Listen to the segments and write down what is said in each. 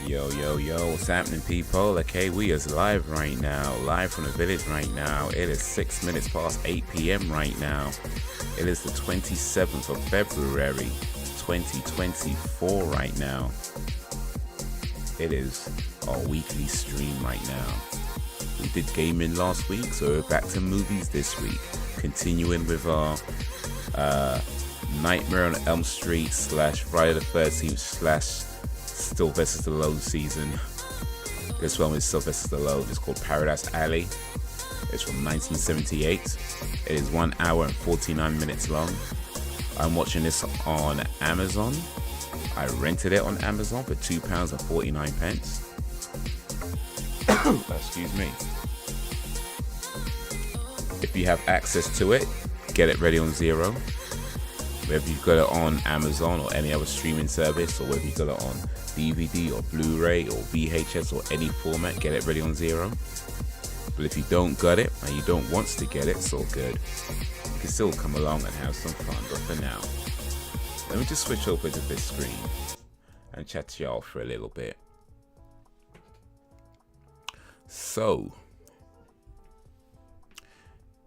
Yo, yo, yo, what's happening, people? Okay, we is live right now, live from the village right now. It is 6 minutes past 8 p.m. right now. It is the 27th of February, 2024 right now. It is our weekly stream right now. We did gaming last week, so we're back to movies this week. Continuing with our Nightmare on Elm Street / Friday the 13th / Sylvester Stallone season. This one is Sylvester Stallone. It's called Paradise Alley. It's from 1978. It is 1 hour and 49 minutes long. I'm watching this on Amazon. I rented it on Amazon for £2.49. Excuse me. If you have access to it, get it ready on Zero. Whether you've got it on Amazon or any other streaming service, or whether you've got it on DVD or Blu-ray or VHS or any format, get it ready on Zero. But if you don't got it and you don't want to get it, it's all good. You can still come along and have some fun. But for now, let me just switch over to this screen and chat to y'all for a little bit. So,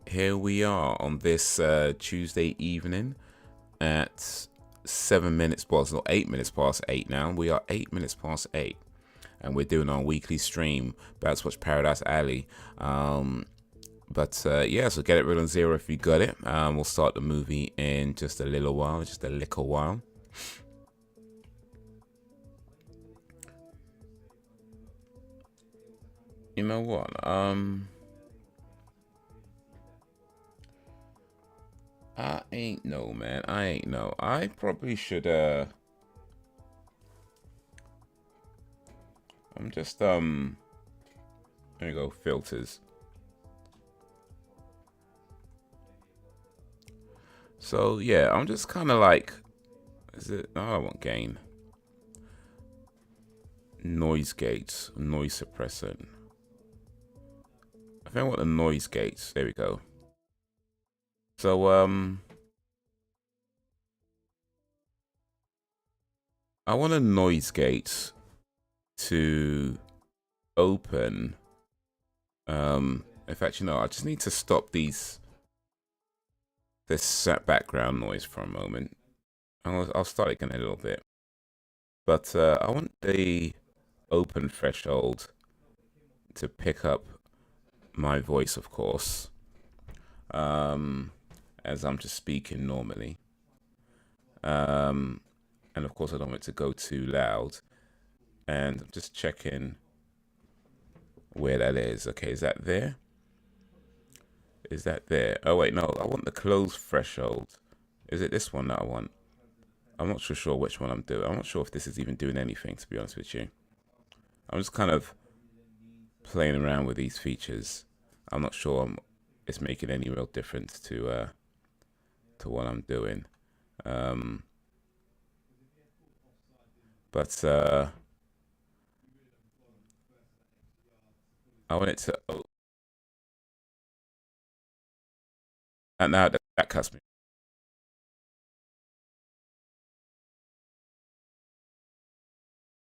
here we are on this Tuesday evening at 7 minutes past, or 8 minutes past 8 now. We are 8 minutes past 8, and we're doing our weekly stream. About to watch Paradise Alley. Yeah, so get it ready on Zero if you got it. We'll start the movie in just a little while, just a little while. You know what? I ain't know, man. I ain't know. I probably should, I'm just, there we go, filters. So, yeah, I'm just kind of like, is it, oh, I want gain. Noise gates, noise suppressor. I think I want the noise gates. There we go. So, I want a noise gate to open. In fact, you know, I just need to stop this background noise for a moment. I'll start again in a little bit. But I want the open threshold to pick up my voice, of course. As I'm just speaking normally. And of course I don't want it to go too loud. And I'm just checking where that is. Okay, is that there? Is that there? Oh wait, no, I want the close threshold. Is it this one that I want? I'm not so sure which one I'm doing. I'm not sure if this is even doing anything, to be honest with you. I'm just kind of playing around with these features. I'm not sure it's making any real difference to what I'm doing. I want it to, and now that cuts me.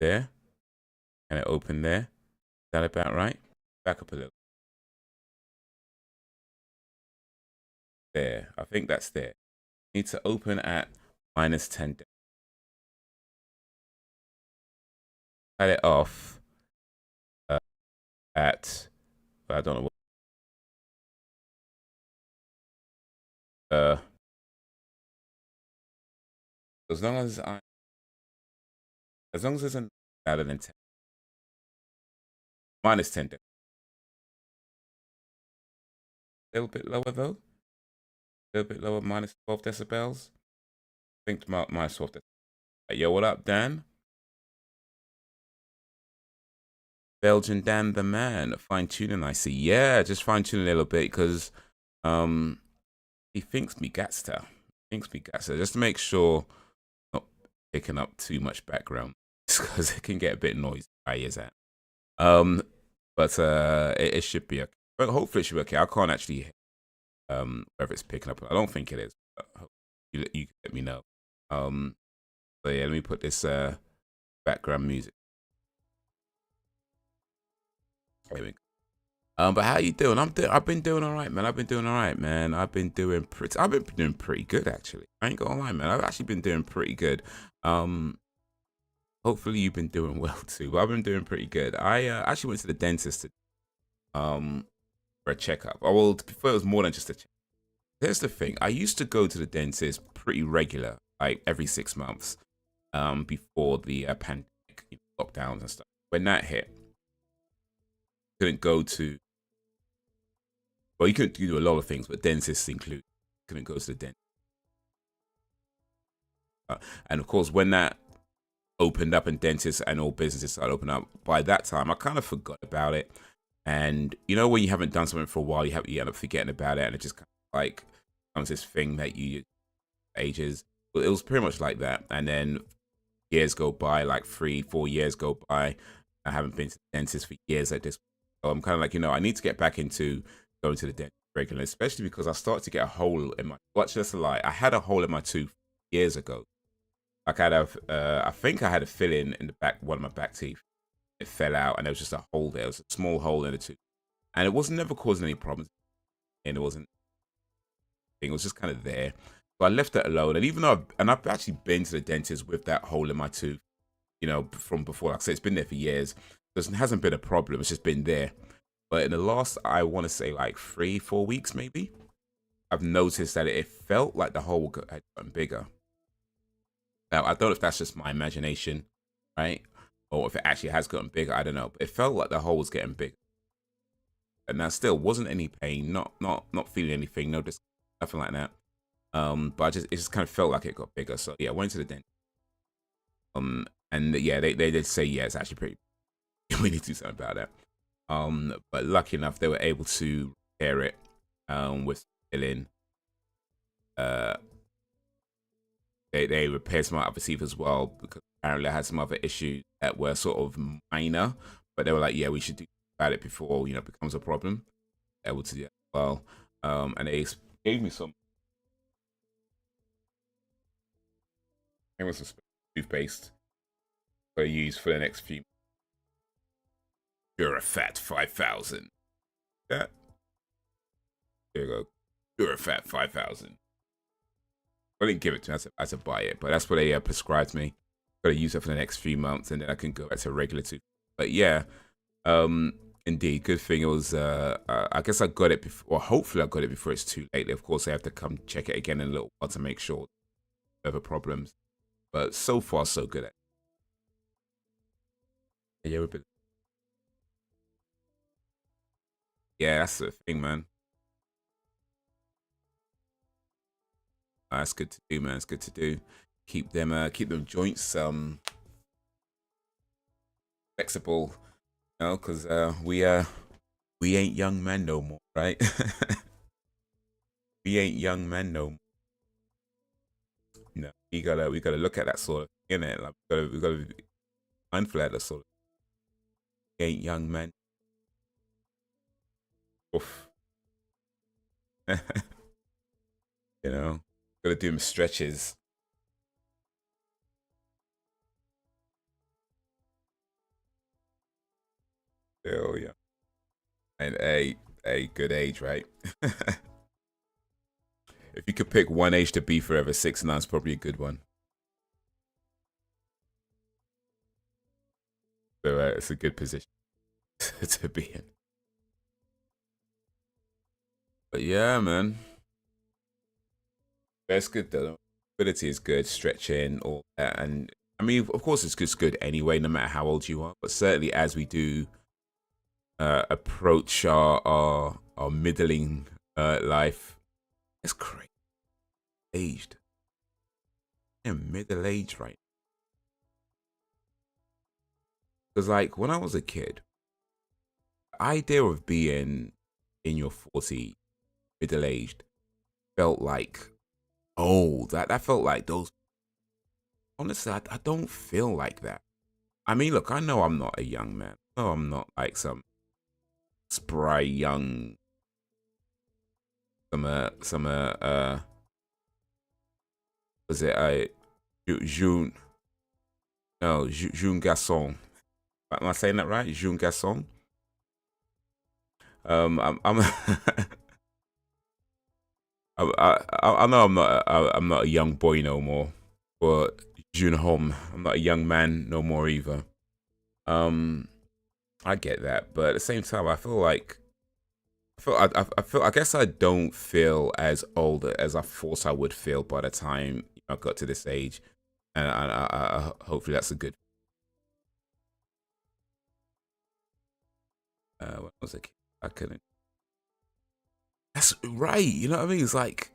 There, and it opened there. Is that about right? Back up a little. There, I think that's there. Need to open at -10. Cut it off at, I don't know what. As long as it's an louder than 10. -10. A little bit lower though. A little bit lower, -12 decibels. I think -12 decibels. Yo, what up, Dan? Belgian Dan the man. Fine tuning, I see. Yeah, just fine tuning a little bit because he thinks me gatsta. Just to make sure I'm not picking up too much background because it can get a bit noisy. It should be okay. But hopefully it should be okay. I can't actually hear whether it's picking up. I don't think it is. You can let me know. But yeah, let me put this background music. There we go. But how you doing? I've been doing all right, man. I've been doing pretty good actually. I ain't gonna lie, man. I've actually been doing pretty good. Hopefully you've been doing well too. But I've been doing pretty good. I actually went to the dentist for a checkup. Oh, well, before it was more than just a check. Here's the thing. I used to go to the dentist pretty regular, like every 6 months, before the pandemic, lockdowns and stuff. When that hit, couldn't go to. Well, you couldn't do a lot of things, but dentists included. Couldn't go to the dentist. And of course, when that opened up and dentists and all businesses started opening up, by that time, I kind of forgot about it. And you know, when you haven't done something for a while, you end up forgetting about it, and it just kind of like becomes this thing that you use ages. Well, it was pretty much like that. And then years go by, like 3-4 years go by. I haven't been to the dentist for years at this point. So I'm kind of like, I need to get back into going to the dentist regularly, especially because I started to get a hole in my, watch this a lie, I had a hole in my tooth years ago. Like I think I had a fill-in the back, one of my back teeth. It fell out and there was just a hole there. It was a small hole in the tooth. And it wasn't never causing any problems. And it wasn't, it was just kind of there. So I left that alone. And even though I've actually been to the dentist with that hole in my tooth, from before. Like I said, it's been there for years. It hasn't been a problem. It's just been there. But in the last, I want to say like 3-4 weeks, maybe, I've noticed that it felt like the hole had gotten bigger. Now, I don't know if that's just my imagination, right? Or if it actually has gotten bigger, I don't know. But it felt like the hole was getting bigger. And there still wasn't any pain, not feeling anything, nothing like that. But it just kind of felt like it got bigger. So yeah, I went to the dentist. And yeah, they did say, yeah, it's actually pretty, we need to do something about that. But lucky enough, they were able to repair it with filling. They repaired some other teeth as well, because apparently I had some other issues that were sort of minor, but they were like, yeah, we should do about it before, it becomes a problem. Able to do that as well. And they gave me some toothpaste I use for the next few. You're a fat 5,000. Yeah. There you go. You're a fat 5,000. I didn't give it to me. I had to buy it, but that's what they prescribed me. Got to use it for the next few months, and then I can go back to regular tooth. But yeah, indeed, good thing it was. I guess I got it before. Well, hopefully, I got it before it's too late. Of course, I have to come check it again in a little while to make sure there are problems. But so far, so good at it. Yeah, yeah, that's the thing, man. That's good to do, man. It's good to do. Keep them joints flexible, because we ain't young men no more, right? We ain't young men no more. We gotta look at that sort of thing, innit? Like we gotta be mindful of that sort of. We ain't young men. Oof. Gotta do them stretches. Oh yeah. And a good age, right? If you could pick one age to be forever, 6 9 is probably a good one. So it's a good position to be in. But yeah, man. That's good though. Mobility is good, stretching, all that. And I mean, of course, it's good anyway, no matter how old you are. But certainly as we do approach our middling life, it's crazy. Aged. I'm middle aged right now. Because like when I was a kid, the idea of being in your 40s, middle aged, felt like old. That felt like those. Honestly, I don't feel like that. I mean, look, I know I'm not a young man. No, I'm not like some spry young was it June Garçon. Am I saying that right? June Garçon. I'm I know I'm not a young boy no more, but Junhom, I'm not a young man no more either. I get that, but at the same time, I guess I don't feel as old as I thought I would feel by the time I got to this age, and hopefully that's a good. When I was a kid, I couldn't. That's right. You know what I mean? It's like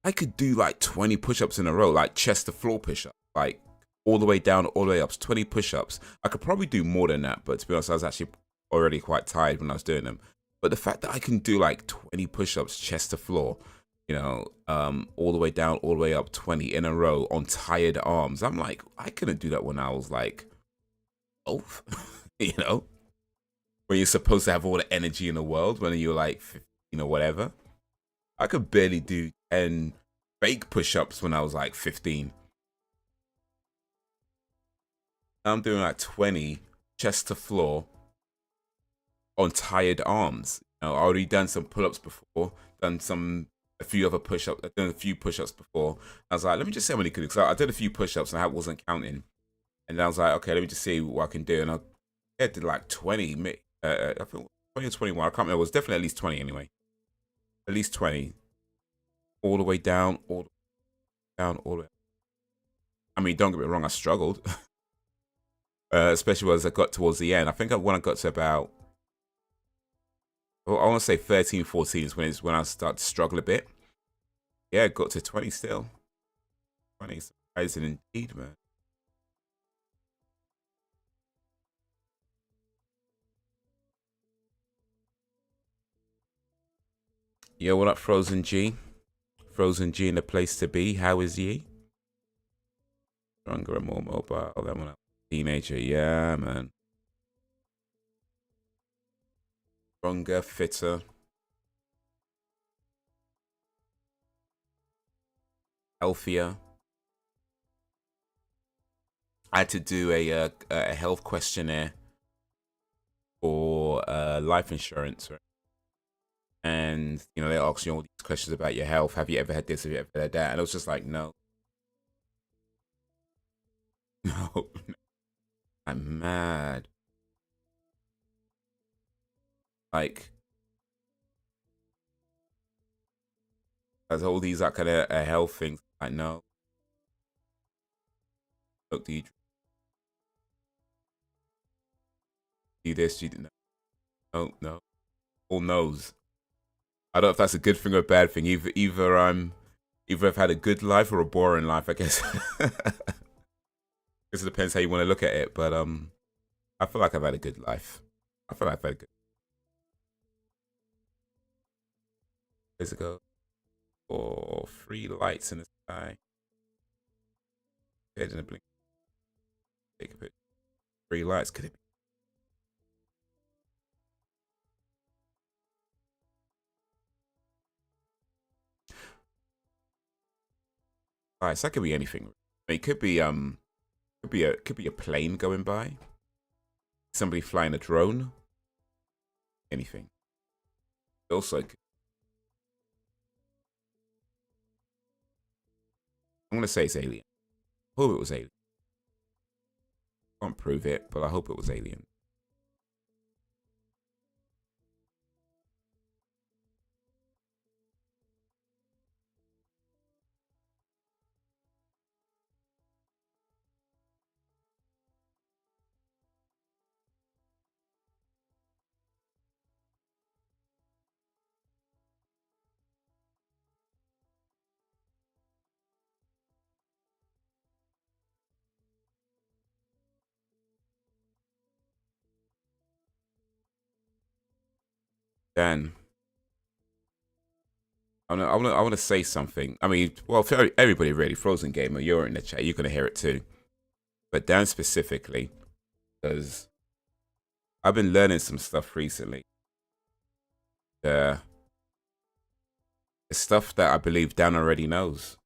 I could do like 20 push-ups in a row, like chest to floor push-up, like all the way down, all the way up, 20 push-ups. I could probably do more than that, but to be honest, I was actually already quite tired when I was doing them. But the fact that I can do like 20 push-ups chest to floor, all the way down, all the way up, 20 in a row on tired arms, I'm like, I couldn't do that when I was like, oh, when you're supposed to have all the energy in the world, when you're like, whatever. I could barely do 10 fake push-ups when I was like 15. I'm doing like 20 chest to floor on tired arms. I already done some pull-ups before, done a few other push-ups. I've done a few push-ups before. I was like, let me just see how many could do. Because I did a few push-ups and I wasn't counting. And then I was like, okay, let me just see what I can do. And I did like 20. I think 20 or 21. I can't remember. It was definitely at least 20 anyway. At least 20. All the way down, all the way down, all the way. I mean, don't get me wrong, I struggled. Especially as I got towards the end. I think when I got to about, I want to say 13, 14 is when I started to struggle a bit. Yeah, got to 20 still. 20, surprising indeed, man. Yo, what up, Frozen G? Frozen G in the place to be. How is ye? Stronger and more mobile than when I was a teenager. Yeah, man. Stronger, fitter. Healthier. I had to do a health questionnaire for life insurance, right? And they ask you all these questions about your health. Have you ever had this? Have you ever had that? And I was just like, no, no, I'm mad. Like, there's all these like kind of health things. Like, no, look, do you do this? Do you, no, no, all no's. I don't know if that's a good thing or a bad thing. Either I've had a good life or a boring life. I guess. I guess it depends how you want to look at it. But I feel like I've had a good life. I feel like I've had a good. Days ago, or 3 lights in the sky. Head in a blink. Take a picture. 3 lights. Could it be? Alright, so that could be anything. I mean, it could be could be a plane going by. Somebody flying a drone. Anything. Also, I'm gonna say it's alien. I hope it was alien. Can't prove it, but I hope it was alien. Dan, I want to say something. I mean, well, for everybody really, Frozen Gamer, you're in the chat, you're gonna hear it too. But Dan specifically, because I've been learning some stuff recently. The stuff that I believe Dan already knows.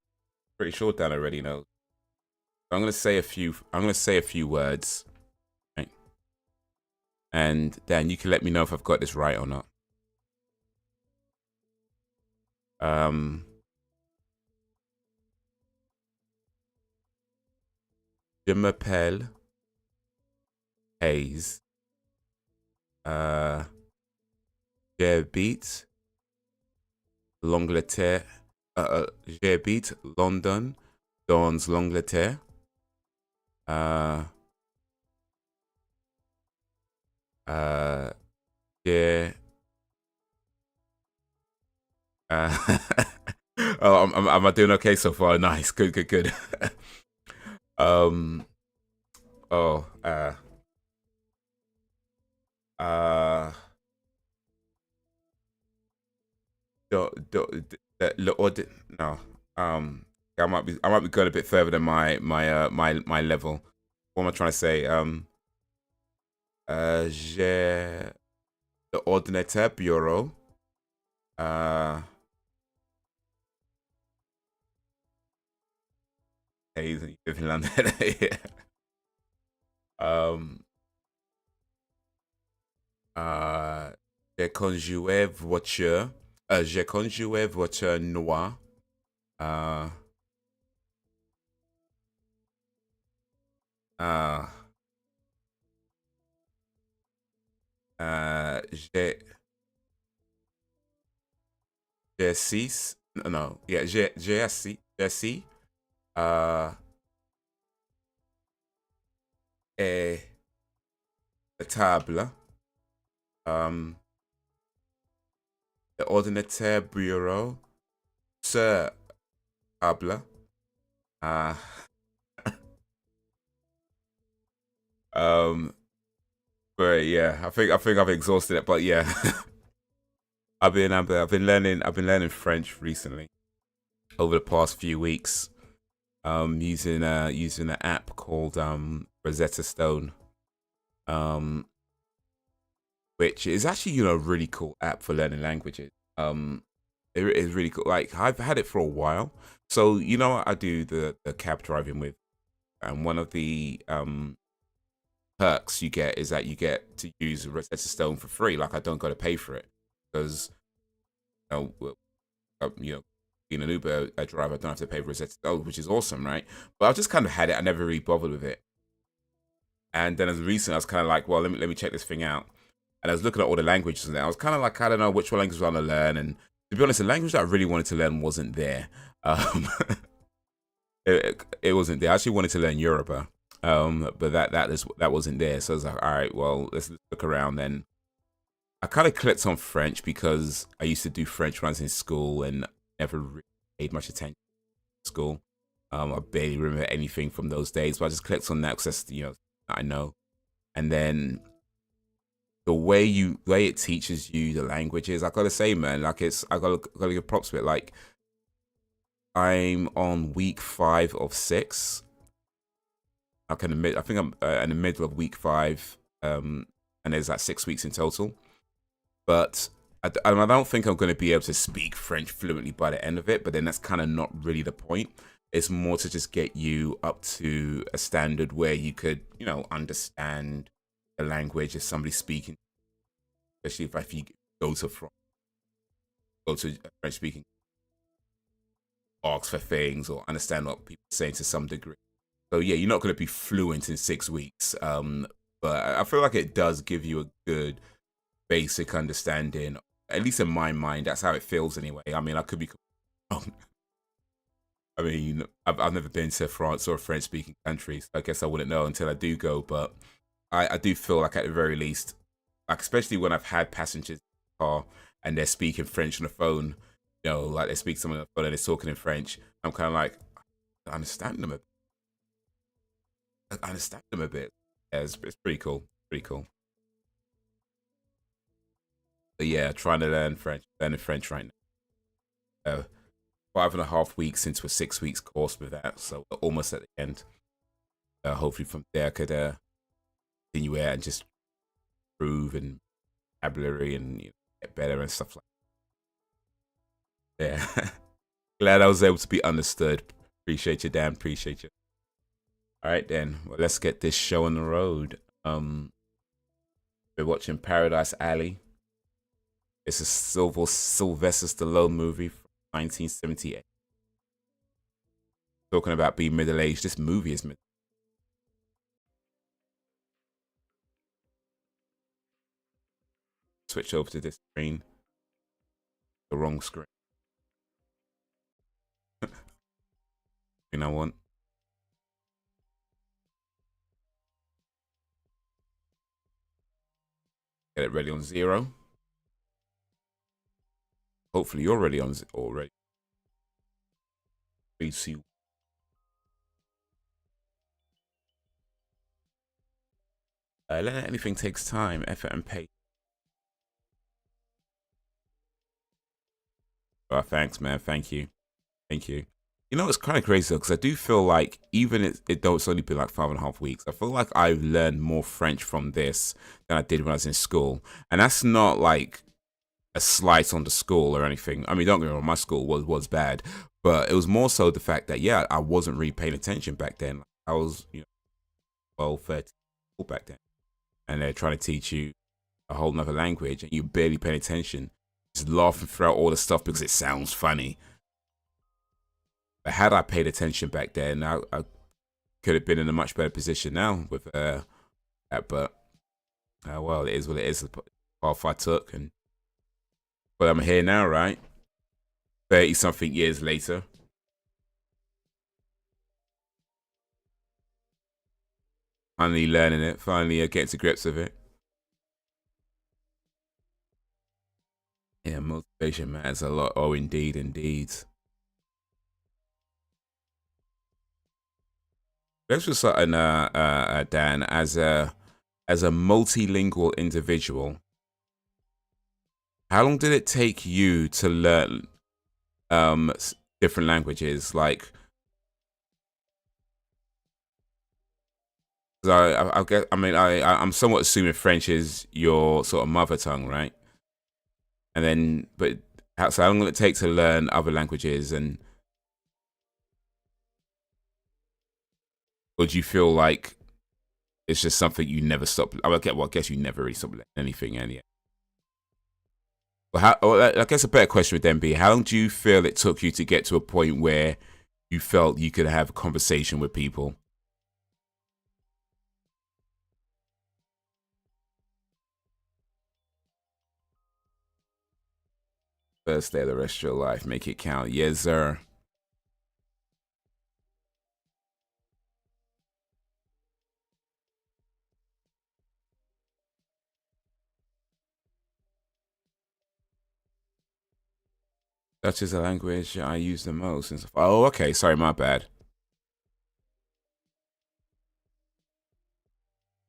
Pretty sure Dan already knows. I'm gonna say a few words, right? And Dan, you can let me know if I've got this right or not. Je m'appelle Haze. J'habite l'Angleterre. J'habite London, dans l'Angleterre. J'ai oh, am I doing okay so far? Nice, good, good, good. um, oh, no, I might be going a bit further than my level. What am I trying to say? J'ai l'ordinateur bureau. He's in London. Yeah. J'ai conduit voiture. J'ai conduit voiture noire. J'ai six. No, yeah, j'ai assis. Et la table. L'ordinateur bureau. Ce table. But yeah, I think I've exhausted it. But yeah, I've been learning French recently over the past few weeks. Using an app called Rosetta Stone, which is actually a really cool app for learning languages. It is really cool. Like I've had it for a while. So I do the cab driving with, and one of the perks you get is that you get to use Rosetta Stone for free. Like I don't got to pay for it because being an Uber driver, I don't have to pay for Rosetta Stone, which is awesome, right? But I just kind of had it. I never really bothered with it. And then as recent, I was kind of like, well, let me check this thing out. And I was looking at all the languages and I was kind of like, I don't know which language I want to learn. And to be honest, the language that I really wanted to learn wasn't there. It wasn't there. I actually wanted to learn Yoruba, but that wasn't there. So I was like, all right, well, let's look around then. I kind of clicked on French because I used to do French when I was in school and never really paid much attention to school. I barely remember anything from those days, but I just clicked on that because that's I know. And then the way it teaches you the languages, I gotta say, man, like I gotta give props to it. Like I'm on week 5 of 6. I think I'm in the middle of week 5, and there's like 6 weeks in total. But I don't think I'm going to be able to speak French fluently by the end of it. But then that's kind of not really the point. It's more to just get you up to a standard where you could, understand the language if somebody's speaking. Especially if you go to French speaking, ask for things or understand what people are saying to some degree. So yeah, you're not going to be fluent in 6 weeks. But I feel like it does give you a good basic understanding, at least in my mind. That's how it feels anyway. I mean, I could be wrong. I mean, I've never been to France or a French speaking country, so I guess I wouldn't know until I do go. But I do feel like at the very least, like especially when I've had passengers in the car and they're speaking French on the phone, like they speak someone on the phone and they're talking in French, I'm kind of like, I understand them a bit. Yeah, it's pretty cool. Pretty cool. But yeah, trying to learning French right now. 5.5 weeks into a 6 weeks course with that, so we're almost at the end. Hopefully from there I could continue it and just improve and vocabulary and get better and stuff like that. Yeah. Glad I was able to be understood. Appreciate you, Dan. Appreciate you. All right then. Well, let's get this show on the road. We're watching Paradise Alley. It's a Sylvester Stallone movie from 1978. Talking about being middle-aged. This movie is middle. Switch over to this screen. The wrong screen. I want. Get it ready on 0. Hopefully you're ready on already. 3, 2. Learning anything takes time, effort, and patience. Oh, thanks, man. Thank you. Thank you. You know, it's kind of crazy though, because I do feel like even though it's only been like 5.5 weeks, I feel like I've learned more French from this than I did when I was in school. And that's not like a slight on the school or anything. I mean, don't get me wrong, my school was bad, but it was more so the fact that, yeah, I wasn't really paying attention back then. I was, 12, 13 back then. And they're trying to teach you a whole nother language and you barely paying attention. Just laughing throughout all the stuff because it sounds funny. But had I paid attention back then, I could have been in a much better position now with that. But well, it is what it is. The path I took, but I'm here now, right? 30-something years later. Finally learning it. Finally getting to grips with it. Yeah, motivation matters a lot. Oh, indeed, indeed. Let's just something, Dan, as a multilingual individual, how long did it take you to learn different languages? Like, I'm somewhat assuming French is your sort of mother tongue, right? And then, but how long will it take to learn other languages? And would you feel like it's just something you never stop? I guess you never really stopped learning anything, and yeah. Well, I guess a better question would then be, how long do you feel it took you to get to a point where you felt you could have a conversation with people? First day of the rest of your life, make it count. Yes, sir. Dutch is the language I use the most. Oh, okay. Sorry, my bad.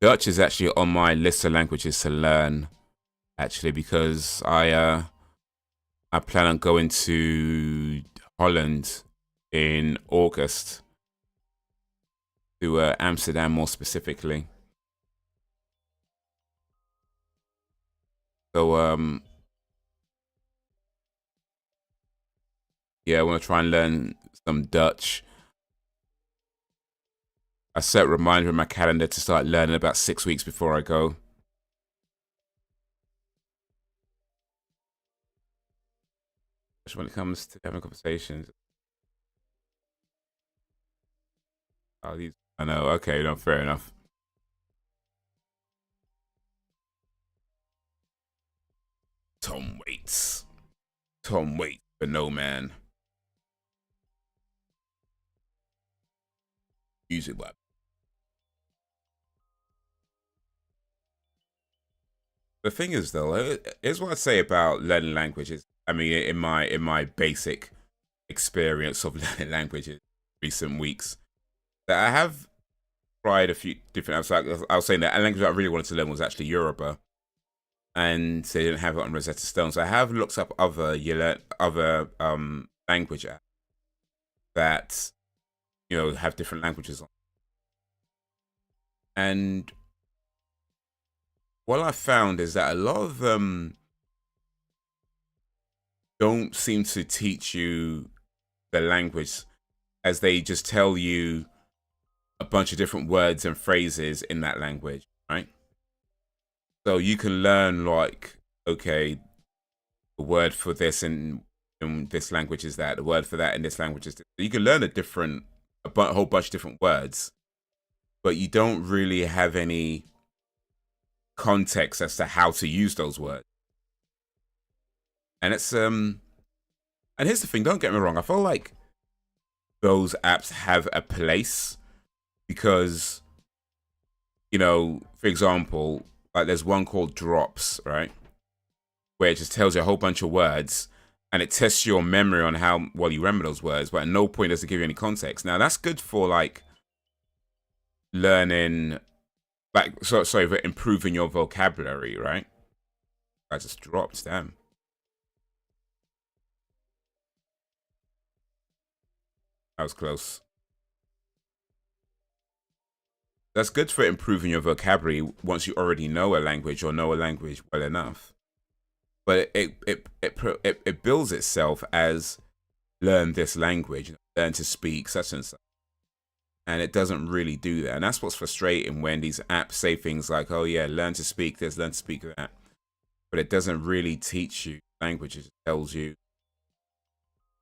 Dutch is actually on my list of languages to learn, actually, because I plan on going to Holland in August, to Amsterdam more specifically. So yeah, I want to try and learn some Dutch. I set a reminder in my calendar to start learning about 6 weeks before I go. When it comes to having conversations, I know. Okay, no, fair enough. Tom Waits, but no man. Music web. The thing is, though, here's what I'd say about learning languages. I mean, in my basic experience of learning languages recent weeks, that I have tried a few different. I was saying that a language I really wanted to learn was actually Yoruba, and they didn't have it on Rosetta Stone. So I have looked up other language apps that have different languages on. And what I found is that a lot of them don't seem to teach you the language, as they just tell you a bunch of different words and phrases in that language, right? So you can learn, like, okay, the word for this in in this language is that. The word for that in this language is this. You can learn a whole bunch of different words, but you don't really have any context as to how to use those words. And it's and here's the thing, don't get me wrong, I feel like those apps have a place because, you know, for example, like there's one called Drops, right? Where it just tells you a whole bunch of words and it tests your memory on how well you remember those words, but at no point does it give you any context. Now that's good for like learning, like, sorry, for improving your vocabulary, right? I just dropped, damn. That was close. That's good for improving your vocabulary once you already know a language or know a language well enough. But it builds itself as learn this language, learn to speak such and such. And it doesn't really do that. And that's what's frustrating when these apps say things like, oh yeah, learn to speak this, learn to speak that. But it doesn't really teach you language. It tells you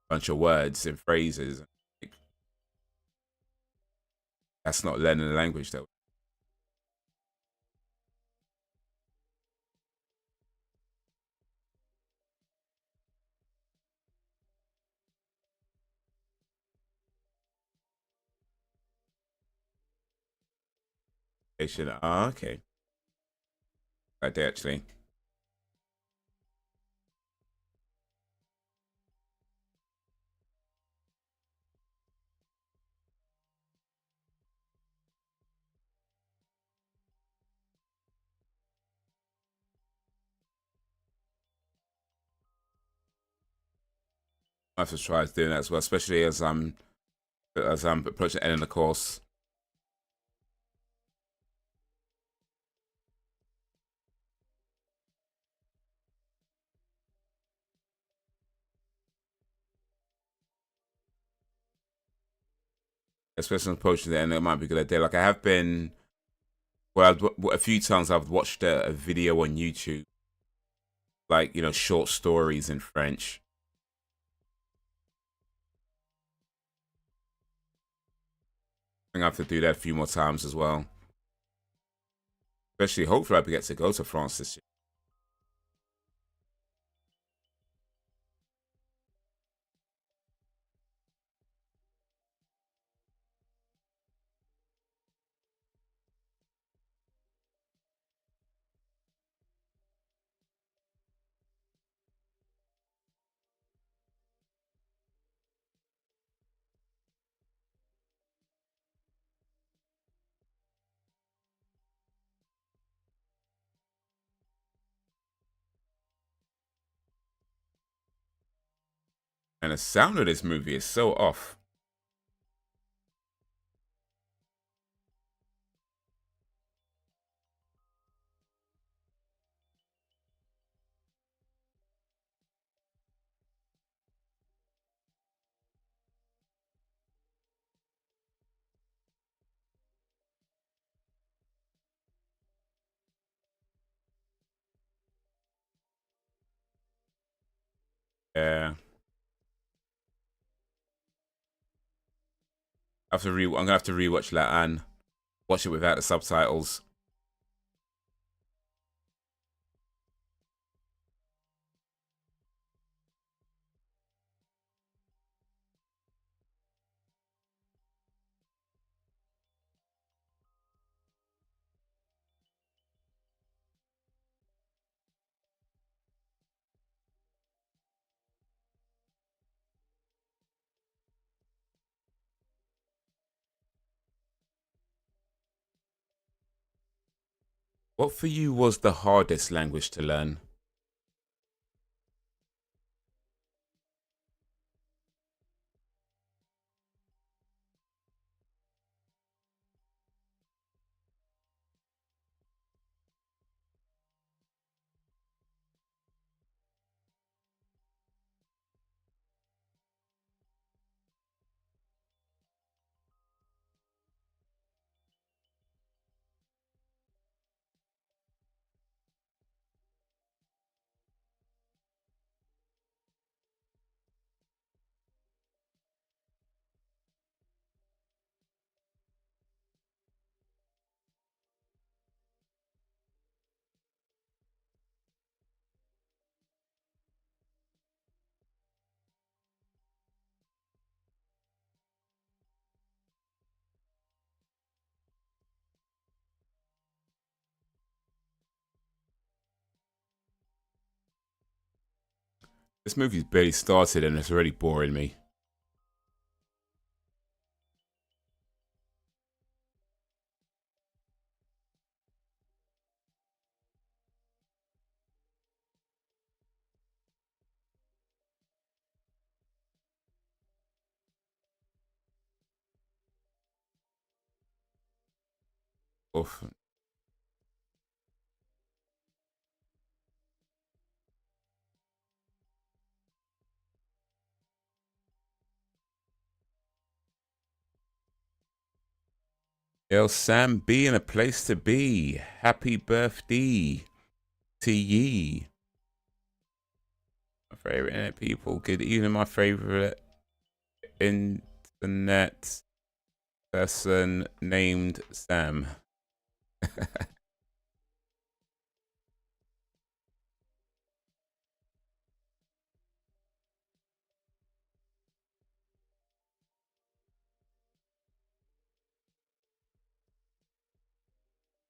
a bunch of words and phrases. That's not learning the language though. They should, oh, okay. I did actually. I have to try doing that as well, especially as I'm approaching the end of the course. Especially approaching the end, it might be a good idea. Like I have been, well, a few times I've watched a video on YouTube, like, you know, short stories in French. I think I have to do that a few more times as well. Especially, hopefully, I get to go to France this year. And the sound of this movie is so off. Yeah. I'm gonna have to rewatch La Anne. Watch it without the subtitles. What for you was the hardest language to learn? This movie's barely started and it's already boring me. Oof. Yo, Sam B in a place to be. Happy birthday to ye. My favorite internet people. Good evening, my favorite internet person named Sam.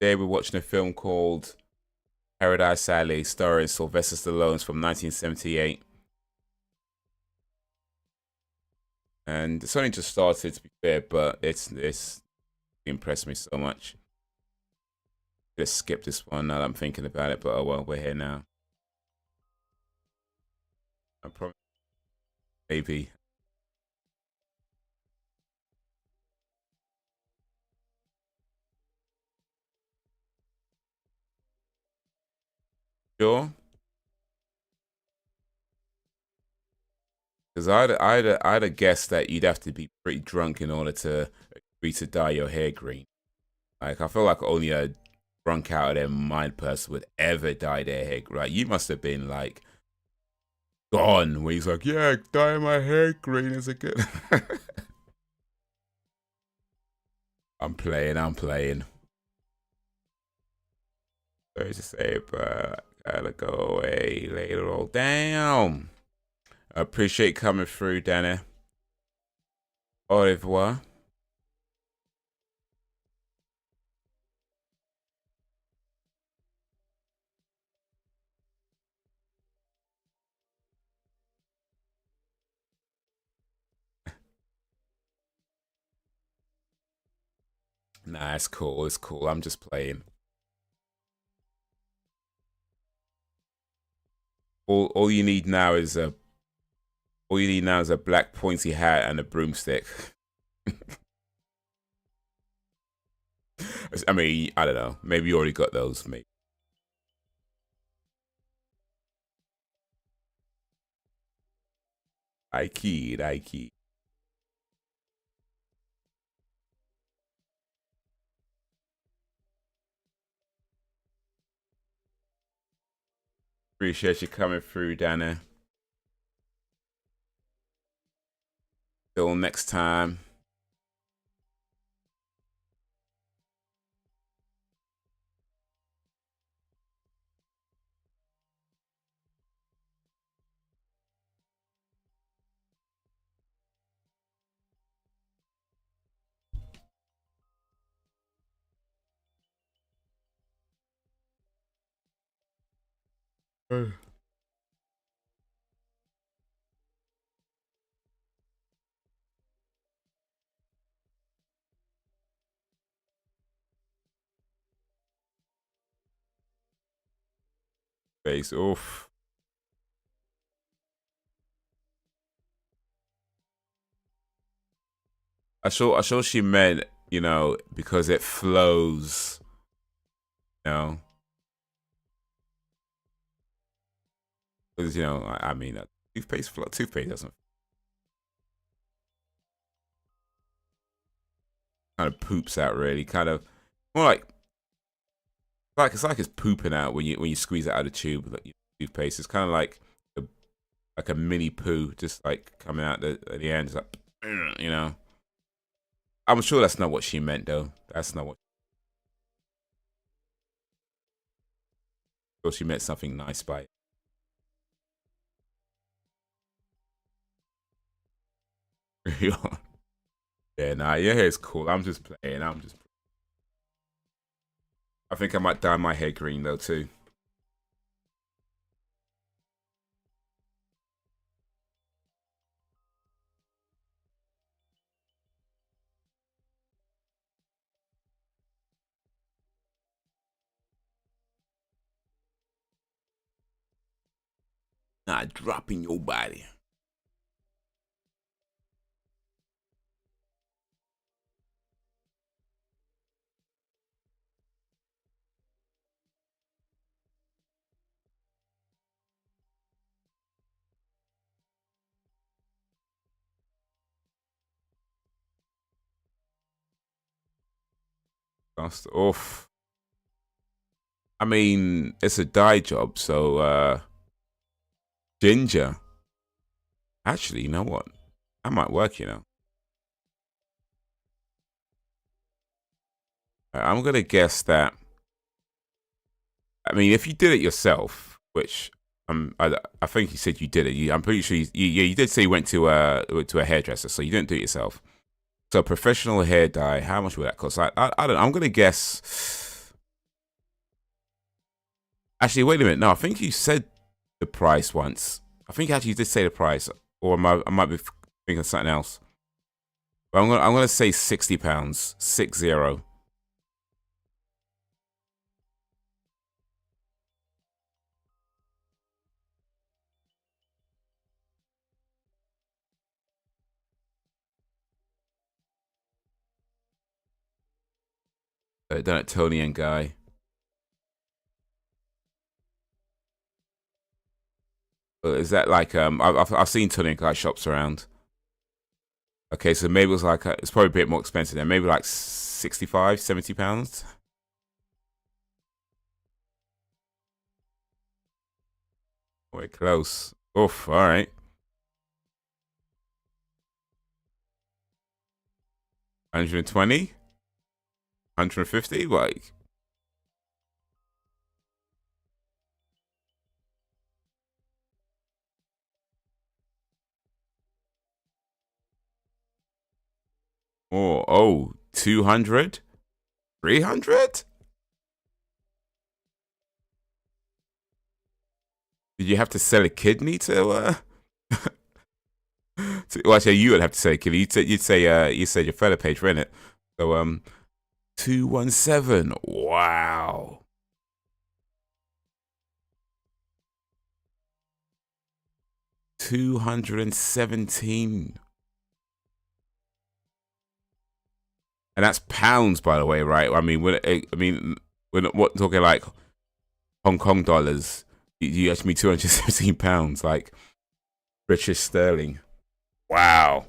Today we're watching a film called Paradise Alley, starring Sylvester Stallone from 1978. And it's only just started, to be fair, but it's impressed me so much. Let's skip this one now that I'm thinking about it, but oh well, we're here now. I promise. Maybe. Sure. Because I'd have guessed that you'd have to be pretty drunk in order to agree to dye your hair green. Like, I feel like only a drunk out of their mind person would ever dye their hair. Right? You must have been like gone when he's like, yeah, dye my hair green as a good. I'm playing. Sorry to say, but gotta go away, lay it all down. I appreciate coming through, Danny. Au revoir. Nah, it's cool. It's cool. I'm just playing. All you need now is a black pointy hat and a broomstick. I mean, I don't know. Maybe you already got those. Maybe. I keyed. Appreciate you coming through, Dana. Till next time. Face. Oof. I sure she meant, because it flows. You know, because I mean, toothpaste doesn't kind of poops out really. Kind of more like it's pooping out when you squeeze it out of the tube. Like toothpaste, it's kind of like a mini poo, just like coming out at the end. It's like, you know. I'm sure that's not what she meant, though. That's not what. Sure she meant something nice by it. Yeah, nah, your hair's cool. I'm just playing. I think I might dye my hair green though too. Not dropping your body. That's off. I mean, it's a dye job, so ginger. Actually, you know what? That might work, you know. I'm gonna guess that. I mean, if you did it yourself, which I think you said you did it. I'm pretty sure you did say you went to a hairdresser, so you didn't do it yourself. So professional hair dye, how much would that cost? I don't know. I'm gonna guess. Actually, wait a minute. No, I think you said the price once. I think actually you did say the price, or I might be thinking of something else. But I'm gonna say £60, 60. Done it, Tony and Guy. Is that like I've seen Tony and Guy shops around. Okay, so maybe it was like it's probably a bit more expensive then. Maybe like 65, 70 pounds. We're close. Oof. All right. 120, 150. Like. Oh, 200, 300. Did you have to sell a kidney to well, actually, you would have to say a kidney. You'd say you said your fellow page for it. So 217. Wow. 217. And that's pounds, by the way, right? I mean, we're not talking like Hong Kong dollars. You actually mean £217, like British sterling. Wow.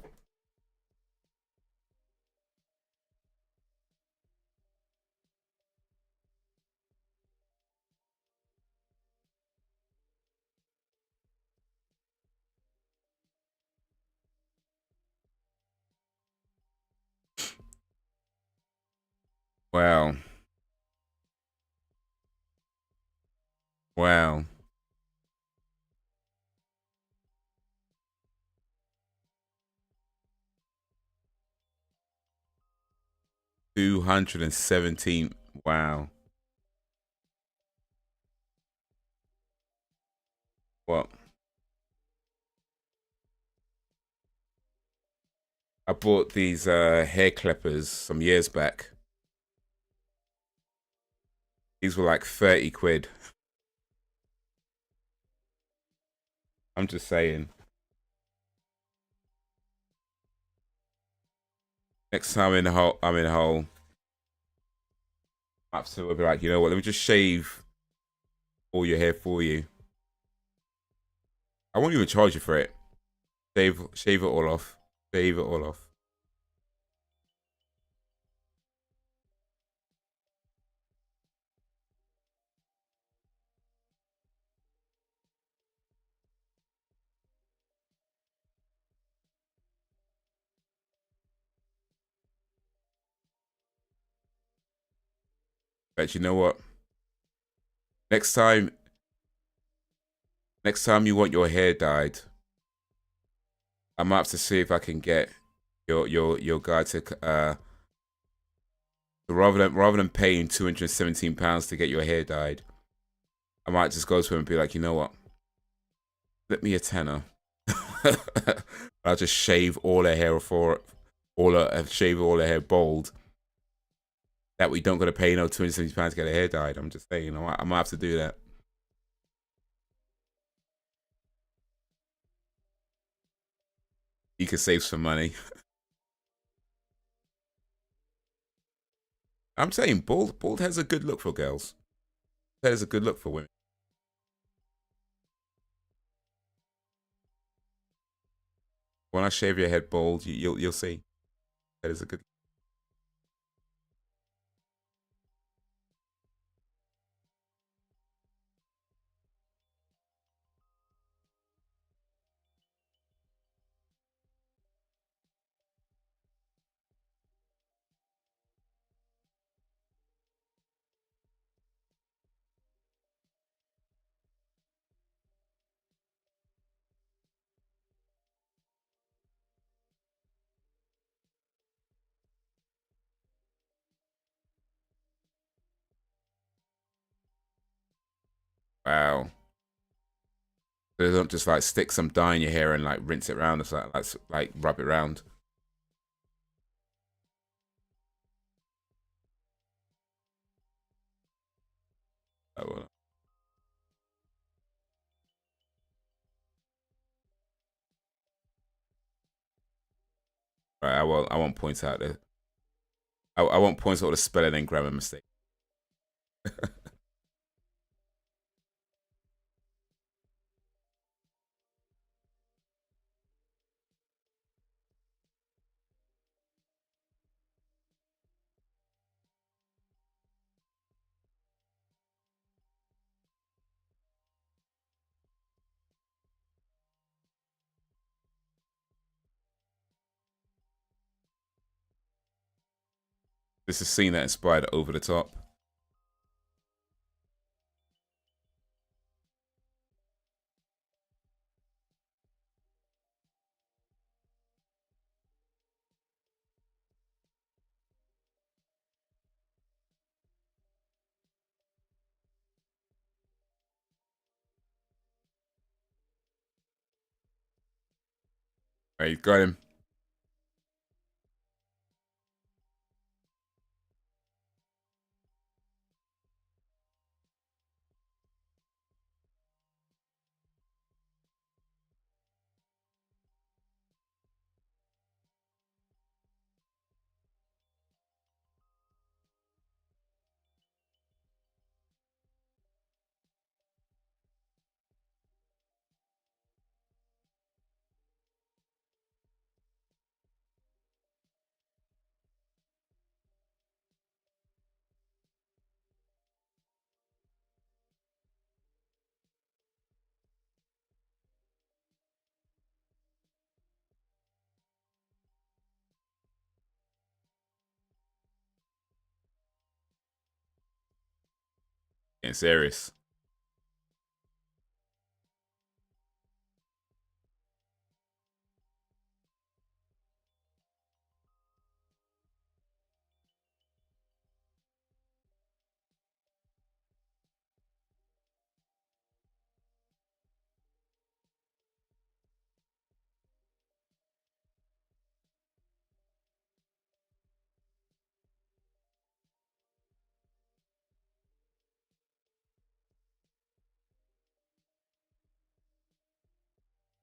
Wow. Wow. $217. Wow. What? I bought these hair clippers some years back. These were like 30 quid. I'm just saying. Next time I'm in a hole. Absolutely, be like, you know what? Let me just shave all your hair for you. I won't even charge you for it. Shave it all off. Shave it all off. But you know what? Next time you want your hair dyed, I might have to see if I can get your guy to rather than paying £217 to get your hair dyed, I might just go to him and be like, you know what? Let me a tenner. I'll just shave all her hair shave all her hair bald. That we don't gotta pay £270 to get her hair dyed. I'm just saying, I might have to do that. You can save some money. I'm saying bald has a good look for girls. That is a good look for women. When I shave your head bald, you'll see. That is a good. Wow. They don't just like stick some dye in your hair and like rinse it around. It's like rub it around. Oh, well. Right, I won't point out the I won't point out the spelling and grammar mistake. This is scene that inspired Over the Top. Right, you got him. Getting serious.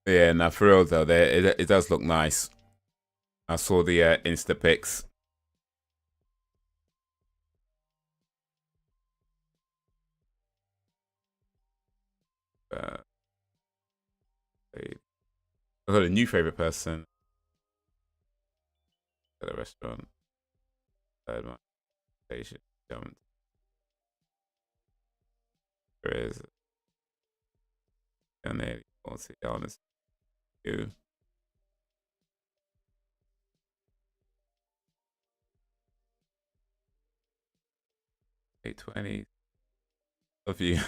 Yeah, now for real though, it does look nice. I saw the Insta pics. Uh, I got a new favorite person at a restaurant. Third one, Asian jumped. There is and they want to be honest. You 820 of you.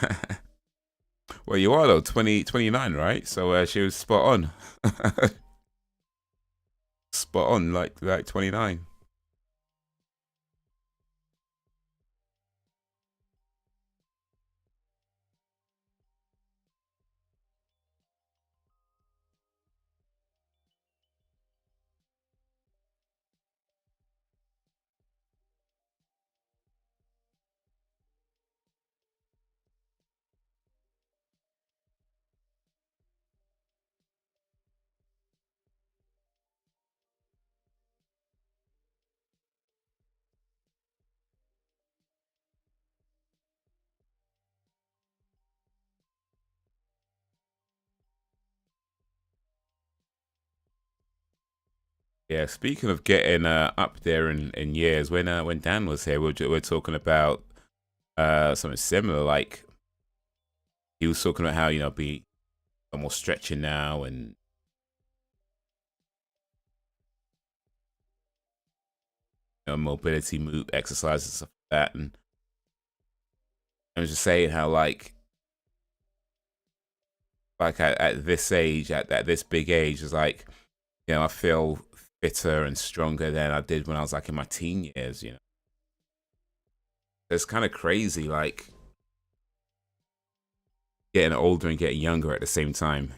Well, you are though 29, right? So she was spot on. Spot on, like 29. Yeah, speaking of getting up there in years, when Dan was here, we're talking about something similar. Like he was talking about how be more stretching now and mobility move exercises and stuff like that. And I was just saying how at this age, at this big age, is like I feel fitter and stronger than I did when I was like in my teen years. It's kind of crazy, like getting older and getting younger at the same time.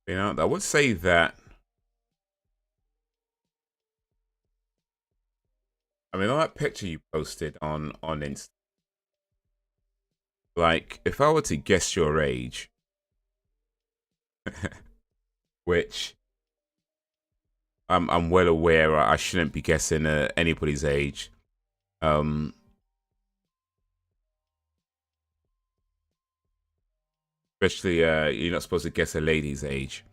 I would say that. I mean, on that picture you posted on Insta, like if I were to guess your age, which I'm well aware I shouldn't be guessing anybody's age. Especially you're not supposed to guess a lady's age.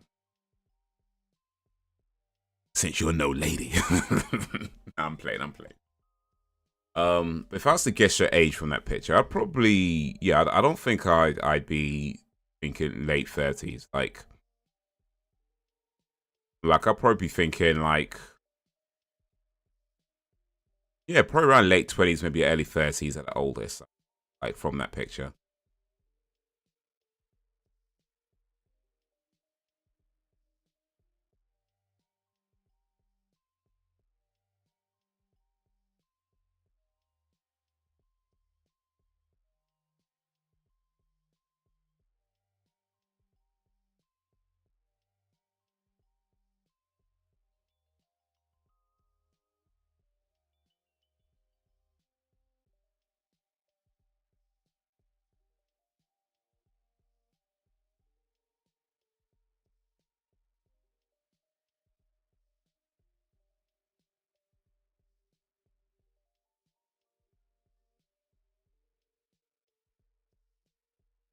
Since you're no lady. I'm playing. If I was to guess your age from that picture, I'd probably I don't think I'd be thinking late 30s. Like I'd probably be thinking probably around late 20s, maybe early 30s at the oldest. Like from that picture.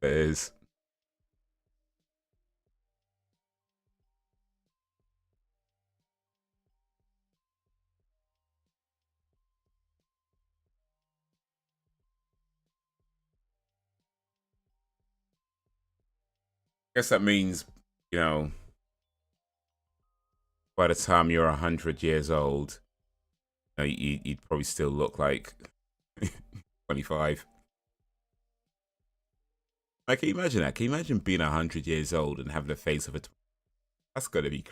It is. I guess that means, you know, by the time you're 100 years old, you'd probably still look like 25. Like, can you imagine that? Can you imagine being 100 years old and having the face of a? That's gotta be.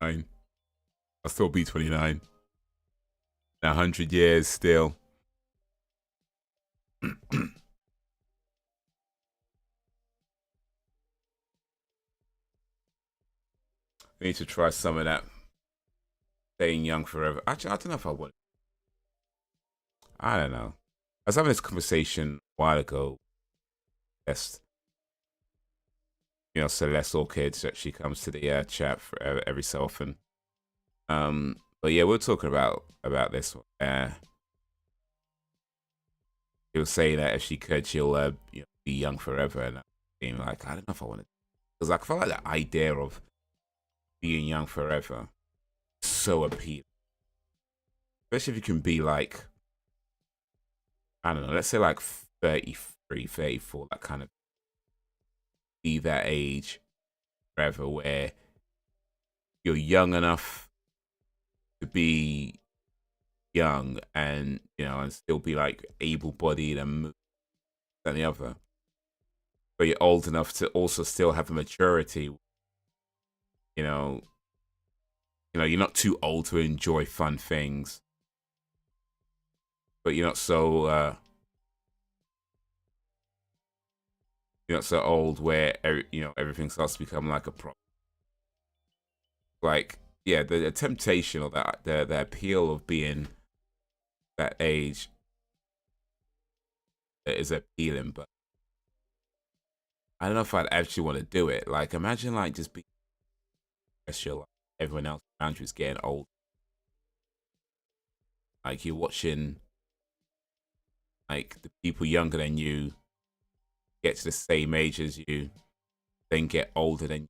I'll still be 29. In 100 years, still. We need to try some of that. Staying young forever. Actually, I don't know if I would. I don't know. I was having this conversation a while ago. Yes, Celeste Orchids. She comes to the chat for every so often. But yeah, we're talking about this one. She'll say that if she could, she'll be young forever. And I'm being like, I don't know if I want to, because like, I feel like the idea of being young forever is so appealing, especially if you can be like, I don't know, let's say like 33, 34, that kind of be that age forever where you're young enough to be young and and still be like able-bodied and move than the other, but you're old enough to also still have a maturity. You know, you're not too old to enjoy fun things, but you're not so old where everything starts to become like a problem. Like, yeah, the temptation or the appeal of being that age is appealing, but I don't know if I'd actually want to do it. Like, imagine like just being special, like everyone else around you is getting old. Like you're watching like the people younger than you get to the same age as you, then get older than you,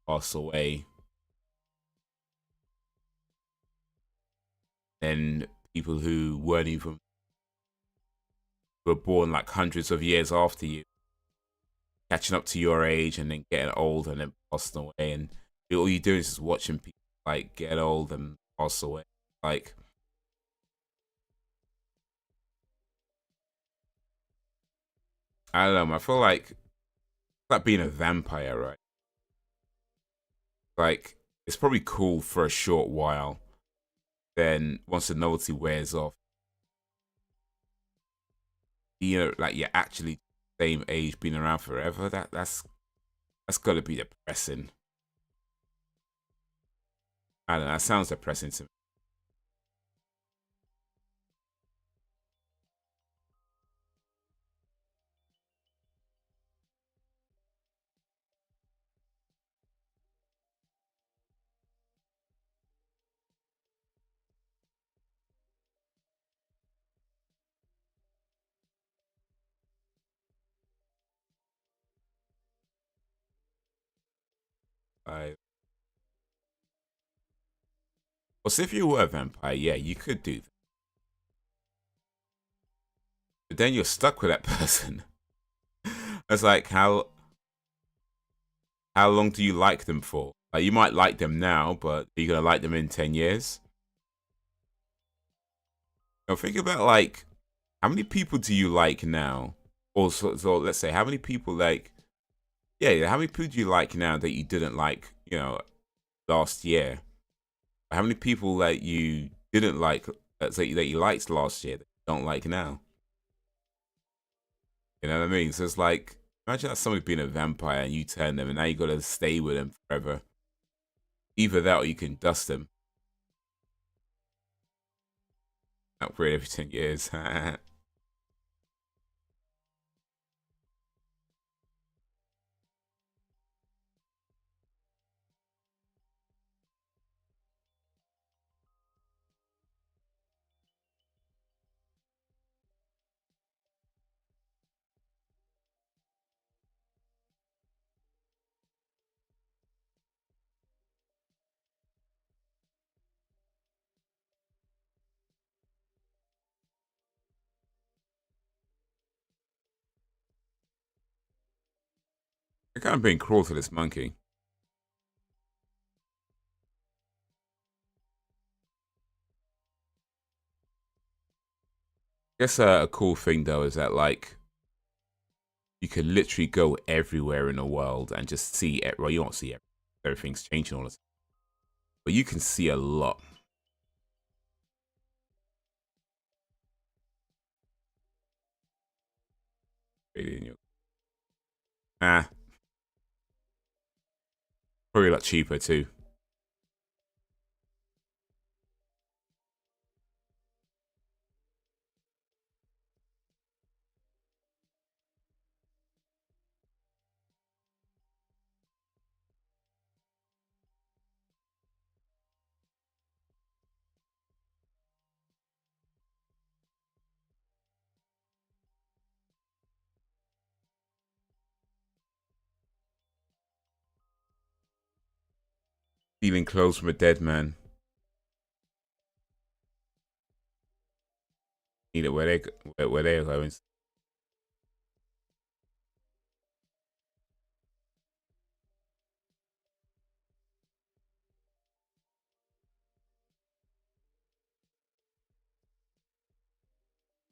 pass away. Then people who weren't even were born like hundreds of years after you, catching up to your age and then getting old and then passing away. And all you do is just watching people like get old and pass away. Like, I don't know, I feel like it's like being a vampire, right? Like, it's probably cool for a short while. Then once the novelty wears off, like you're actually same age, being around forever. That's gotta be depressing. I don't know. That sounds depressing to me. Like, well, so if you were a vampire, yeah, you could do that. But then you're stuck with that person. It's like how long do you like them for? Like you might like them now, but are you gonna like them in 10 years? Now think about like how many people do you like now? Or so let's say how many people like yeah, how many people do you like now that you didn't like, last year? How many people that you didn't like that you liked last year that you don't like now? You know what I mean? So it's like imagine that somebody being a vampire and you turn them and now you gotta stay with them forever. Either that or you can dust them. Upgrade every 10 years. They're kind of being cruel to this monkey. I guess a cool thing though is that like you can literally go everywhere in the world and just see it. Well, you don't see it. Everything's changing all the time, but you can see a lot. Ah, probably a lot cheaper too. Stealing clothes from a dead man. Need it where they are going.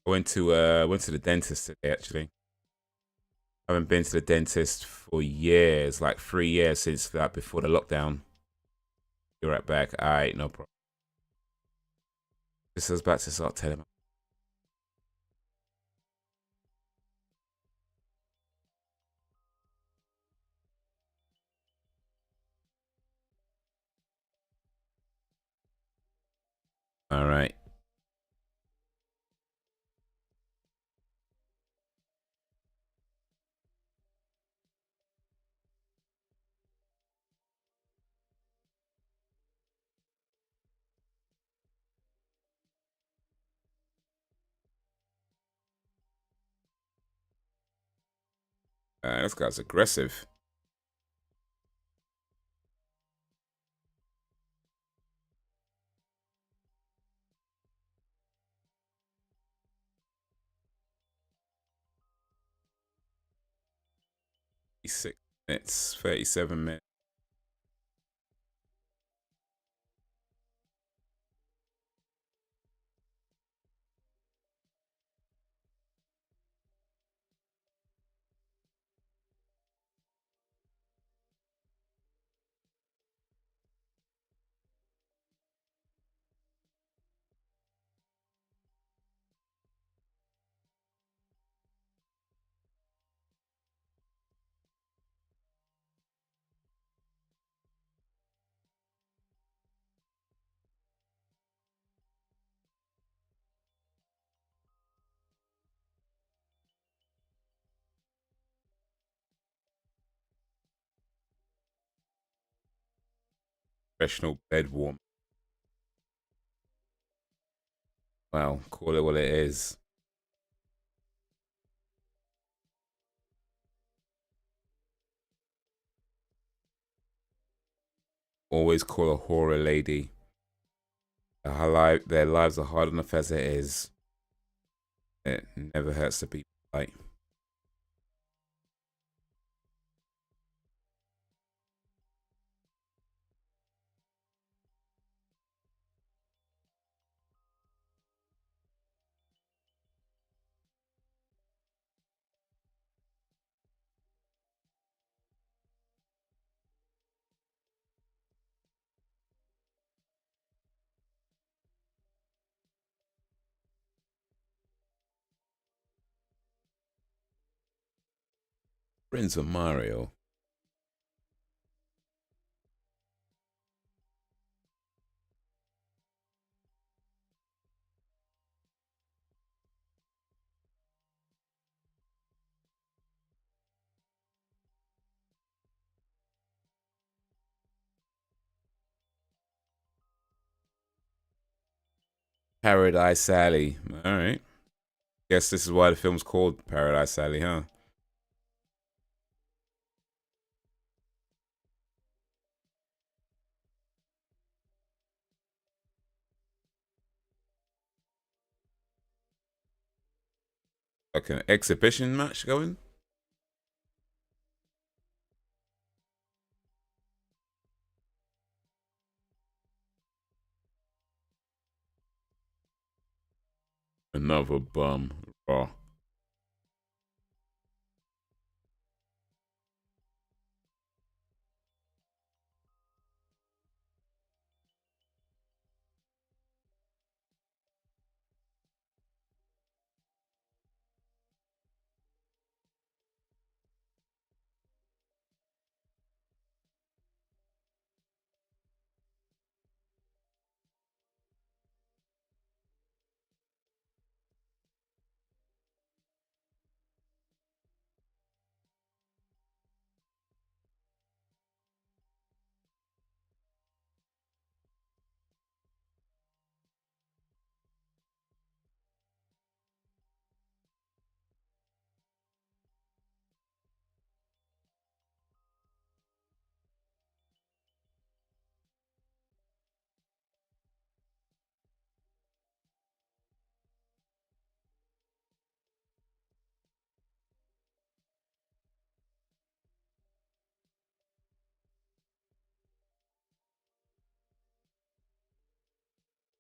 I went to the dentist today actually. I haven't been to the dentist for years, like 3 years since that before the lockdown. Be right back. Alright, no problem. This is about to start telling me. Alright. This guy's aggressive. It's 37 minutes. Professional bed warm. Wow, call it what it is. Always call a horror lady. Their lives are hard enough as it is. It never hurts to be polite. Prince of Mario. Paradise Alley. Alright. Guess this is why the film's called Paradise Alley, huh? Like an exhibition match going? Another bum. Raw.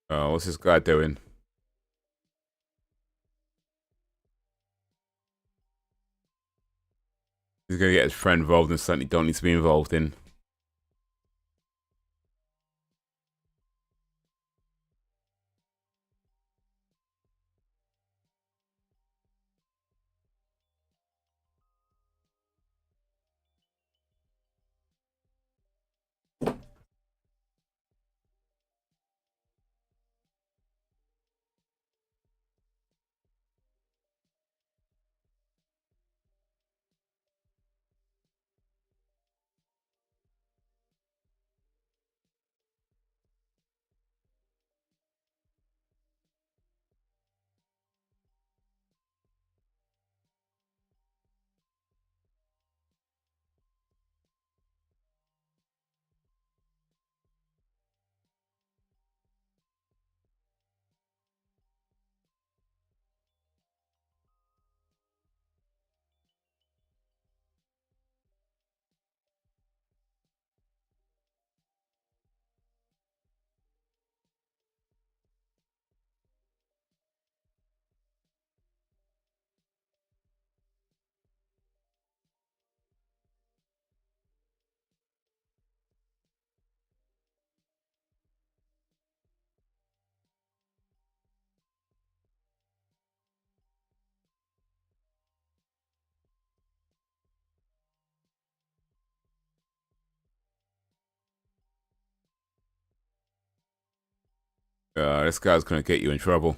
Oh, what's this guy doing? He's gonna get his friend involved in something he don't need to be involved in. This guy's gonna get you in trouble.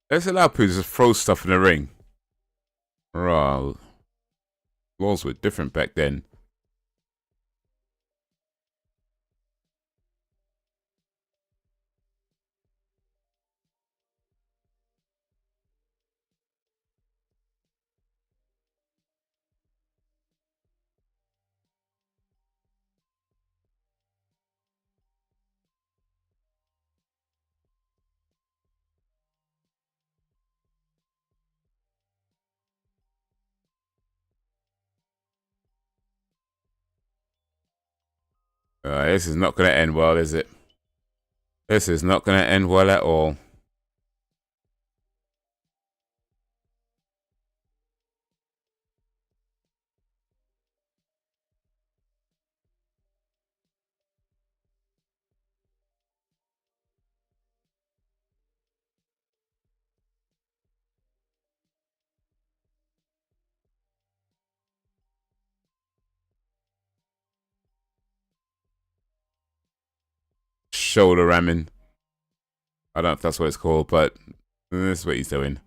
Let's allow people to just throw stuff in the ring. Right. Laws were different back then. This is not gonna end well, is it? This is not gonna end well at all. Shoulder ramming. I don't know if that's what it's called, but this is what he's doing.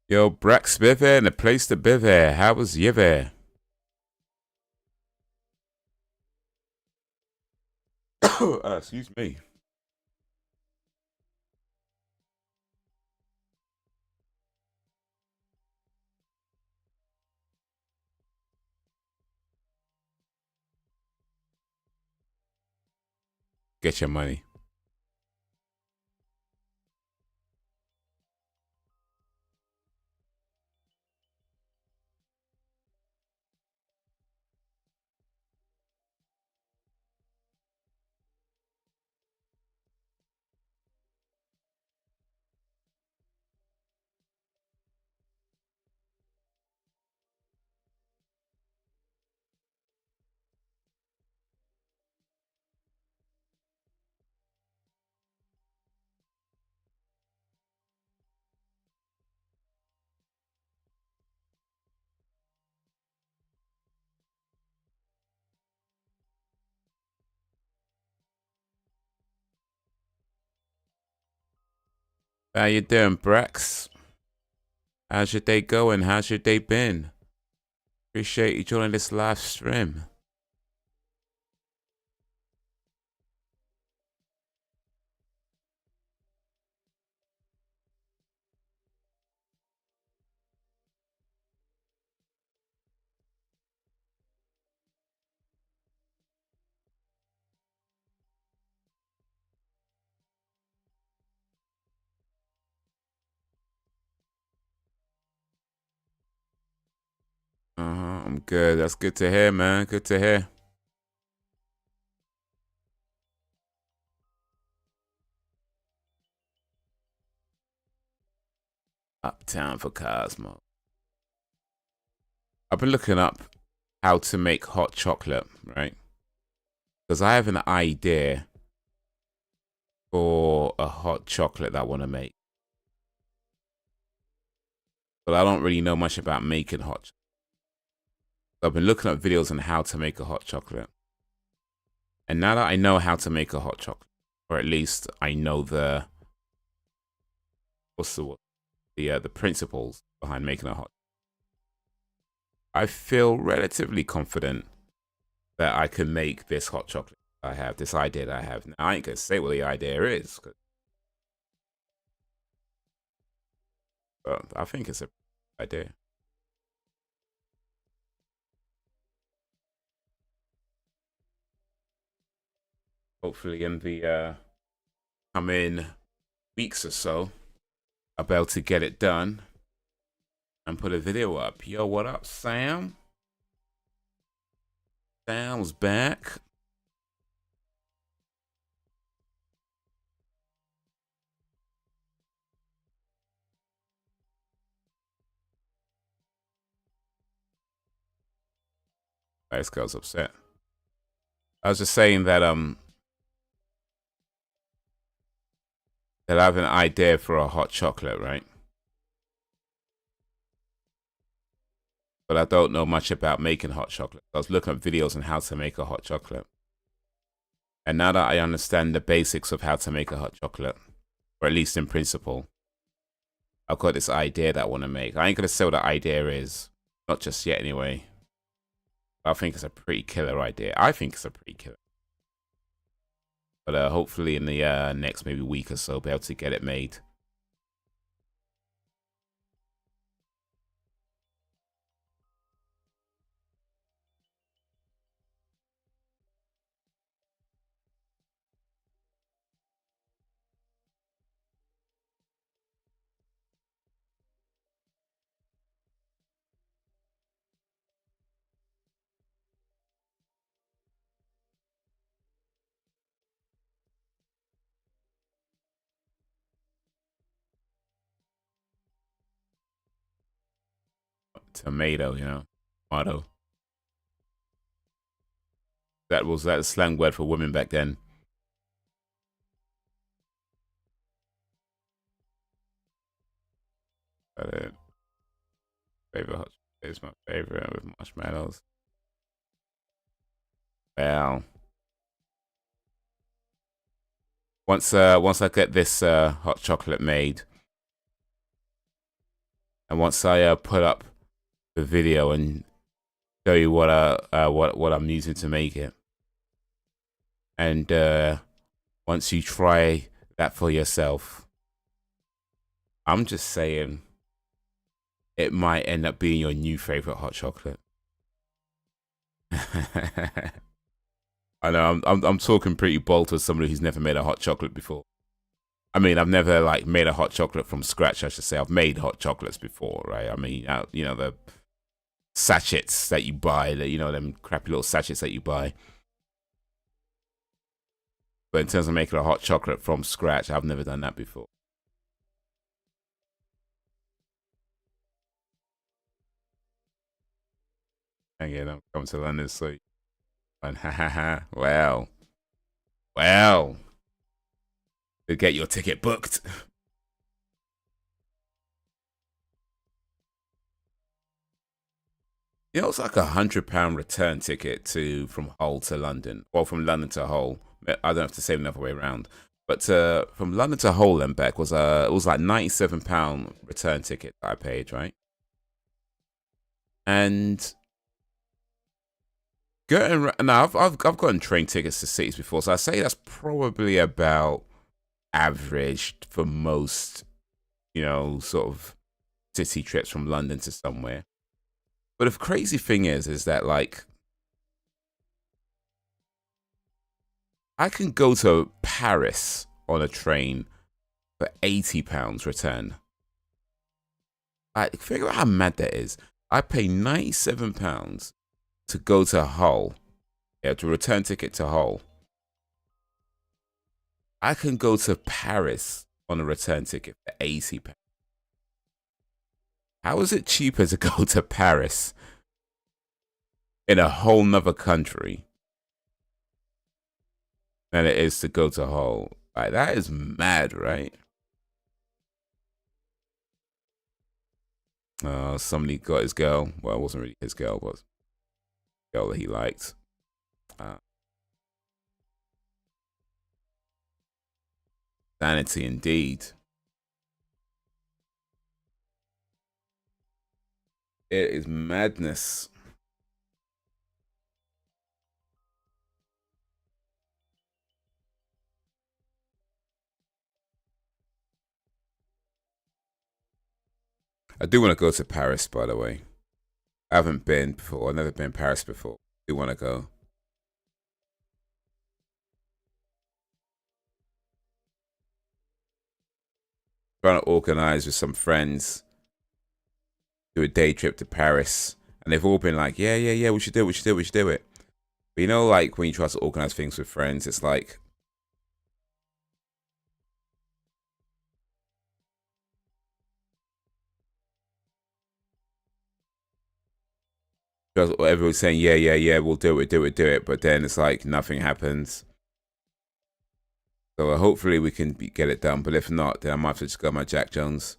Yo, Brax Biver and a place to be there. How was you there? Excuse me. Get your money. How you doing, Brax? How's your day going? How's your day been? Appreciate you joining this live stream. I'm good. That's good to hear, man. Good to hear. Uptown for Cosmo. I've been looking up how to make hot chocolate, right? Because I have an idea for a hot chocolate that I want to make. But I don't really know much about making hot chocolate. I've been looking up videos on how to make a hot chocolate. And now that I know how to make a hot chocolate, or at least I know the principles behind making a hot, I feel relatively confident that I can make this hot chocolate I have, this idea that I have. Now, I ain't gonna say what the idea is, but I think it's a idea. Hopefully in the coming weeks or so, I'll be able to get it done and put a video up. Yo, what up, Sam? Sam's back. This girl's upset. I was just saying that that I have an idea for a hot chocolate, right? But I don't know much about making hot chocolate. I was looking at videos on how to make a hot chocolate. And now that I understand the basics of how to make a hot chocolate, or at least in principle, I've got this idea that I want to make. I ain't going to say what the idea is. Not just yet, anyway. I think it's a pretty killer idea. I think it's a pretty killer. But hopefully in the next maybe week or so, be able to get it made. Tomato, you know, tomato. That was that slang word for women back then. But favorite hot chocolate is my favorite with marshmallows. Well, once I get this hot chocolate made, and once I put up the video and show you what I'm using to make it, And once you try that for yourself, I'm just saying it might end up being your new favorite hot chocolate. I know I'm talking pretty bold to somebody who's never made a hot chocolate before. I mean, I've never like made a hot chocolate from scratch, I should say. I've made hot chocolates before, right? I mean, you know, the sachets that you buy, that, you know, them crappy little sachets that you buy. But in terms of making a hot chocolate from scratch, I've never done that before. Again, I'm coming to London, so well, to get your ticket booked. You know, it's like £100 return ticket from Hull to London, or from London to Hull. I don't have to say it another way around, but from London to Hull and back was it was like £97 return ticket that I paid, right? And now I've gotten train tickets to cities before, so I say that's probably about averaged for most, you know, sort of city trips from London to somewhere. But the crazy thing is that like I can go to Paris on a train for £80 return. Like, figure out how mad that is. I pay £97 to go to Hull. Yeah, to return ticket to Hull. I can go to Paris on a return ticket for £80. How is it cheaper to go to Paris in a whole nother country than it is to go to Hull? Like, that is mad, right? Somebody got his girl. Well, it wasn't really his girl, but a girl that he liked. Sanity indeed. It is madness. I do want to go to Paris, by the way. I haven't been before. I've never been to Paris before. I do want to go. Trying to organize with some friends, do a day trip to Paris, and they've all been like, yeah, we should do it. But you know, like when you try to organize things with friends, it's like everyone's saying, yeah, we'll do it, but then it's like nothing happens. So hopefully we can get it done, but if not, then I might have to just go my Jack Jones.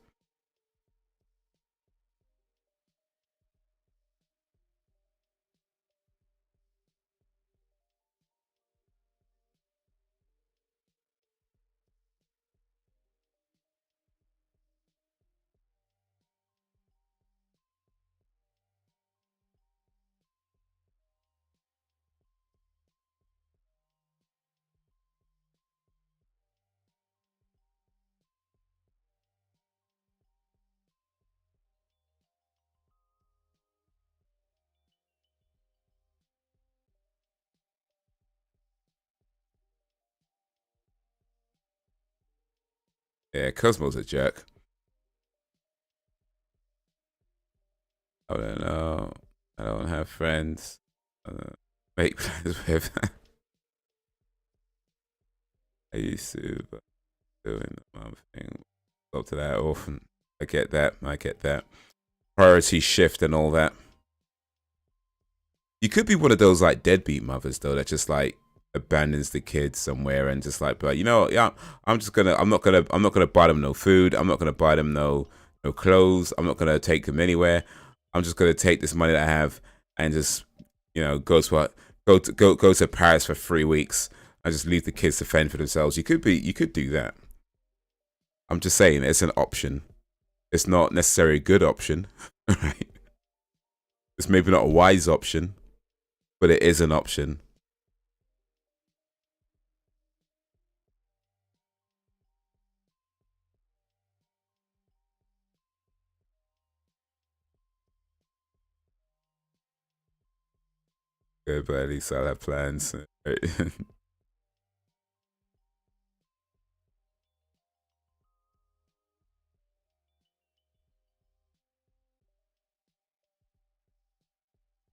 Yeah, Cosmo's a jerk. I don't know. I don't have friends. Make plans with. I used to, but doing the mom thing. Go to that often. I get that. Priority shift and all that. You could be one of those like deadbeat mothers though that just like abandons the kids somewhere and just like, but you know, yeah, I'm not gonna buy them no food. I'm not gonna buy them no clothes. I'm not gonna take them anywhere. I'm just gonna take this money that I have and just, you know, go to Paris for 3 weeks and just leave the kids to fend for themselves. You could do that. I'm just saying it's an option. It's not necessarily a good option, right? It's maybe not a wise option, but it is an option. Good, but at least I'll have plans.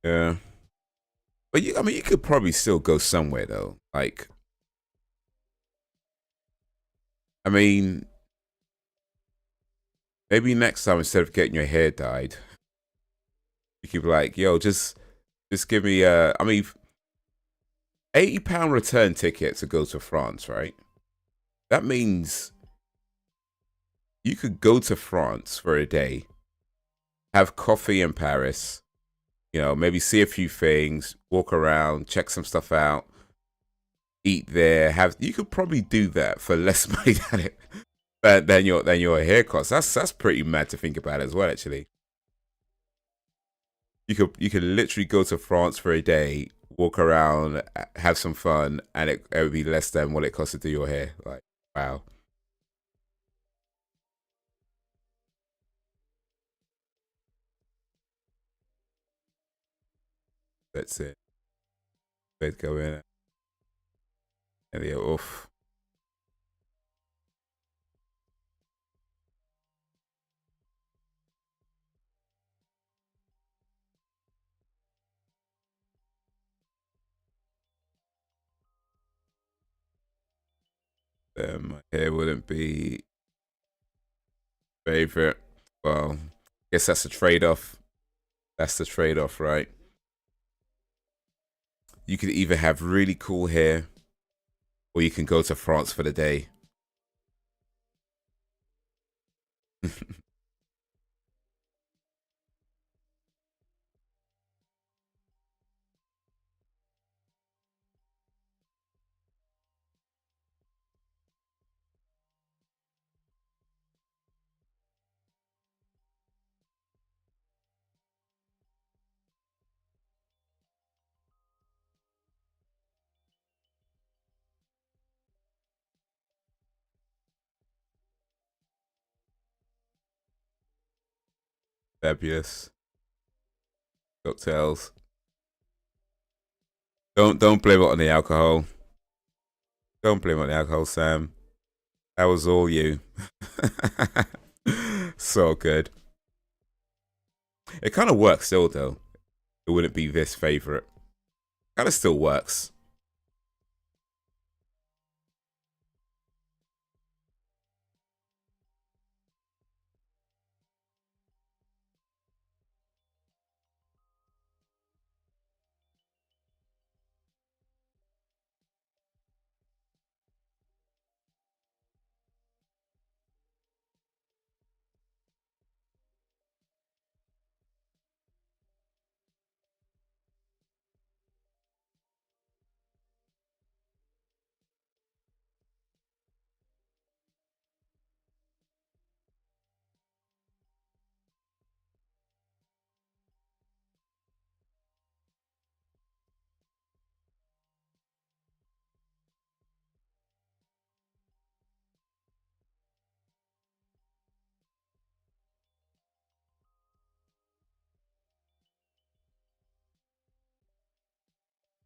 Yeah. But I mean, you could probably still go somewhere though. Like, I mean, maybe next time instead of getting your hair dyed, you could be like, yo, just give me I mean, £80 return ticket to go to France, right? That means you could go to France for a day, have coffee in Paris, you know, maybe see a few things, walk around, check some stuff out, eat there. You could probably do that for less money than your hair costs. That's pretty mad to think about as well. Actually, you could literally go to France for a day, walk around, have some fun, and it would be less than what it costs to do your hair. Like, wow, that's it. Let's go in and yeah, oof. My hair wouldn't be favorite. Well, guess that's a trade-off. That's the trade-off, right? You could either have really cool hair, or you can go to France for the day. Fabulous cocktails. Don't blame it on the alcohol. Don't blame it on the alcohol, Sam. That was all you. So good. It kind of works still, though. It wouldn't be this favorite. Kind of still works.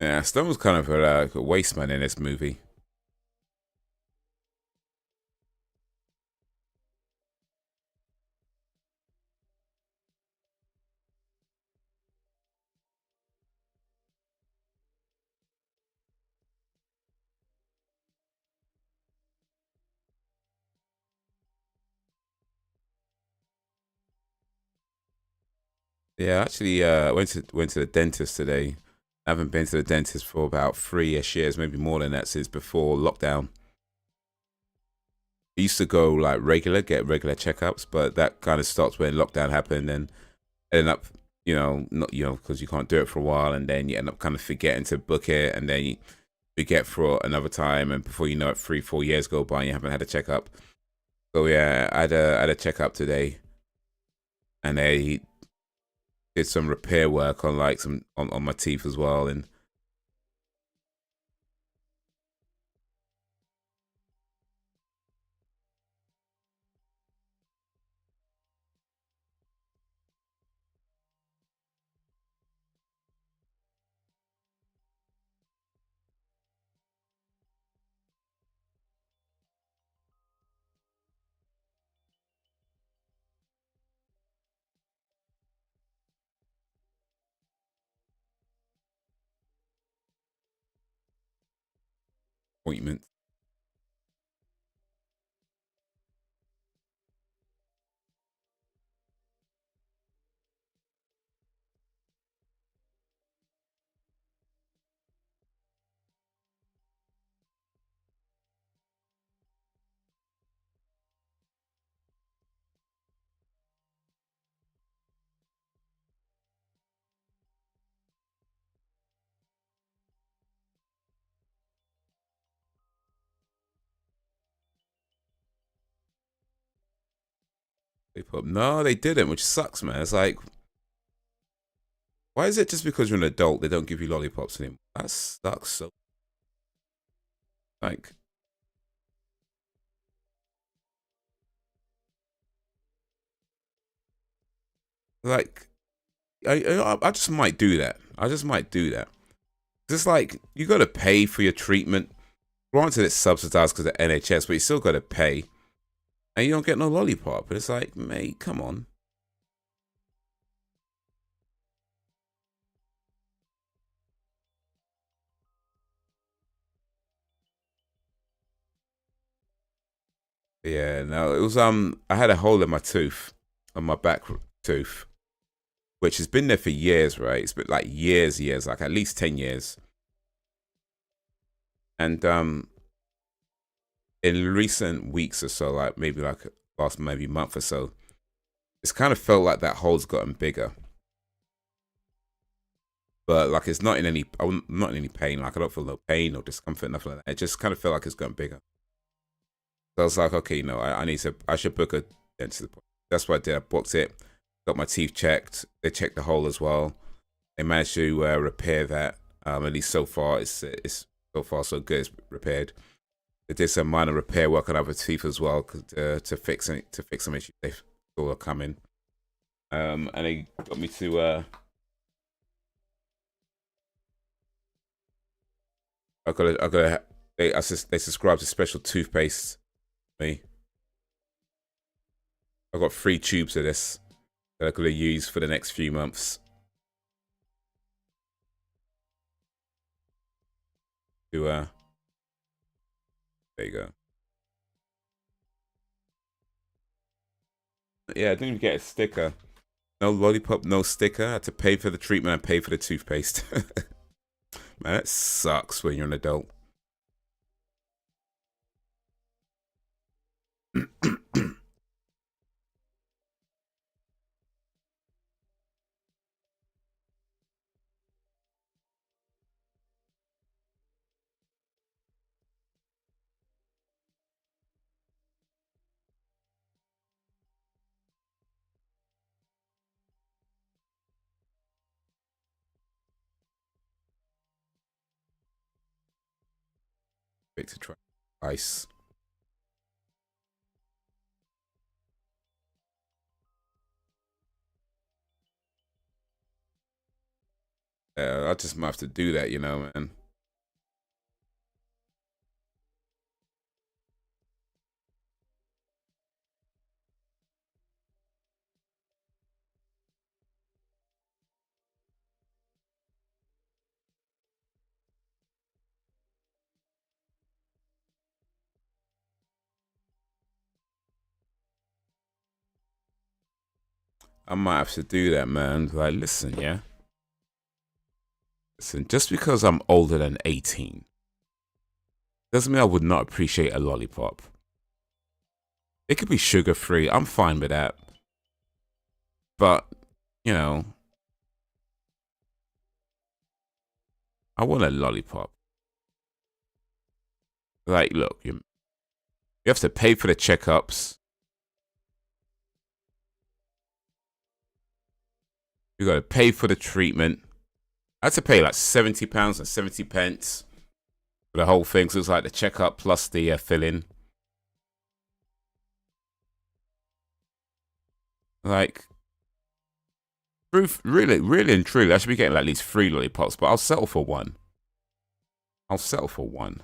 Yeah, Stone was kind of a waste man in this movie. Yeah, actually, went to the dentist today. I haven't been to the dentist for about 3ish years, maybe more than that, since before lockdown. I used to go like get regular checkups, but that kind of stopped when lockdown happened, and ended up, not because you can't do it for a while, and then you end up kind of forgetting to book it, and then you forget for another time, and before you know it, 3 4 years go by, and you haven't had a checkup. So yeah, I had a checkup today, and they did some repair work on like some on my teeth as well, and appointment. They put no, they didn't, which sucks, man. It's like, why is it just because you're an adult they don't give you lollipops anymore? That sucks. So, like, like, I just might do that. I just might do that. Just like you got to pay for your treatment. Granted, it's subsidized because of NHS, but you still got to pay, and you don't get no lollipop. But it's like, mate, come on. Yeah, no, it was I had a hole in my tooth, on my back tooth, which has been there for years, right? It's been like years, like at least 10 years. And in recent weeks or so, like maybe like last maybe month or so, it's kind of felt like that hole's gotten bigger. But like it's not in any, I'm not in any pain. Like I don't feel no pain or discomfort, nothing like that. It just kind of felt like it's gotten bigger. So I was like, okay, no, I should book a dentist appointment. That's what I did. I booked it, got my teeth checked. They checked the hole as well. They managed to repair that. At least so far, it's so far so good. It's repaired. They did some minor repair work on other teeth as well to fix some issues they thought were coming. And they got me to. They subscribed to special toothpaste. Me. I got 3 tubes of this that I'm gonna use for the next few months. To there you go. Yeah, I didn't even get a sticker. No lollipop, no sticker. I had to pay for the treatment and pay for the toothpaste. Man, that sucks when you're an adult. Big to try. Ice. I just might have to do that, you know, man. I might have to do that, man. Like, listen, yeah. Listen, just because I'm older than 18 doesn't mean I would not appreciate a lollipop. It could be sugar free. I'm fine with that. But, you know, I want a lollipop. Like, look, you have to pay for the checkups. You got to pay for the treatment. I had to pay like £70 and 70 pence for the whole thing. So it was like the checkup plus the fill-in. Like, really and truly, I should be getting like at least 3 lollipops, but I'll settle for 1. I'll settle for 1.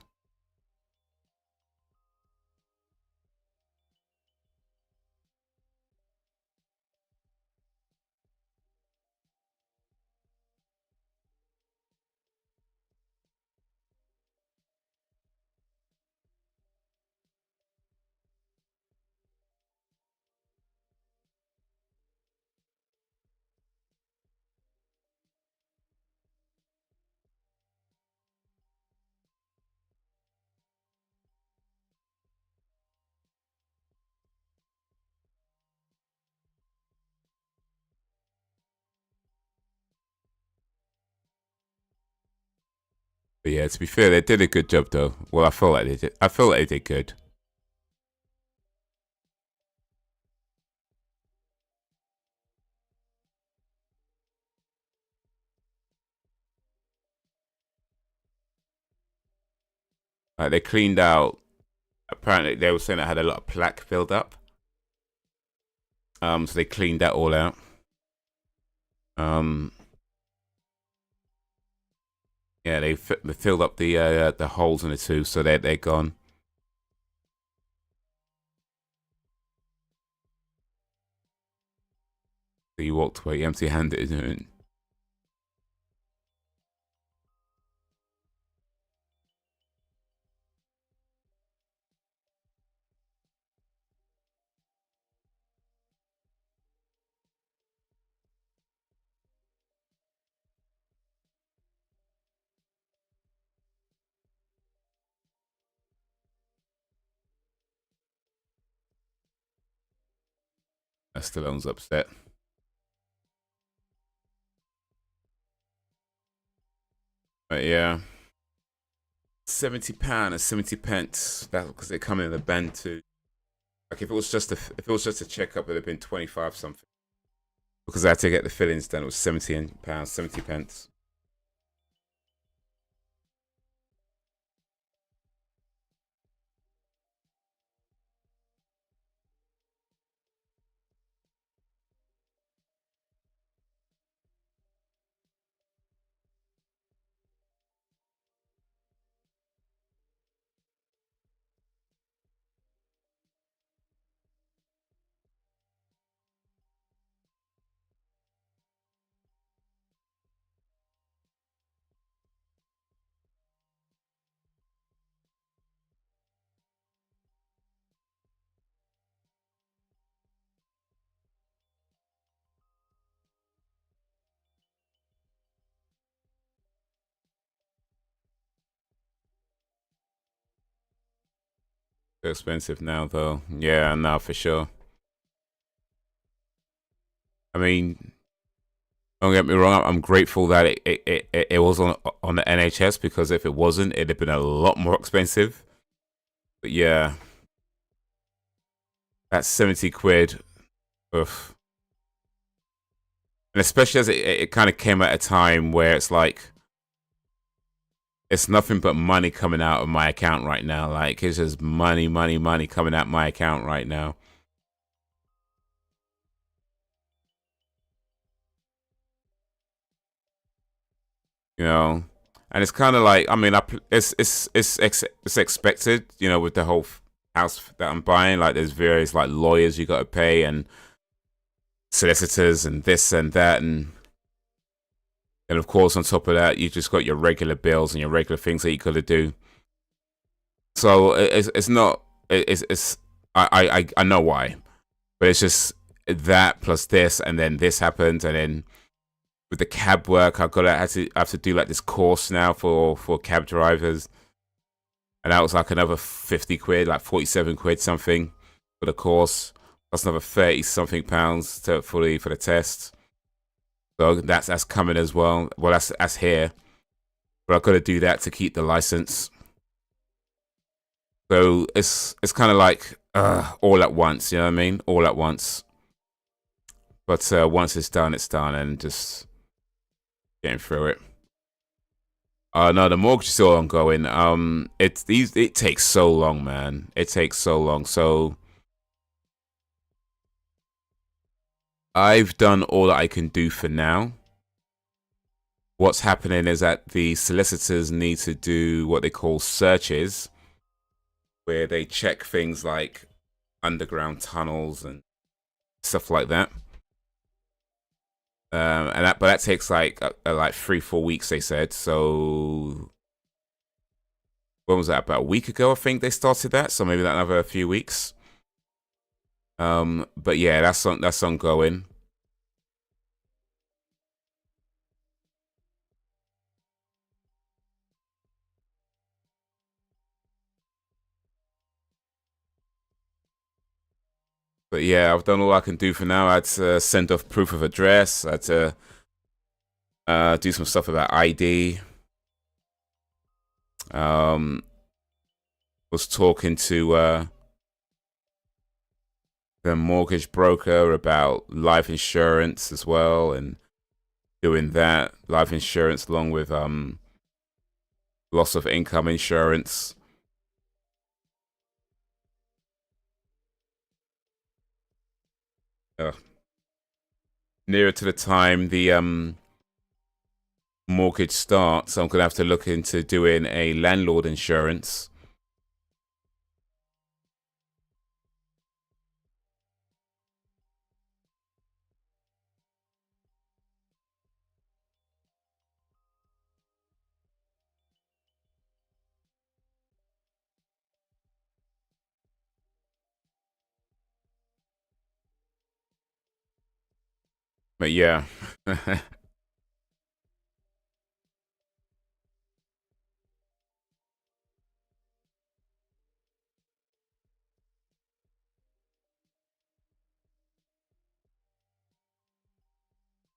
But yeah, to be fair, they did a good job though. Well, I feel like they did. I feel like they did good. Like they cleaned out. Apparently, they were saying it had a lot of plaque build up. So they cleaned that all out. Yeah, they filled up the holes in the two, so they're gone. So you walked away empty-handed. Stallone's upset. But yeah, £70 and 70 pence. That's because they come in the band too. Like if it was just a checkup, it'd have been 25 something. Because I had to get the fillings done, it was £17, 70 pence. They're expensive now though. Yeah, no, for sure. I mean, don't get me wrong. I'm grateful that it was on the NHS, because if it wasn't, it'd have been a lot more expensive. But yeah, that's 70 quid. Oof. And especially as it kind of came at a time where it's like, it's nothing but money coming out of my account right now. Like it's just money coming out my account right now. You know, and it's kind of like, I mean, it's expected. You know, with the whole house that I'm buying, like there's various like lawyers you got to pay and solicitors and this and that, and of course on top of that you just got your regular bills and your regular things that you got to do. So it's not it's I know why, but it's just that plus this, and then this happened, and then with the cab work I have to do like this course now for cab drivers, and that was like another 50 quid, like 47 quid something for the course. That's another 30 something pounds for the test. So that's coming as well. Well, that's here, but I've got to do that to keep the license. So it's kind of like all at once. You know what I mean? All at once. But once it's done, and just getting through it. No, the mortgage is still ongoing. It takes so long, man. It takes so long. So I've done all that I can do for now. What's happening is that the solicitors need to do what they call searches, where they check things like underground tunnels and stuff like that. But that takes like 3-4 weeks, they said. So when was that? About a week ago, I think they started that. So maybe another few weeks. But yeah, that's ongoing. But yeah, I've done all I can do for now. I had to send off proof of address. I had to do some stuff about ID. Was talking to the mortgage broker about life insurance as well, and doing that life insurance along with loss of income insurance. Nearer to the time the mortgage starts, I'm gonna have to look into doing a landlord insurance. But yeah.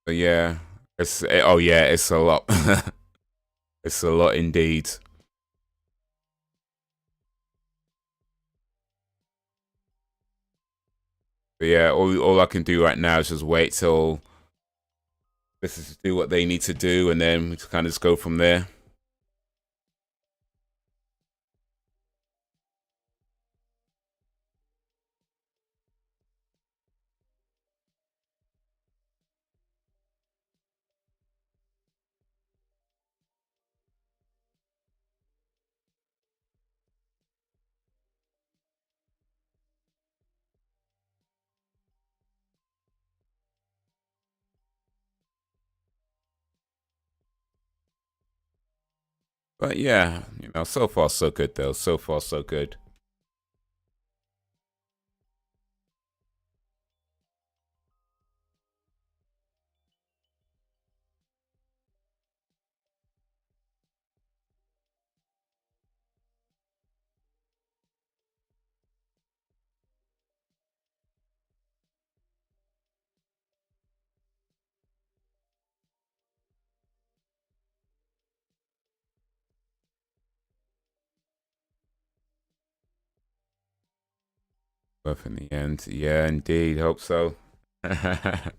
But yeah, oh yeah, it's a lot. It's a lot indeed. But yeah, all I can do right now is just wait till this is do what they need to do, and then we kind of just go from there. But yeah, so far so good though. So far so good. But in the end, yeah, indeed, hope so. But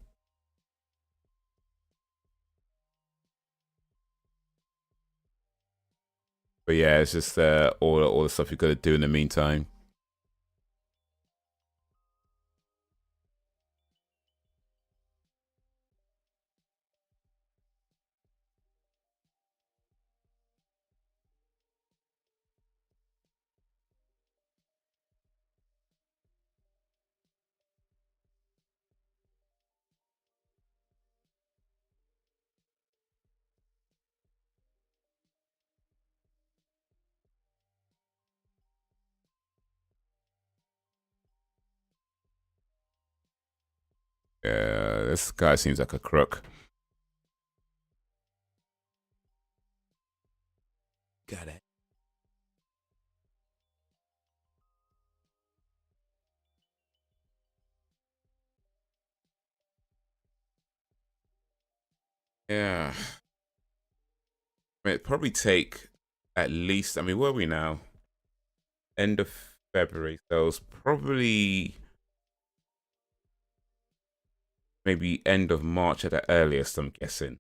yeah, it's just all the stuff you got to do in the meantime. Yeah, this guy seems like a crook. Got it. Yeah, I mean, it'd probably take at least. I mean, where are we now? End of February, so it's probably maybe end of March at the earliest. I'm guessing.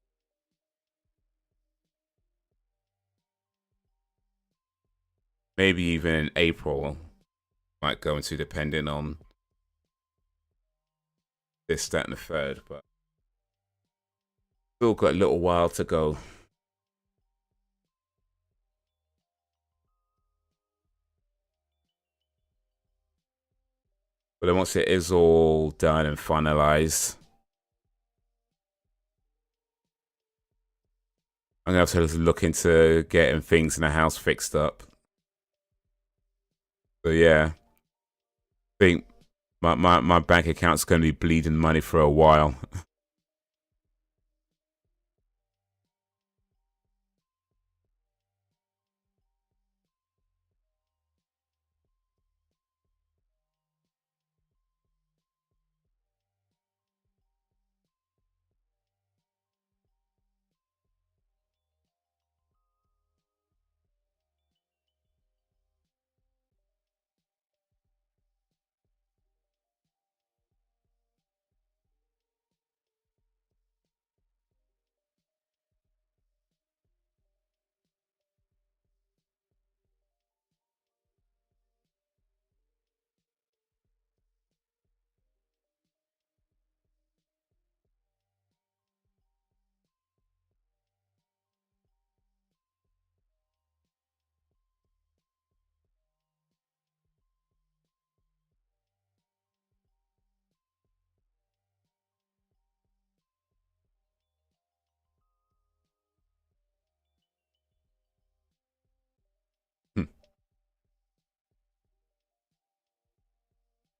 Maybe even in April. Might go into depending on this, that, and the third, but still got a little while to go. But then once it is all done and finalized, I'm gonna have to look into getting things in the house fixed up. So yeah, I think my bank account's gonna be bleeding money for a while.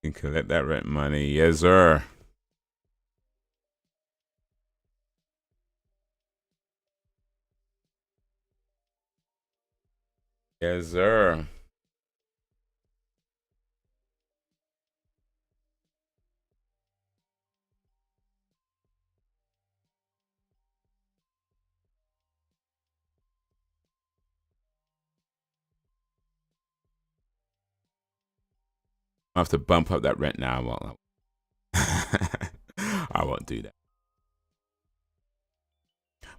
You can collect that rent money. Yes, sir. Yes, sir. I have to bump up that rent now. I won't do that.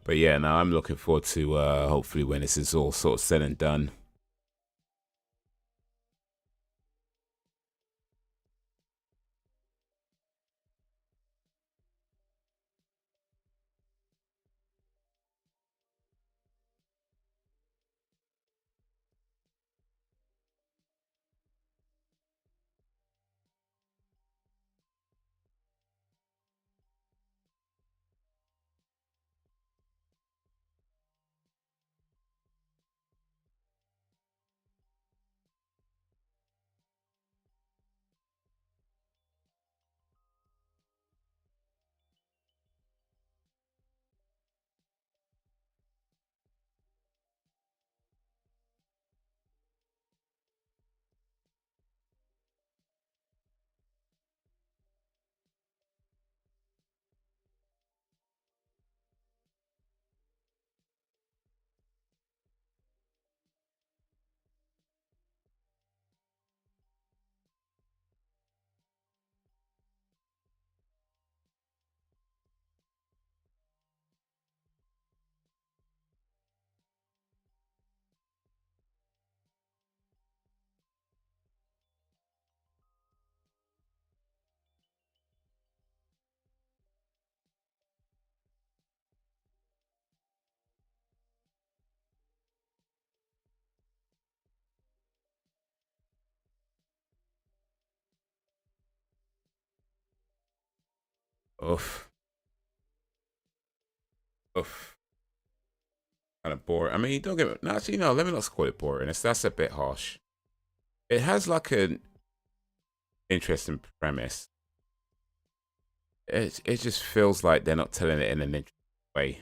But yeah, now I'm looking forward to hopefully when this is all sort of said and done. Oof. Oof. Kind of boring. I mean, don't get me. No, actually, no. Let me not call it boring. That's a bit harsh. It has like an interesting premise. It just feels like they're not telling it in an interesting way.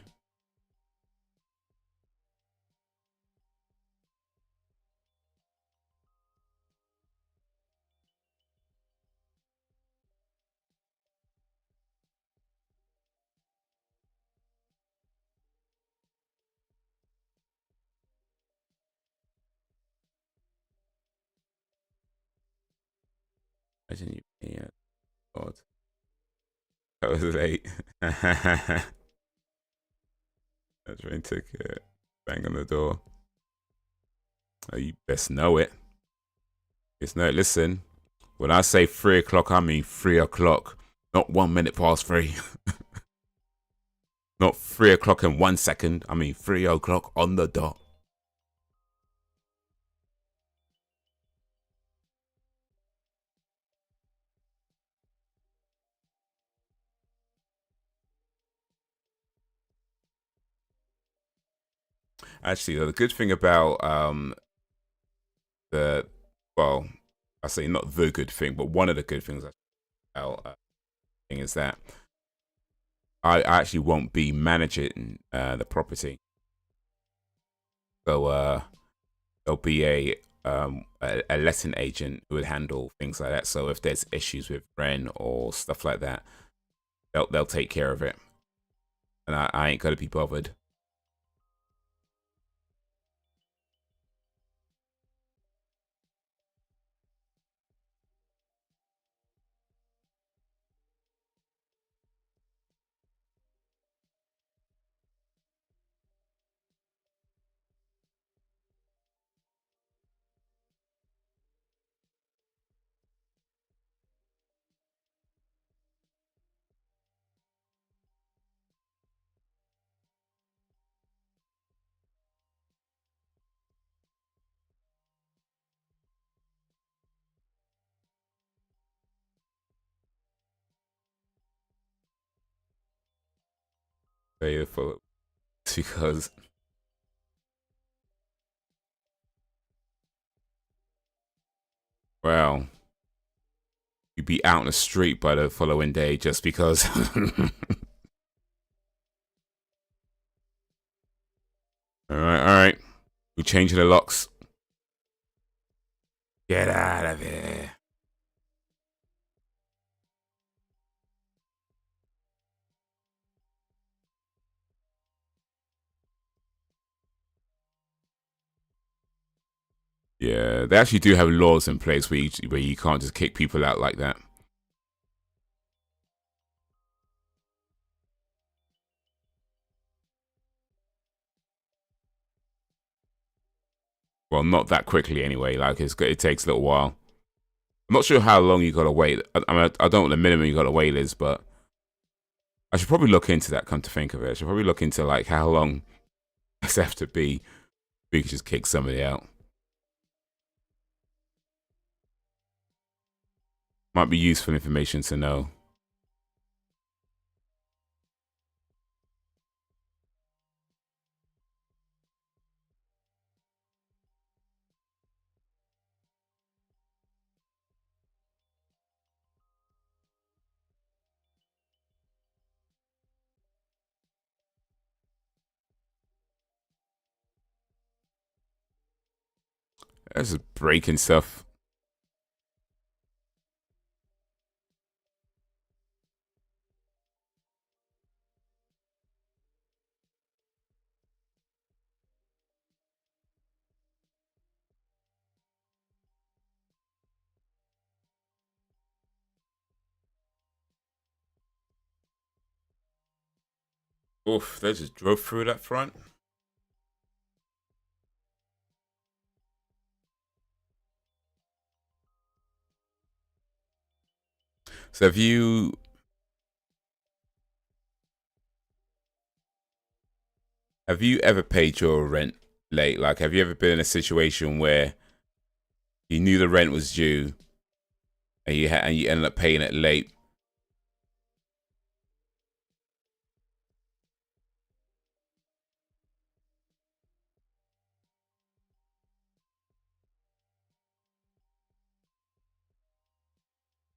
Imagine you. Yeah. God. That was late. That's train ticket. Bang on the door. Oh, you best know it. It's no. Listen. When I say 3 o'clock, I mean 3 o'clock. Not 1 minute past 3. Not 3 o'clock and 1 second. I mean 3 o'clock on the dot. Actually, the good thing about the well, I say not the good thing, but one of the good things about thing is that I actually won't be managing the property, so there'll be a letting agent who would handle things like that. So if there's issues with rent or stuff like that, they'll take care of it, and I ain't gonna be bothered. Because well, you'd be out in the street by the following day just because. All right. We're changing the locks. Get out of here. Yeah, they actually do have laws in place where you can't just kick people out like that. Well, not that quickly anyway. Like it takes a little while. I'm not sure how long you gotta wait. I mean, I don't know what the minimum you gotta wait is, but I should probably look into that. Come to think of it, I should probably look into like how long does it have to be. We could just kick somebody out. Might be useful information to know. That's just breaking stuff. Oof, they just drove through that front. So have you ever paid your rent late? Like, have you ever been in a situation where you knew the rent was due and you ended up paying it late?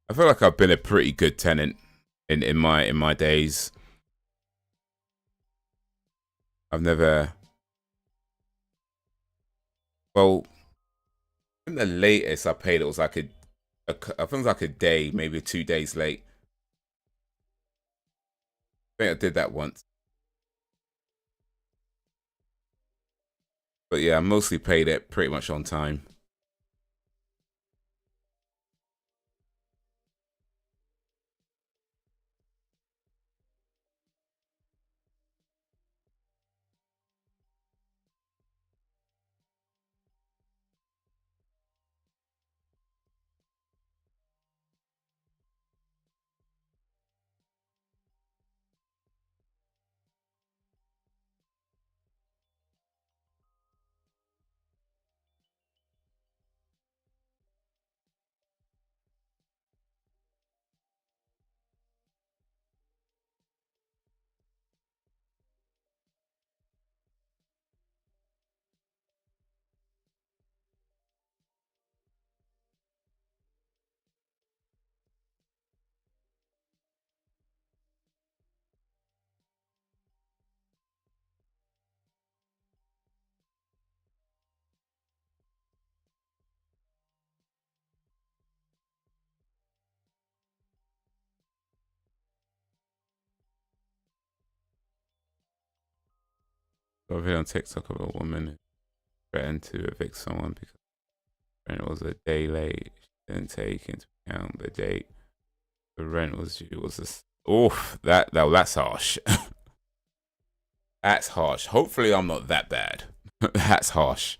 I feel like I've been a pretty good tenant in my days. I've never. Well, I think the latest I paid it was like I think it was like a day, maybe 2 days late. I think I did that once. But yeah, I mostly paid it pretty much on time. Got a video on TikTok of a woman who threatened to evict someone because rent was a day late. She didn't take into account the date the rent was due. Was this? Oof, that's harsh. That's harsh. Hopefully, I'm not that bad. That's harsh.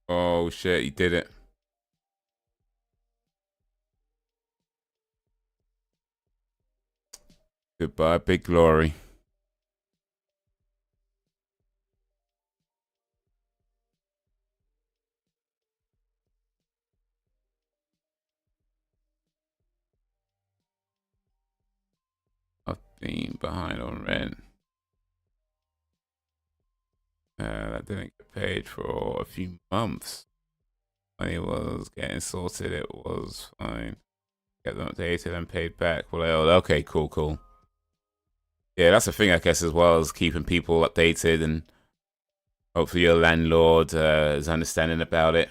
Oh shit, he did it. Goodbye, big glory. I've been behind on rent. That didn't get paid for a few months. Money was getting sorted. It was fine. Get them updated and paid back. Well, okay, cool. Yeah, that's the thing, I guess, as well, as keeping people updated, and hopefully your landlord is understanding about it.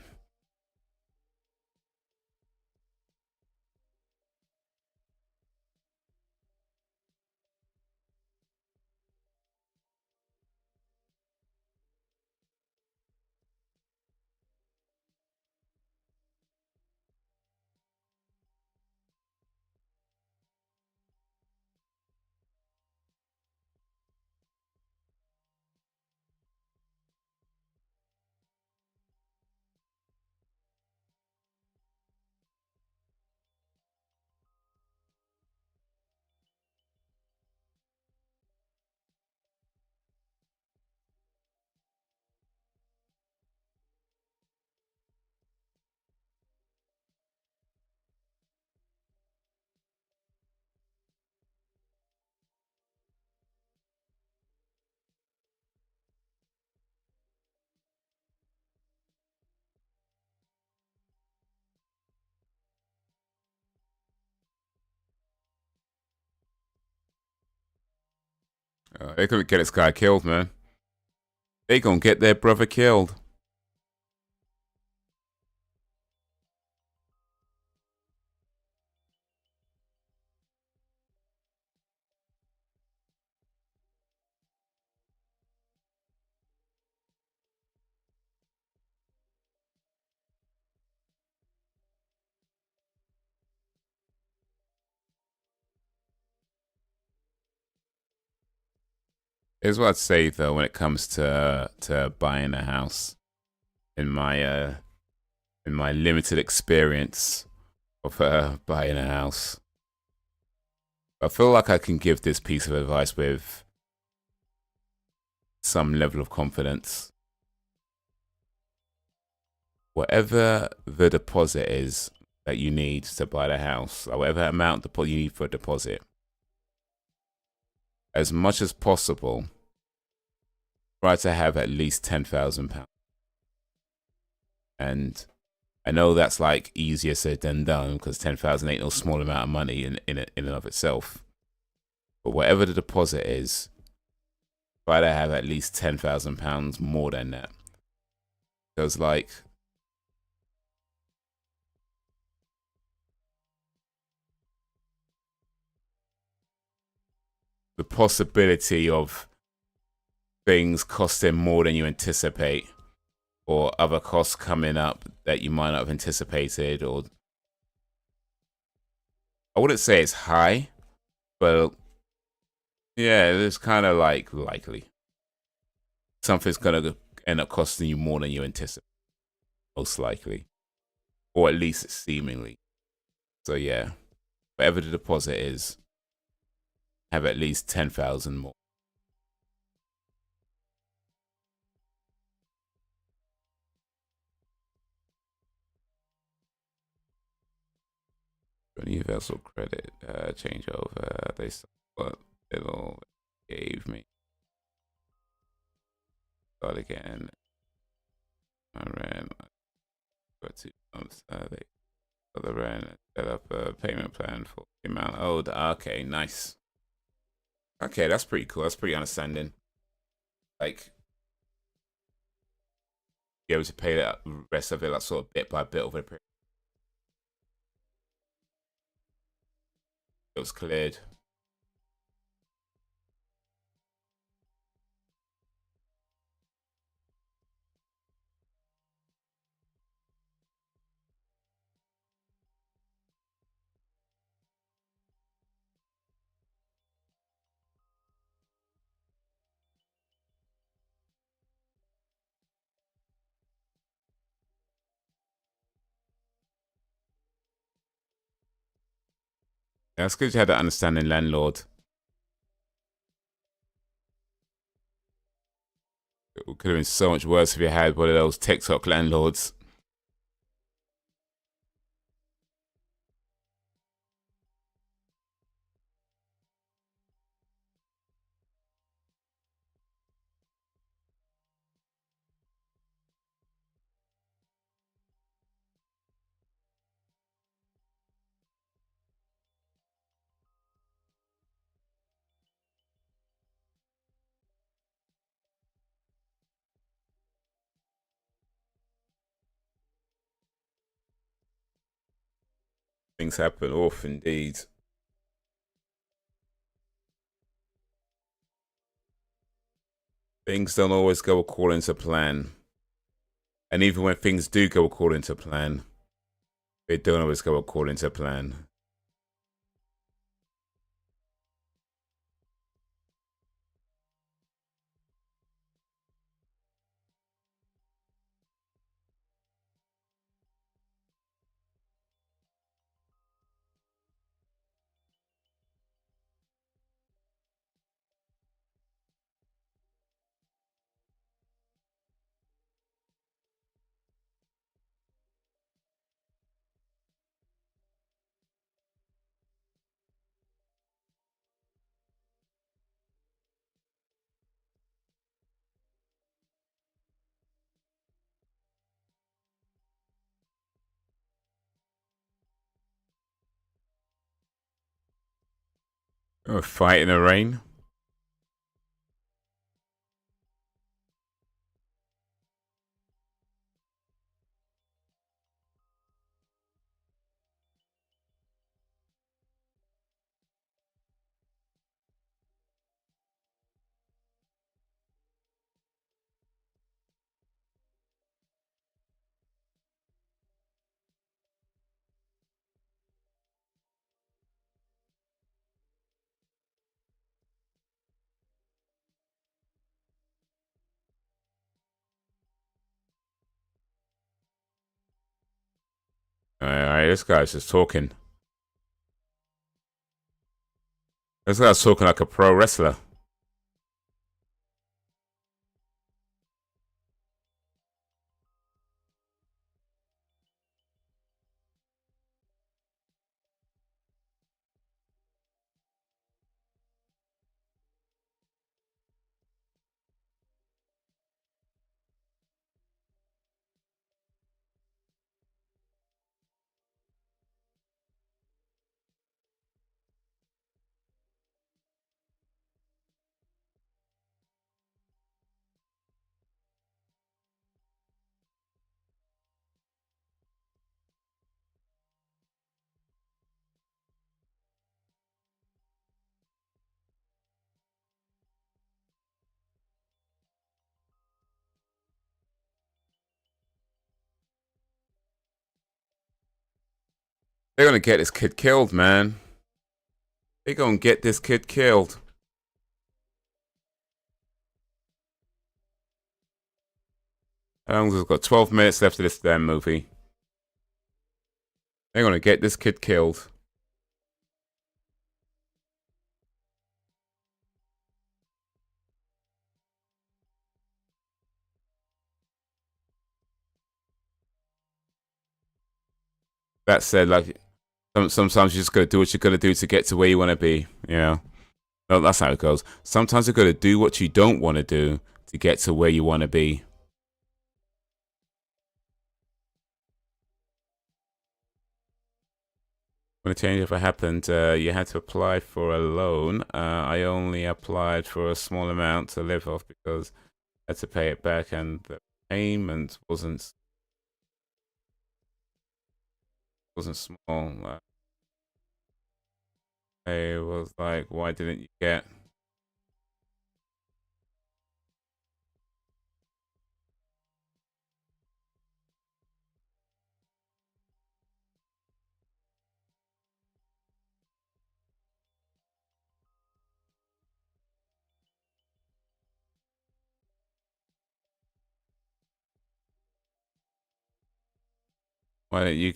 They couldn't get this guy killed, man. They gonna get their brother killed. Here's what I'd say though when it comes to buying a house. In my limited experience of buying a house, I feel like I can give this piece of advice with some level of confidence. Whatever the deposit is that you need to buy the house, or whatever amount you need for a deposit, as much as possible, try to have at least £10,000. And I know that's like easier said than done, because 10,000 ain't no small amount of money in and of itself. But whatever the deposit is, try to have at least £10,000 more than that. Because like, the possibility of things costing more than you anticipate, or other costs coming up that you might not have anticipated, or I wouldn't say it's high, but yeah, it's kind of like likely something's gonna end up costing you more than you anticipate, most likely, or at least seemingly. So yeah, whatever the deposit is, have at least 10,000 more. Universal credit changeover. They saw what little gave me. Start again. I ran for 2 months. They other ran set up a payment plan for the amount owed. Okay, nice. Okay, that's pretty cool. That's pretty understanding. Like, be able to pay the rest of it, like sort of bit by bit over the period. It was cleared. That's good you had that understanding, landlord. It could have been so much worse if you had one of those TikTok landlords. Things happen, off indeed. Things don't always go according to plan. And even when things do go according to plan, they don't always go according to plan. A fight in the rain. Alright, this guy's just talking. This guy's talking like a pro wrestler. They're gonna get this kid killed, man. They're gonna get this kid killed. We've got 12 minutes left of this damn movie. They're gonna get this kid killed. That said, like, sometimes you just gotta do what you gotta do to get to where you wanna be, you know? No, that's how it goes. Sometimes you gotta do what you don't wanna do to get to where you wanna be. When a change ever happened, you had to apply for a loan. I only applied for a small amount to live off because I had to pay it back, and the payment wasn't small. I was like, why didn't you get? Why don't you?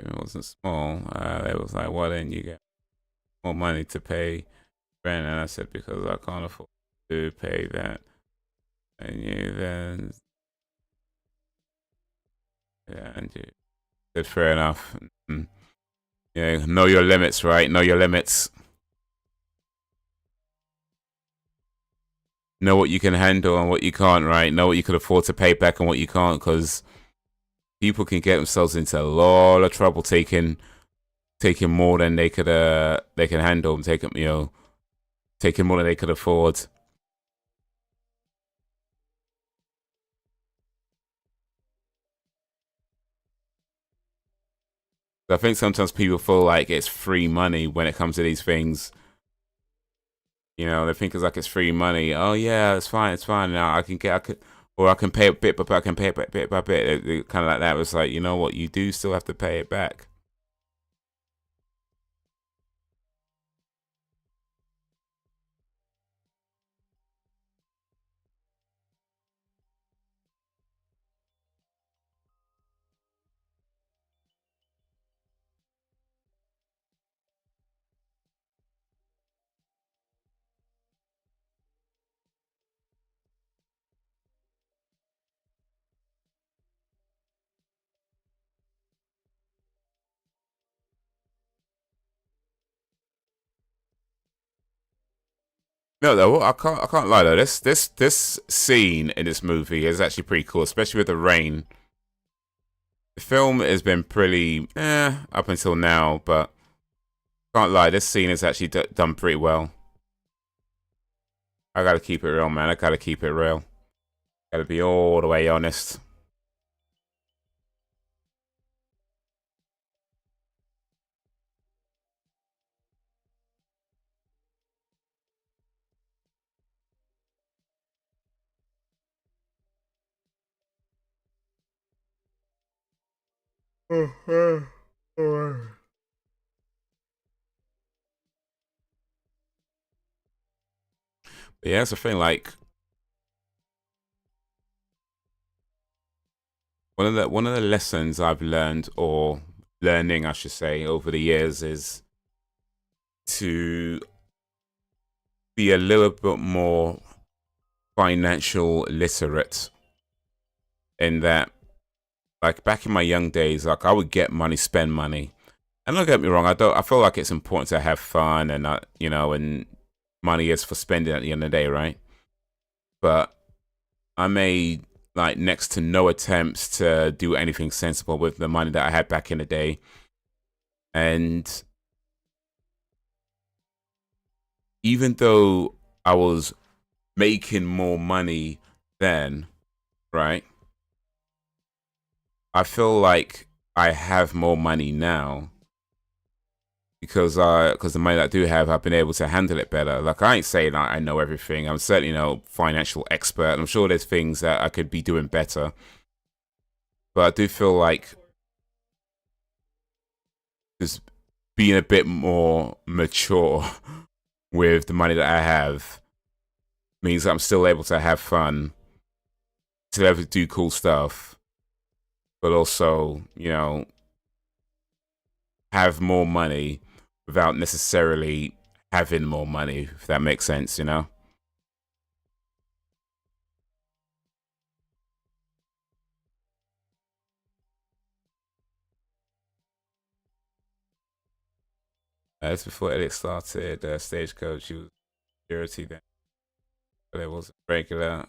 It wasn't small. It was like, why didn't you get more money to pay rent? And I said, because I can't afford to pay that. And you then, yeah, and you said, fair enough. Yeah, know your limits, right? Know your limits. Know what you can handle and what you can't, right? Know what you can afford to pay back and what you can't, because people can get themselves into a lot of trouble taking more than they can handle, and taking more than they could afford. I think sometimes people feel like it's free money when it comes to these things. You know, they think it's like it's free money. Oh yeah, it's fine. Now or I can pay it bit by bit. I can pay it bit by bit. Kind of like that. It's like, you know what? You do still have to pay it back. No, though, I can't lie though. This scene in this movie is actually pretty cool, especially with the rain. The film has been pretty up until now, but can't lie, this scene is actually done pretty well. I gotta keep it real, man. I gotta keep it real. Gotta be all the way honest. But yeah, that's the thing. Like one of the lessons I've learned, or learning, I should say, over the years, is to be a little bit more financial literate. In that, like back in my young days, like I would get money, spend money, and don't get me wrong, I feel like it's important to have fun, and and money is for spending at the end of the day, right? But I made like next to no attempts to do anything sensible with the money that I had back in the day. And even though I was making more money then, right? I feel like I have more money now because the money that I do have, I've been able to handle it better. Like I ain't saying I know everything. I'm certainly no financial expert. I'm sure there's things that I could be doing better, but I do feel like just being a bit more mature with the money that I have means that I'm still able to have fun, still able to do cool stuff, but also, have more money without necessarily having more money, if that makes sense, As before Edit started, Stagecoach, she was security then, but it was regular.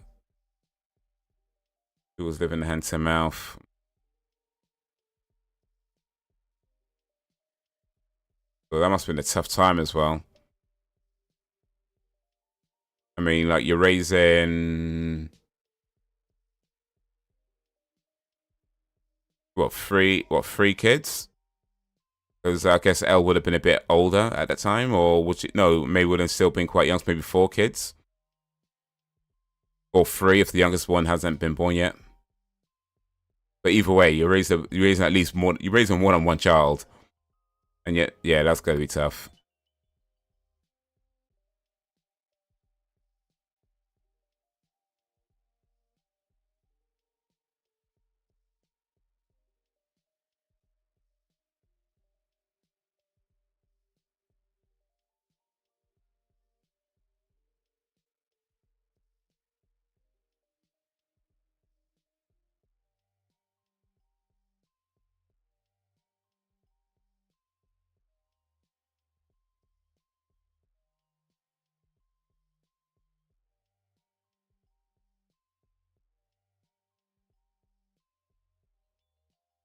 She was living hand to mouth. So that must have been a tough time as well. I mean, like you're raising three kids? Because I guess Elle would have been a bit older at that time, or would she? No, maybe would have still been quite young, so maybe four kids, or three if the youngest one hasn't been born yet. But either way, you're raising at least more. You're raising more than one child, and yet, yeah, that's gonna be tough.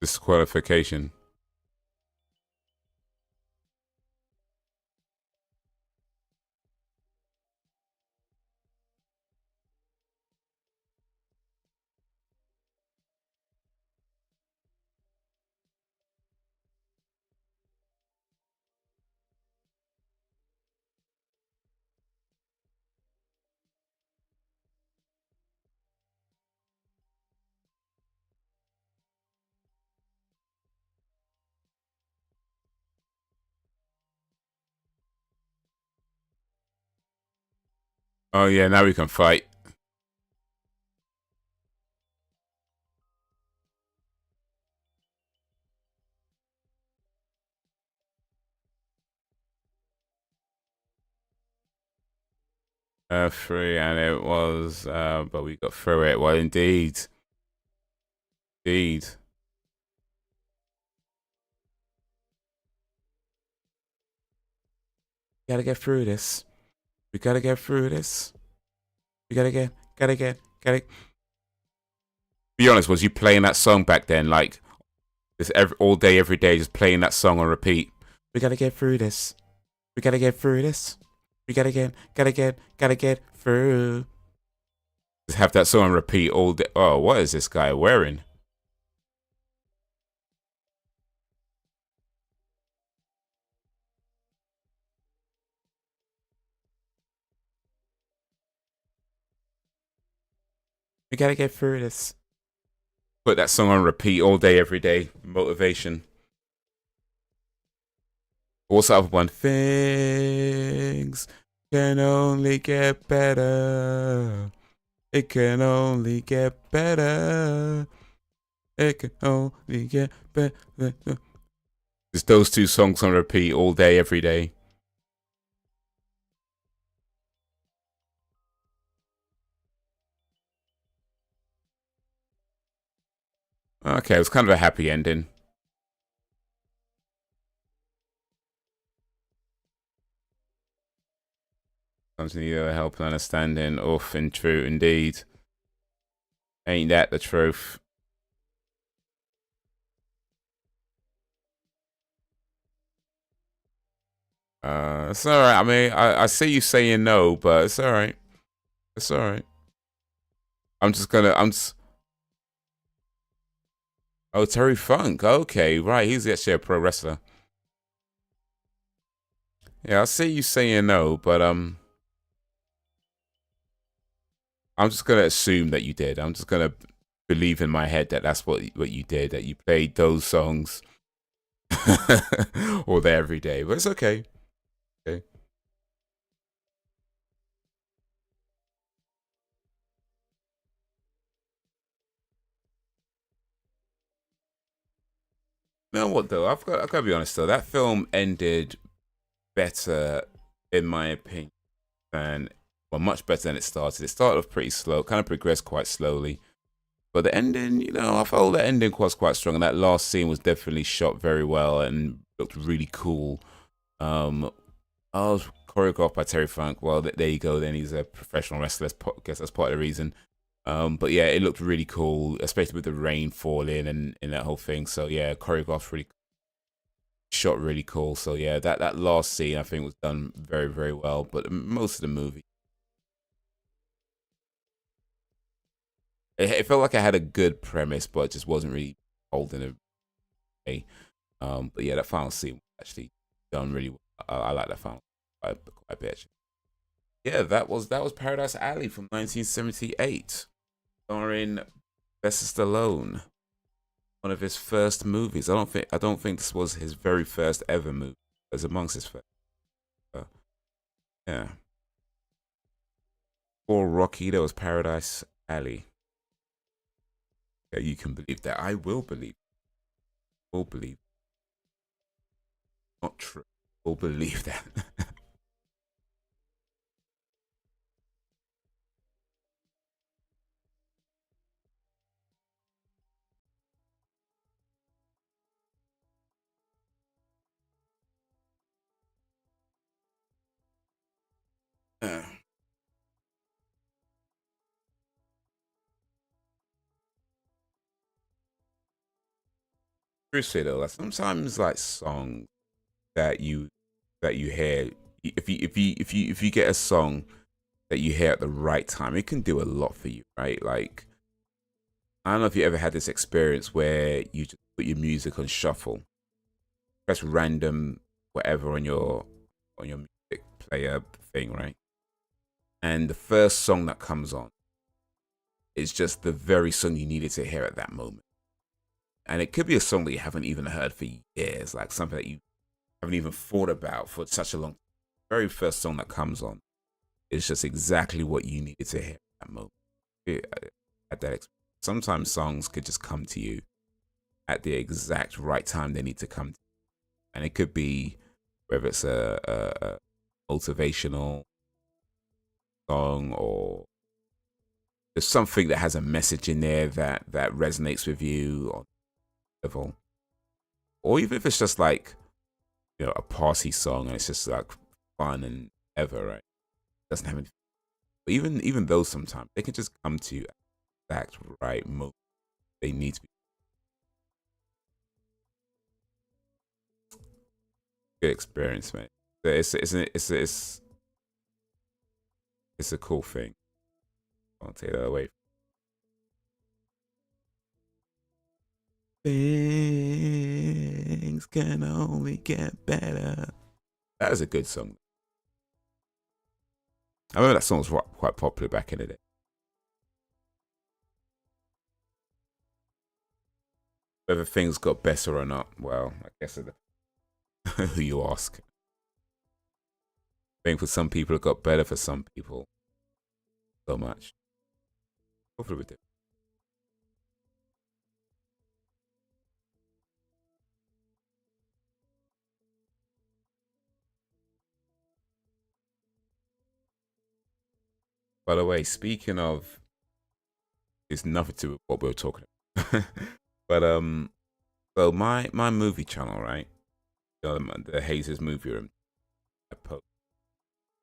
Disqualification. Oh yeah, now we can fight. Free, and it was, but we got through it. Well, indeed, indeed. We gotta get through this. We gotta get through this. We gotta get. Be honest, was you playing that song back then, like this all day, every day, just playing that song on repeat? We gotta get through this. We gotta get through this. We gotta get through. Just have that song on repeat all day. Oh, what is this guy wearing? We gotta get through this. Put that song on repeat all day, every day. Motivation. What's up, one? Things can only get better. It can only get better. It can only get better. Just those two songs on repeat all day, every day. Okay, it was kind of a happy ending. Sometimes you need help and understanding. Oof, and true indeed. Ain't that the truth? It's alright. I mean, I see you saying no, but it's alright. It's alright. I'm just. Oh, Terry Funk. Okay, right. He's actually a pro wrestler. Yeah, I see you saying no, but I'm just gonna assume that you did. I'm just gonna believe in my head that that's what you did. That you played those songs all day every day. But it's okay. Okay. You know what though? I've got to be honest though. That film ended better, in my opinion, than well, much better than it started. It started off pretty slow, kind of progressed quite slowly. But the ending, you know, I felt the ending was quite strong, and that last scene was definitely shot very well and looked really cool. I was choreographed by Terry Funk. Well, there you go. Then he's a professional wrestler. I guess that's part of the reason. But yeah, it looked really cool, especially with the rain falling and that whole thing. So yeah, choreographed really, shot really cool. So yeah, that last scene I think was done very very well. But most of the movie, it felt like I had a good premise, but it just wasn't really holding it. But yeah, that final scene was actually done really well. I like that final quite a bit. Yeah, that was Paradise Alley from 1978, starring Sylvester Stallone. One of his first movies. I don't think this was his very first ever movie. It was amongst his first. Uh, yeah. For Rocky, there was Paradise Alley. Yeah, you can believe that. I will believe. Will believe. Not true. Will believe that. Yeah. seriously though, like sometimes like songs that you hear, if you get a song that you hear at the right time, it can do a lot for you, right? Like I don't know if you ever had this experience where you just put your music on shuffle, press random whatever on your music player thing, right? And the first song that comes on is just the very song you needed to hear at that moment. And it could be a song that you haven't even heard for years, like something that you haven't even thought about for such a long time. The very first song that comes on is just exactly what you needed to hear at that moment. At that sometimes songs could just come to you at the exact right time they need to come to you. And it could be whether it's a motivational song or there's something that has a message in there that resonates with you on level, or even if it's just like a party song and it's just like fun and ever, right? It doesn't have anything. But even those sometimes they can just come to you at the exact right moment they need to be. Good experience, man. It's a cool thing. I'll take that away. Things can only get better. That is a good song. I remember that song was quite popular back in the day. Whether things got better or not, well, I guess it's who you ask. I think for some people it got better, for some people so much. Hopefully we did. By the way, speaking of, it's nothing to do with what we were talking about. But so my movie channel, right? The Haze's movie room. I post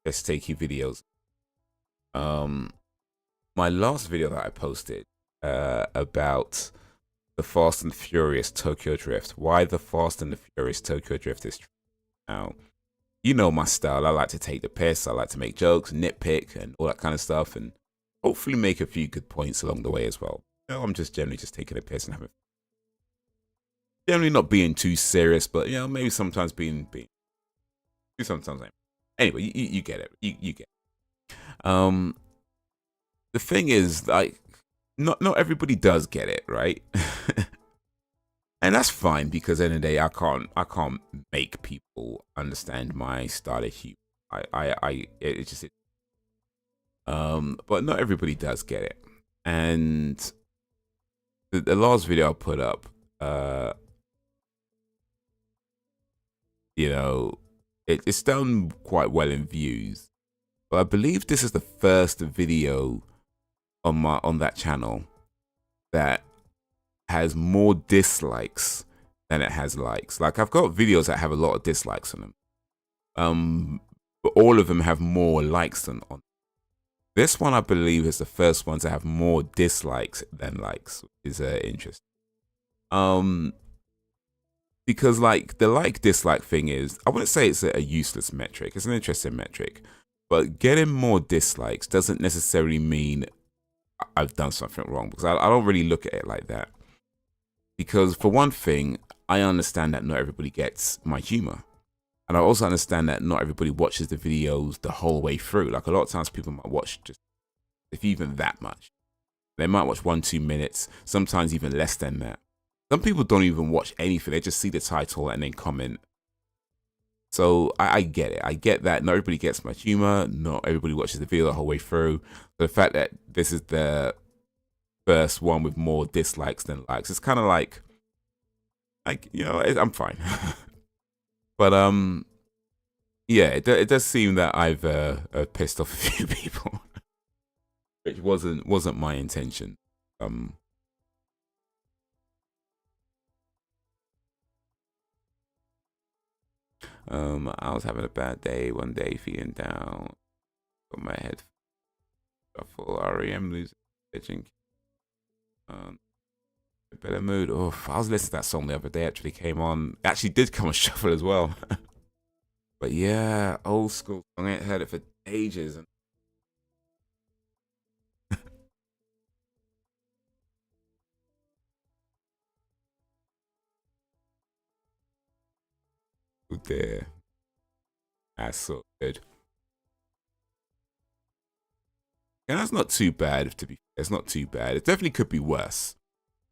let's take you videos. My last video that I posted about the Fast and Furious Tokyo Drift. Why the Fast and the Furious Tokyo Drift is now. You know my style. I like to take the piss. I like to make jokes, nitpick, and all that kind of stuff, and hopefully make a few good points along the way as well. I'm just generally just taking a piss and having. Generally not being too serious, but maybe sometimes being sometimes. Anyway, you get it. You get it. The thing is, like, not everybody does get it, right? And that's fine because at the end of the day, I can't make people understand my style of humor. It's just but not everybody does get it. And the last video I put up, it's done quite well in views. But I believe this is the first video on that channel that has more dislikes than it has likes. Like I've got videos that have a lot of dislikes on them. But all of them have more likes than on. This one I believe is the first one to have more dislikes than likes, which is interesting. Because like the dislike thing is, I wouldn't say it's a useless metric. It's an interesting metric. But getting more dislikes doesn't necessarily mean I've done something wrong, because I don't really look at it like that. Because for one thing, I understand that not everybody gets my humor. And I also understand that not everybody watches the videos the whole way through. Like a lot of times people might watch just, if even that much. They might watch 1-2 minutes, sometimes even less than that. Some people don't even watch anything. They just see the title and then comment. So I get it. I get that not everybody gets my humor. Not everybody watches the video the whole way through. So the fact that this is the first one with more dislikes than likes, it's kind of like I'm fine. But yeah, it does seem that I've pissed off a few people, which wasn't my intention. I was having a bad day one day, feeling down, got my head full REM losing pitching. Better mood. Oh, I was listening to that song the other day. Actually, came on. Actually, did come on shuffle as well. But yeah, old school song. I ain't heard it for ages. Oh dear, that's so good. And that's not too bad. To be, it's not too bad. It definitely could be worse.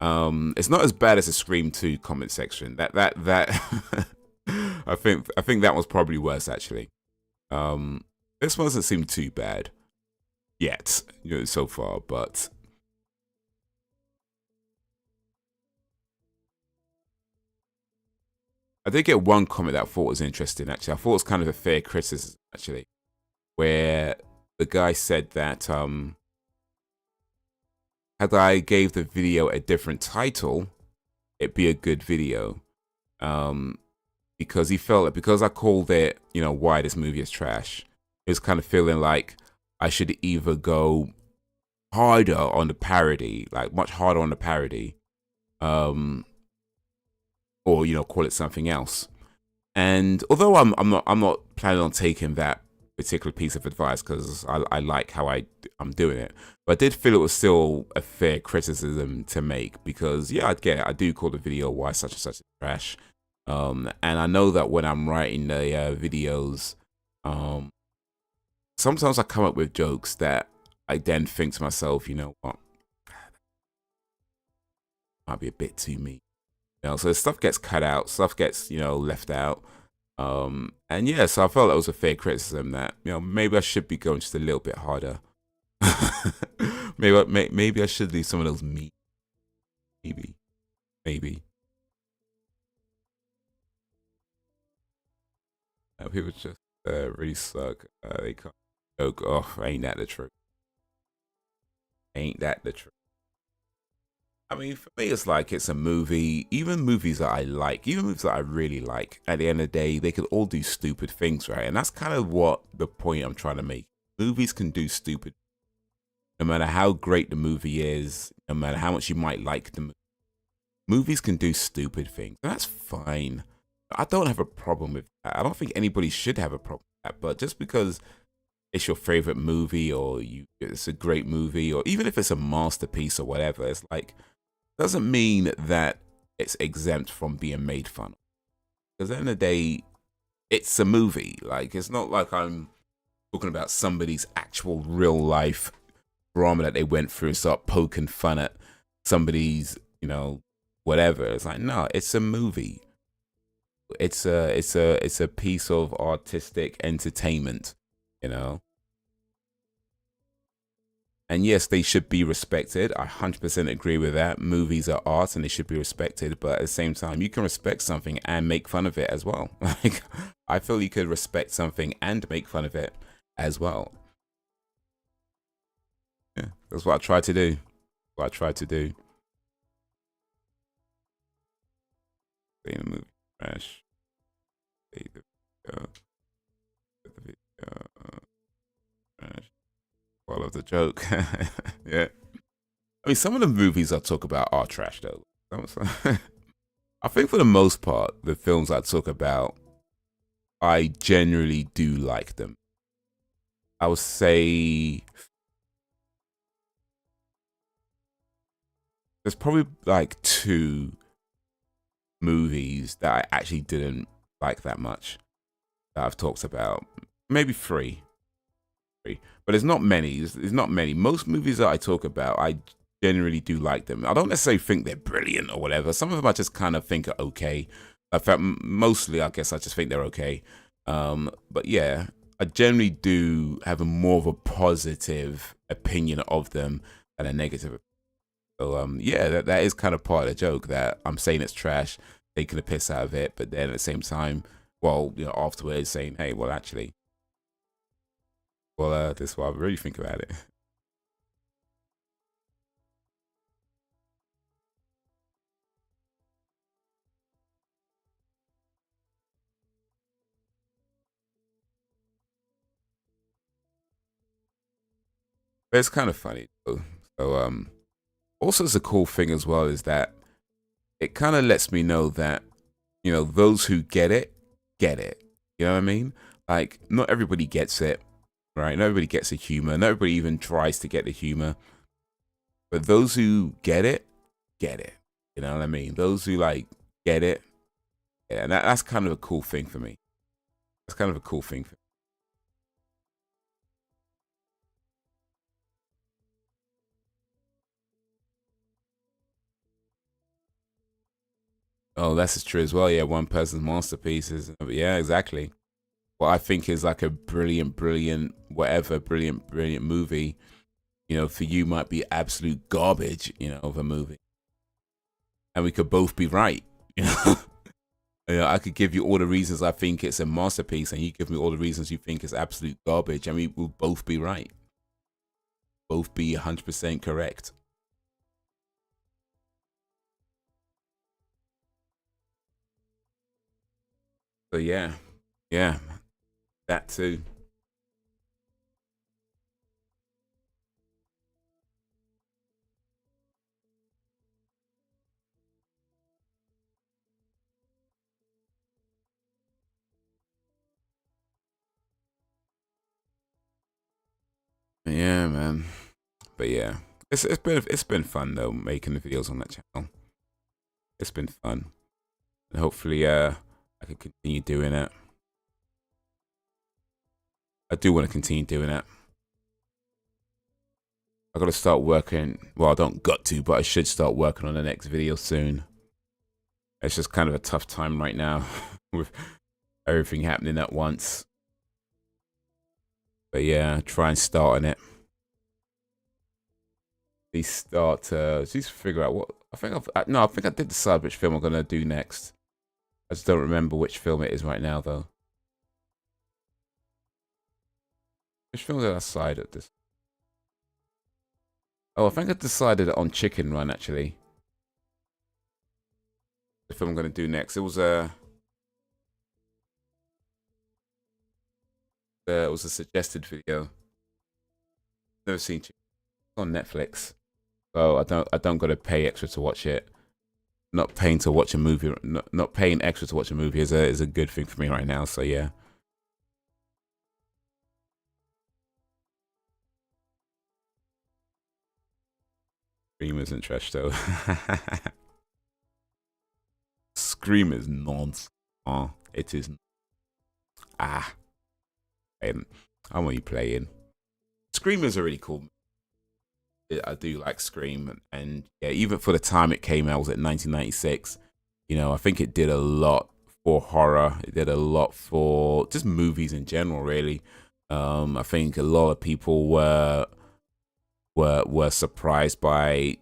It's not as bad as the Scream 2 comment section. That I think that was probably worse actually. This one doesn't seem too bad yet, so far, but I did get one comment that I thought was interesting actually. I thought it was kind of a fair criticism actually, where the guy said that had I gave the video a different title, it'd be a good video. Because he felt that because I called it, why this movie is trash, he was kind of feeling like I should either go harder on the parody, like much harder on the parody, or call it something else. And although I'm not planning on taking that particular piece of advice because I like how I'm doing it, but I did feel it was still a fair criticism to make because yeah, I get it. I do call the video why such and such is trash. And I know that when I'm writing the videos, sometimes I come up with jokes that I then think to myself, you know what, might be a bit too mean. So stuff gets cut out, stuff gets left out. And yeah, so I felt that was a fair criticism that maybe I should be going just a little bit harder. maybe I should leave some of those meat. Maybe. People just really suck. They can't joke. Oh, ain't that the truth? Ain't that the truth? I mean, for me, it's like it's a movie. Even movies that I like, even movies that I really like, at the end of the day, they can all do stupid things, right? And that's kind of what the point I'm trying to make. Movies can do stupid. No matter how great the movie is, no matter how much you might like the movie, movies can do stupid things. And that's fine. I don't have a problem with that. I don't think anybody should have a problem with that. But just because it's your favorite movie or it's a great movie or even if it's a masterpiece or whatever, it's like, doesn't mean that it's exempt from being made fun of. Because at the end of the day, it's a movie. Like, it's not like I'm talking about somebody's actual real life drama that they went through and start poking fun at somebody's, whatever. It's like, no, it's a movie. It's a piece of artistic entertainment, And yes, they should be respected. I 100% agree with that. Movies are art and they should be respected. But at the same time, you can respect something and make fun of it as well. Like, I feel you could respect something and make fun of it as well. Yeah, that's what I try to do. What I try to do. Say the movie trash. Say the video trash. I love the joke. Yeah. I mean, some of the movies I talk about are trash, though. I think for the most part, the films I talk about, I generally do like them. I would say there's probably like 2 movies that I actually didn't like that much that I've talked about. Maybe 3. But there's not many. There's not many. Most movies that I talk about, I generally do like them. I don't necessarily think they're brilliant or whatever. Some of them I just kind of think are okay. In fact, mostly I guess I just think they're okay. But yeah, I generally do have a more of a positive opinion of them than a negative. So yeah, that is kind of part of the joke that I'm saying it's trash, taking the piss out of it, but then at the same time, well, afterwards saying, hey, well, actually. Well, this is what I really think about it. But it's kind of funny. So also, it's a cool thing as well is that it kind of lets me know that, you know, those who get it, get it. You know what I mean? Like, not everybody gets it, right? Not everybody gets the humor. Not everybody even tries to get the humor. But those who get it, get it. You know what I mean? Those who, like, get it. Yeah, and that's kind of a cool thing for me. That's kind of a cool thing for me. Oh, that's true as well. Yeah, one person's masterpiece is, yeah, exactly. What I think is like a brilliant, whatever, brilliant movie, you know, for you might be absolute garbage, you know, of a movie. And we could both be right, you know. You know, I could give you all the reasons I think it's a masterpiece, and you give me all the reasons you think it's absolute garbage, and we will both be right. Both be 100% correct. So yeah, yeah, that too. Yeah, man. But yeah, it's been fun though, making the videos on that channel. It's been fun, and hopefully I can continue doing it. I do want to continue doing it. I got to start working. Well, I don't got to, but I should start working on the next video soon. It's just kind of a tough time right now with everything happening at once. But yeah, try and start on it. Just figure out what I think. I think I did decide which film I'm gonna do next. I just don't remember which film it is right now, though. Which film did I decide at this? Oh, I think I decided on Chicken Run actually. The film I'm gonna do next. It was a suggested video. Never seen Chicken. It's on Netflix, so I don't gotta pay extra to watch it. Not paying to watch a movie, not paying extra to watch a movie is a good thing for me right now. So yeah. Scream isn't trash though. Scream is nonsense. Oh, it is. Ah, I'm only playing. Scream is a really cool. I do like Scream, and yeah, even for the time it came out, was at 1996. You know, I think it did a lot for horror. It did a lot for just movies in general, really. I think a lot of people were surprised by,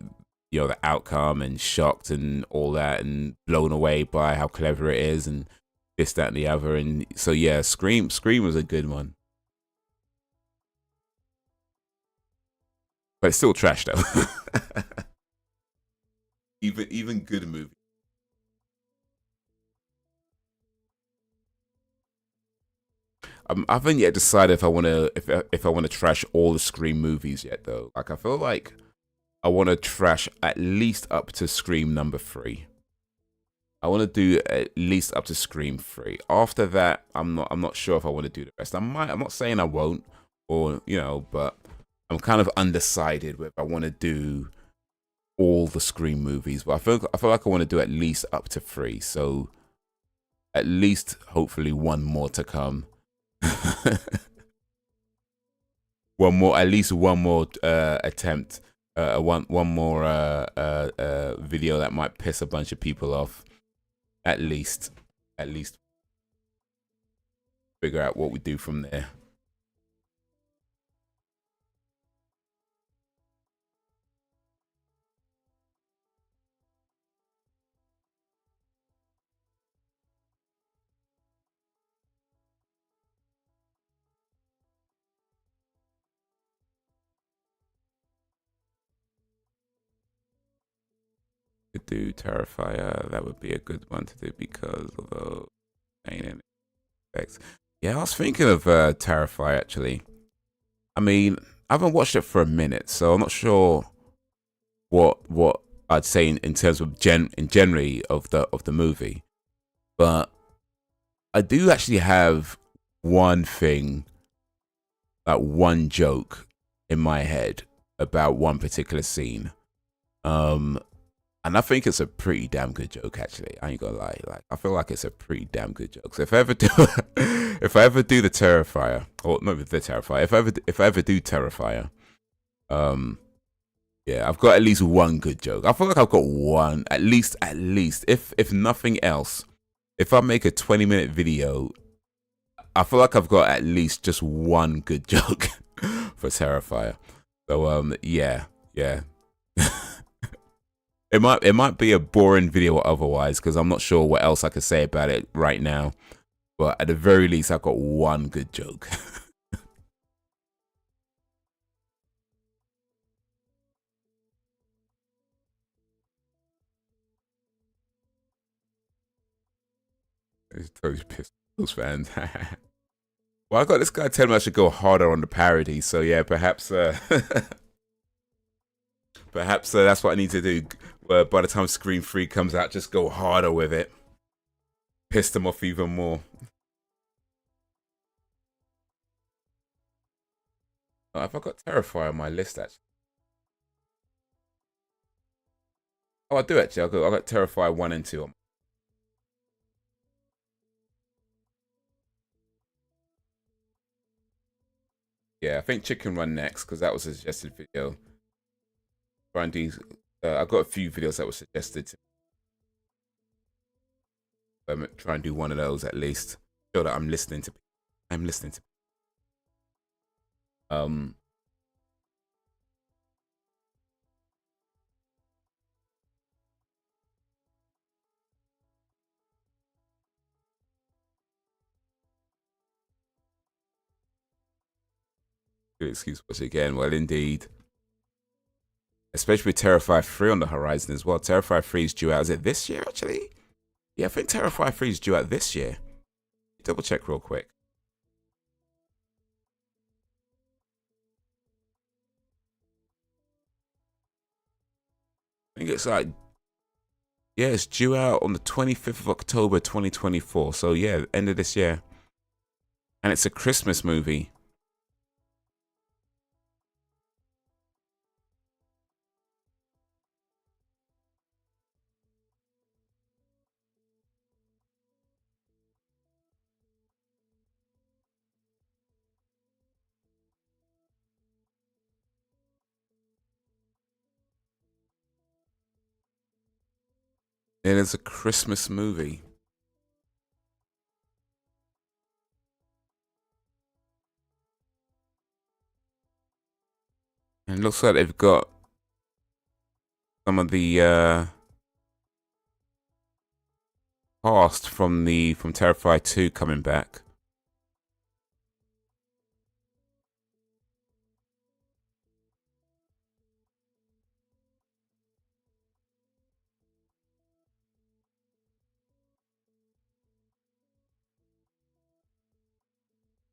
you know, the outcome, and shocked and all that, and blown away by how clever it is, and this, that, and the other. And so yeah, Scream was a good one, but it's still trash though. Even good movie. I haven't yet decided if I want to if I want to trash all the Scream movies yet though. Like I feel like I want to trash at least up to Scream number 3. I want to do at least up to Scream 3. After that, I'm not sure if I want to do the rest. I'm not saying I won't, or you know, but I'm kind of undecided whether I want to do all the Scream movies. But I feel like I want to do at least up to 3. So at least hopefully one more to come. One more, at least one more attempt. One more video that might piss a bunch of people off. At least figure out what we do from there. Could do Terrifier. That would be a good one to do because of the any effects. Yeah, I was thinking of Terrifier actually. I mean, I haven't watched it for a minute, so I'm not sure what I'd say in terms of generally of the movie. But I do actually have one thing, like one joke in my head about one particular scene. And I think it's a pretty damn good joke, actually. I ain't gonna lie. Like, I feel like it's a pretty damn good joke. So if I ever do, if I ever do the Terrifier, or not the Terrifier, if I ever do Terrifier, yeah, I've got at least one good joke. I feel like I've got one, at least. If nothing else, if I make a 20-minute video, I feel like I've got at least just one good joke for Terrifier. So yeah. It might be a boring video otherwise, because I'm not sure what else I could say about it right now. But at the very least, I've got one good joke. It's totally pissed those fans. Well, I got this guy telling me I should go harder on the parody. So yeah, perhaps perhaps that's what I need to do. By the time Scream 3 comes out, just go harder with it. Piss them off even more. Have I got Terrifier on my list, actually? Oh, I do, actually. I got Terrifier 1 and 2 on. Yeah, I think Chicken Run next, because that was a suggested video. Try and do... I've got a few videos that were suggested to try and do one of those at least. Show that I'm listening to. Good excuse to watch it again. Well, indeed. Especially with Terrifier 3 on the horizon as well. Terrifier 3 is due out. Is it this year, actually? Yeah, I think Terrifier 3 is due out this year. Double check real quick. I think it's like... Yeah, it's due out on the 25th of October, 2024. So yeah, end of this year. And it's a Christmas movie. It is a Christmas movie. And it looks like they've got some of the cast from Terrifier 2 coming back.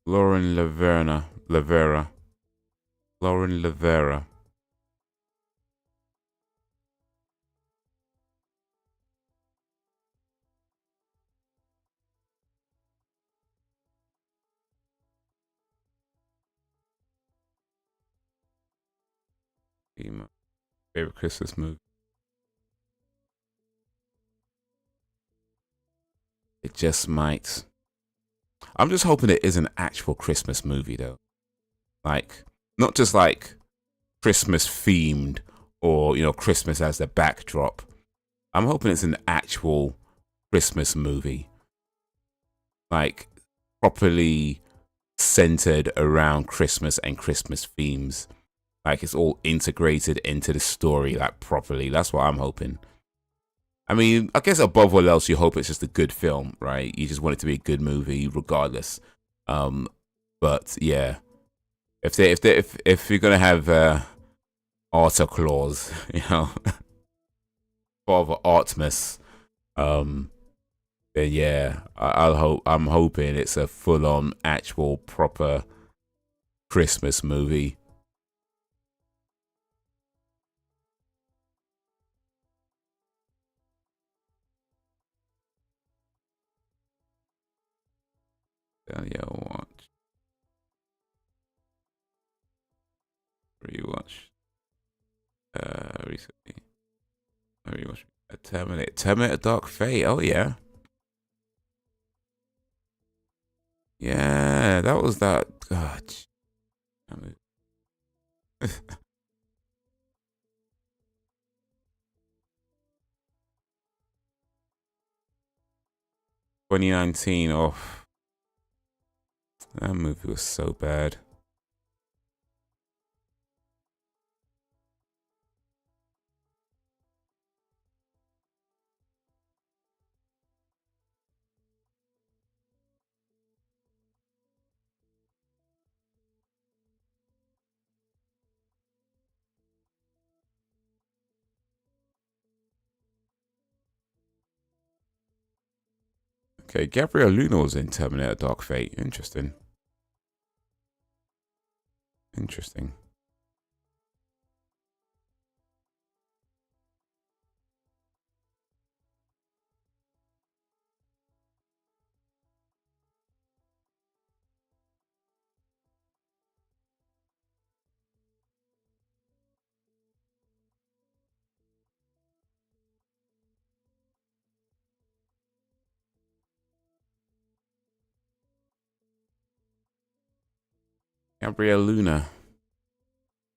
Lauren Lavera. Lauren Lavera. Favorite Christmas movie. It just might. I'm just hoping it is an actual Christmas movie, though. Like, not just like Christmas themed or, you know, Christmas as the backdrop. I'm hoping it's an actual Christmas movie. Like, properly centered around Christmas and Christmas themes. Like, it's all integrated into the story, like, properly. That's what I'm hoping. I mean, I guess above all else, you hope it's just a good film, right? You just want it to be a good movie, regardless. But yeah, if you're gonna have Arthur Claus, you know, Father Artemis, then yeah, I'm hoping it's a full-on, actual, proper Christmas movie. Yeah, watch. Rewatch. Recently. I rewatched Terminator Dark Fate. Oh yeah. Yeah, that was that. God. 2019. Oh, that movie was so bad. Okay, Gabrielle Luna was in Terminator Dark Fate. Interesting. Interesting. Gabrielle Luna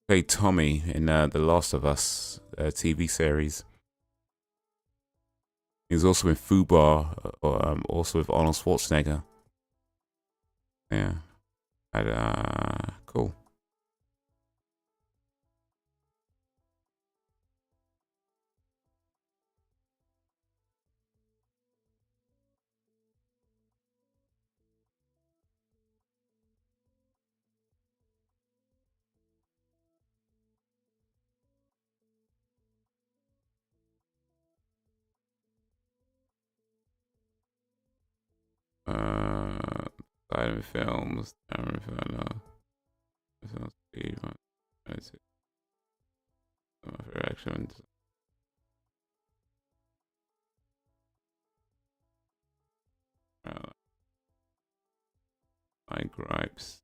played Tommy in The Last of Us TV series. He was also in Fubar, also with Arnold Schwarzenegger. Yeah. Cool. Silent films. Reactions. My gripes.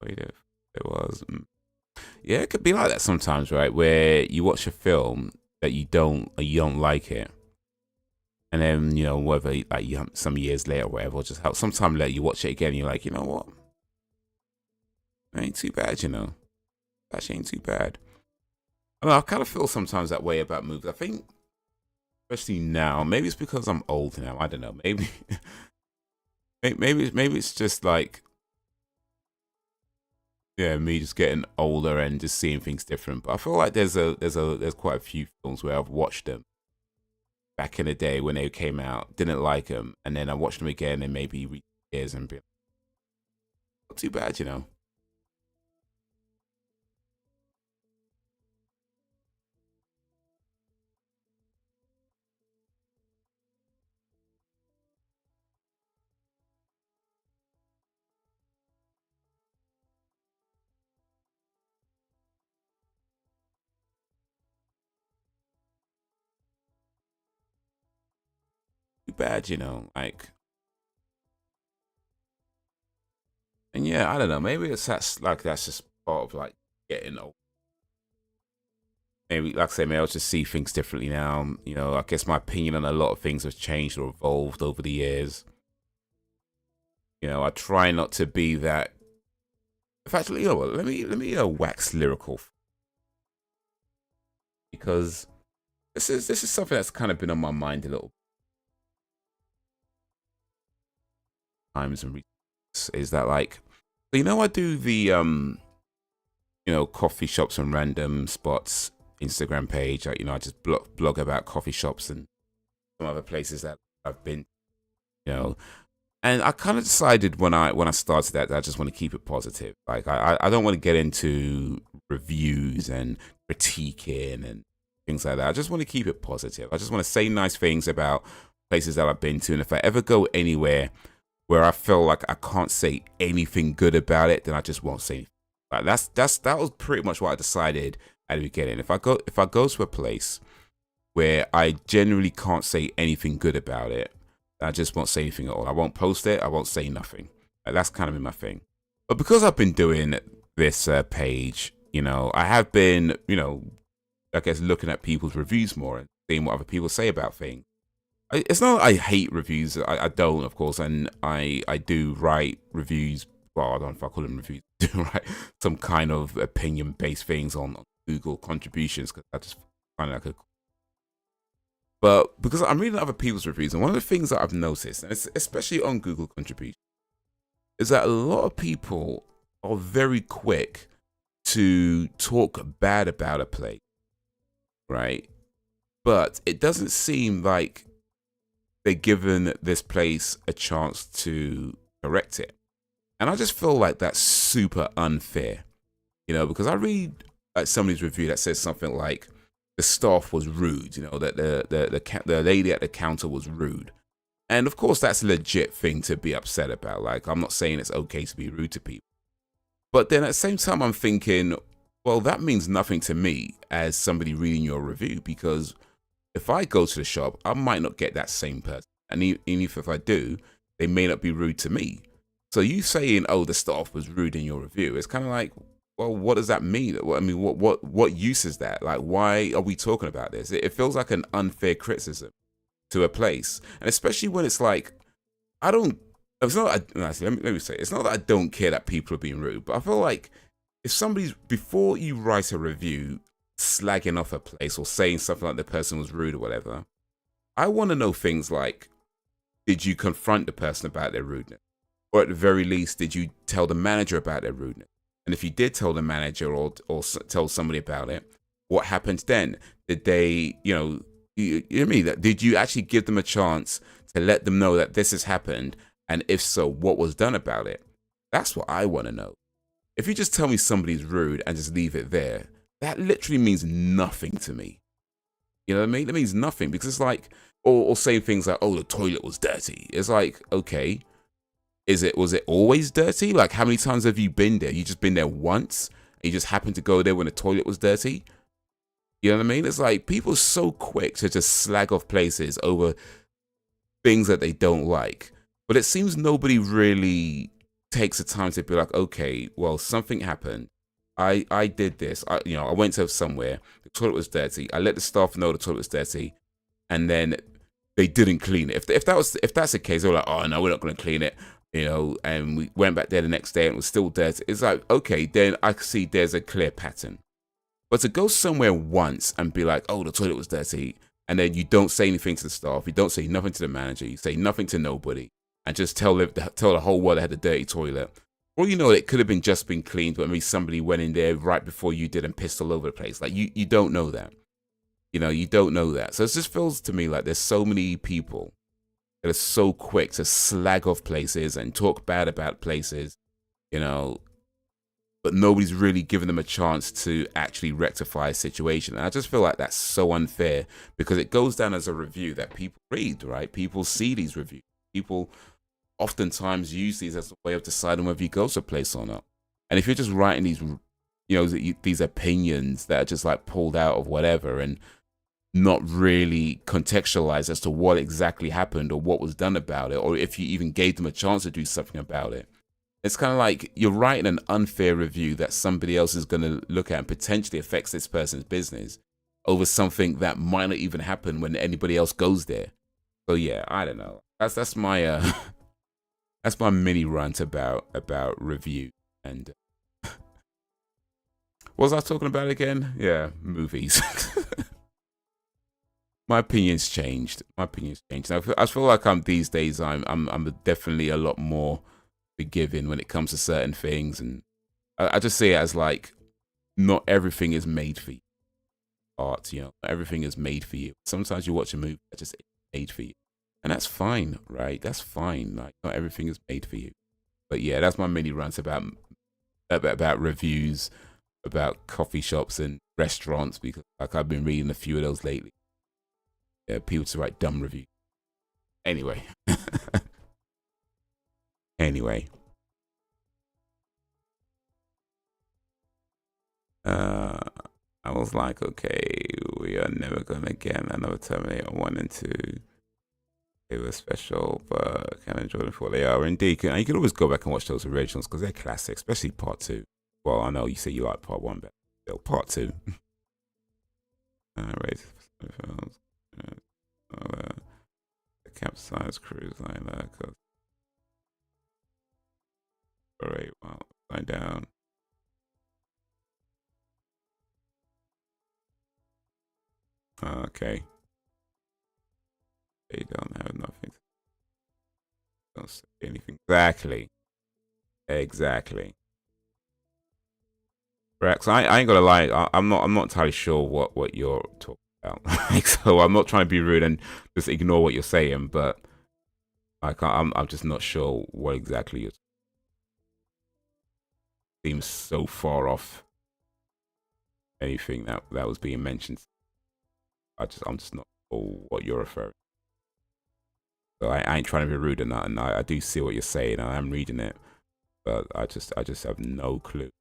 Wait, if it was. Yeah, it could be like that sometimes, right? Where you watch a film that you don't like it, and then whether like some years later or whatever, or just how sometime later you watch it again, and you're like, you know what? It ain't too bad, Actually, ain't too bad. I mean, I kind of feel sometimes that way about movies. I think, especially now, maybe it's because I'm old now. I don't know. Maybe, maybe it's just like, yeah, me just getting older and just seeing things different. But I feel like there's quite a few films where I've watched them back in the day when they came out, didn't like them, and then I watched them again and maybe years and be like, not too bad, Too bad, like. And yeah, I don't know. Maybe that's just part of like getting old. Maybe, like I say, maybe I'll just see things differently now. I guess my opinion on a lot of things has changed or evolved over the years. I try not to be that. In fact, what? Let me wax lyrical, because this is something that's kind of been on my mind a little times and is that like, I do the coffee shops and random spots Instagram page. I just blog about coffee shops and some other places that I've been, and I kind of decided when I started that I just want to keep it positive. Like I don't want to get into reviews and critiquing and things like that. I just want to keep it positive. I just want to say nice things about places that I've been to, and if I ever go anywhere where I feel like I can't say anything good about it, then I just won't say anything. Like that was pretty much what I decided at the beginning. If I go to a place where I generally can't say anything good about it, I just won't say anything at all. I won't post it. I won't say nothing. That's kind of been my thing. But because I've been doing this page, you know, I have been, you know, I guess looking at people's reviews more and seeing what other people say about things. It's not that I hate reviews. I don't, of course, and I do write reviews. Well, I don't know if I call them reviews. I do write some kind of opinion-based things on Google contributions because I just find it like a. But because I'm reading other people's reviews, and one of the things that I've noticed, and especially on Google contributions, is that a lot of people are very quick to talk bad about a place, right? But it doesn't seem like they're given this place a chance to correct it. And I just feel like that's super unfair, you know, because I read somebody's review that says something like the staff was rude, you know, that the lady at the counter was rude. And of course, that's a legit thing to be upset about. Like, I'm not saying it's okay to be rude to people. But then at the same time, I'm thinking, well, that means nothing to me as somebody reading your review, because if I go to the shop, I might not get that same person. And even if I do, they may not be rude to me. So you saying, oh, the staff was rude in your review, it's kind of like, well, what does that mean? I mean, what use is that? Like, why are we talking about this? It feels like an unfair criticism to a place. And especially when it's like, it's not, let me say, it's not that I don't care that people are being rude, but I feel like if somebody's, before you write a review slagging off a place or saying something like the person was rude or whatever, I want to know things like, did you confront the person about their rudeness? Or at the very least, did you tell the manager about their rudeness? And if you did tell the manager or tell somebody about it, what happened then? Did they, you know what I mean? Did you actually give them a chance to let them know that this has happened? And if so, what was done about it? That's what I want to know. If you just tell me somebody's rude and just leave it there, that literally means nothing to me. You know what I mean? It means nothing, because it's like, or saying things like, oh, the toilet was dirty. It's like, okay, was it always dirty? Like, how many times have you been there? You just been there once and you just happened to go there when the toilet was dirty? You know what I mean? It's like people are so quick to just slag off places over things that they don't like. But it seems nobody really takes the time to be like, okay, well, something happened. I did this. I went to somewhere. The toilet was dirty. I let the staff know the toilet was dirty, and then they didn't clean it. If that's the case, they were like, oh no, we're not going to clean it. You know, and we went back there the next day and it was still dirty. It's like, okay, then I can see there's a clear pattern. But to go somewhere once and be like, oh, the toilet was dirty, and then you don't say anything to the staff, you don't say nothing to the manager, you say nothing to nobody, and just tell the whole world they had a dirty toilet. Well, you know, it could have just been cleaned, but maybe somebody went in there right before you did and pissed all over the place. Like, you don't know that. You know, you don't know that. So it just feels to me like there's so many people that are so quick to slag off places and talk bad about places, you know, but nobody's really given them a chance to actually rectify a situation. And I just feel like that's so unfair, because it goes down as a review that people read, right? People see these reviews. People oftentimes use these as a way of deciding whether you go to a place or not. And if you're just writing these, you know, these opinions that are just like pulled out of whatever and not really contextualized as to what exactly happened or what was done about it, or if you even gave them a chance to do something about it, it's kind of like you're writing an unfair review that somebody else is going to look at and potentially affects this person's business over something that might not even happen when anybody else goes there. So yeah, I don't know. That's my that's my mini rant about review. And what was I talking about again? Yeah, movies. My opinion's changed. I feel like these days I'm definitely a lot more forgiving when it comes to certain things, and I just see it as like, not everything is made for you. Art, you know, not everything is made for you. Sometimes you watch a movie that just made for you, and that's fine, right? That's fine. Like, not everything is made for you. But yeah, that's my mini rant about reviews, about coffee shops and restaurants, because like I've been reading a few of those lately. Yeah, people to write dumb reviews. Anyway. Anyway. I was like, okay, we are never gonna get another Terminator 1 and 2. They were special, but can enjoy them for what they are. Indeed, you can always go back and watch those originals because they're classic, especially part 2. Well, I know you say you like part 1, but still, part 2. Right. The capsize cruise like that. Alright, well, line down. Okay. They don't have nothing. Don't say anything. Exactly. Exactly. Rex, I ain't gonna lie. I'm not entirely sure what you're talking about. Like, so I'm not trying to be rude and just ignore what you're saying, but like I'm just not sure what exactly it seems so far off anything that was being mentioned. I'm just not sure what you're referring. So I ain't trying to be rude or not, and I do see what you're saying. I am reading it, but I just have no clue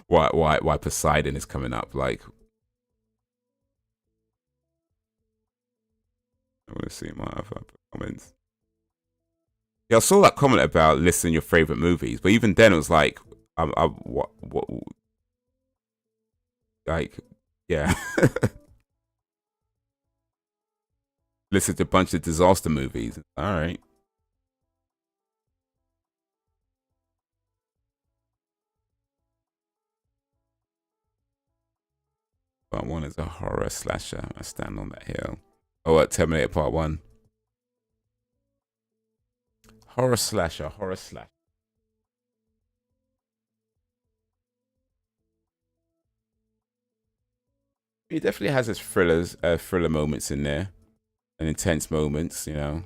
why Poseidon is coming up. Like, I want to see my other comments. Yeah, I saw that comment about listing your favorite movies, but even then it was like, what, like, yeah. Listed a bunch of disaster movies. All right. Part 1 is a horror slasher. I stand on that hill. Oh, Terminator Part 1. Horror slasher, horror slasher. It definitely has its thriller moments in there, and intense moments. You know,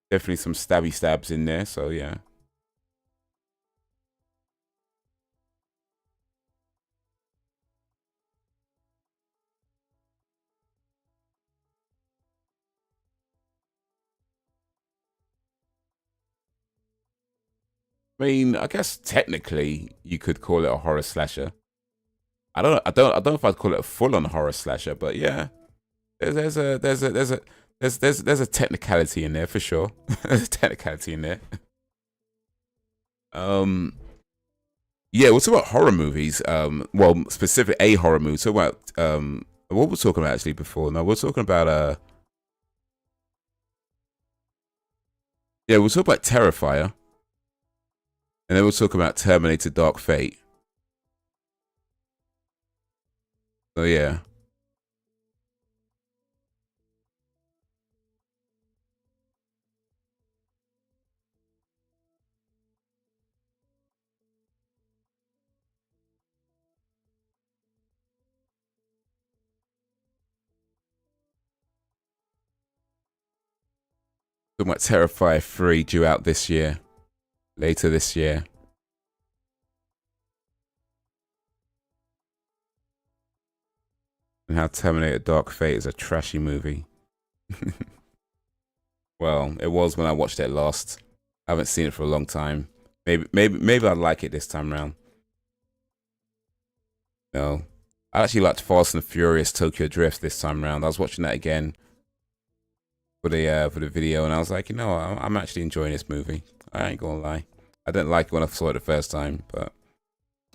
definitely some stabby stabs in there. So yeah. I mean, I guess technically you could call it a horror slasher. I don't know if I'd call it a full-on horror slasher, but yeah, there's a technicality in there for sure. There's a technicality in there. Yeah, we'll talk about horror movies. Well, specific a horror movie. Talk about what we're talking about actually before. No, we're talking about yeah, we'll talk about Terrifier, and then we'll talk about Terminator: Dark Fate. So yeah. Talking about Terrifier 3 due out this year, later this year. And how Terminator Dark Fate is a trashy movie. Well, it was when I watched it last. I haven't seen it for a long time. Maybe I'd like it this time around. No. I actually liked Fast and Furious Tokyo Drift this time around. I was watching that again for the video, and I was like, you know, I'm actually enjoying this movie. I ain't gonna lie. I didn't like it when I saw it the first time, but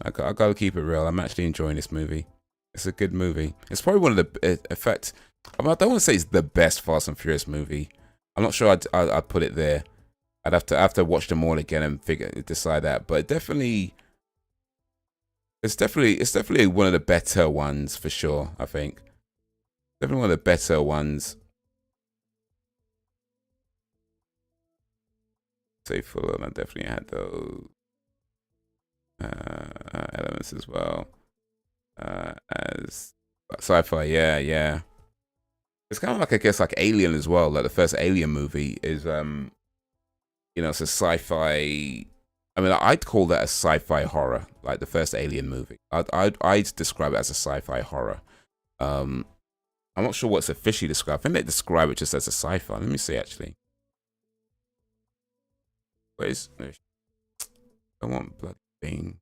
I gotta keep it real. I'm actually enjoying this movie. It's a good movie. It's probably one of the effect. I don't want to say it's the best Fast and Furious movie. I'm not sure I'd put it there. I'd have to watch them all again and decide that. But definitely, it's definitely one of the better ones for sure. I think definitely one of the better ones. Say full, and I definitely had those elements as well. As sci-fi, yeah. It's kind of like, I guess, like Alien as well. Like the first Alien movie is, you know, it's a sci-fi. I mean, I'd call that a sci-fi horror. Like the first Alien movie, I'd describe it as a sci-fi horror. I'm not sure what's officially described. I think they describe it just as a sci-fi. Let me see actually. Where's I want bloody thing.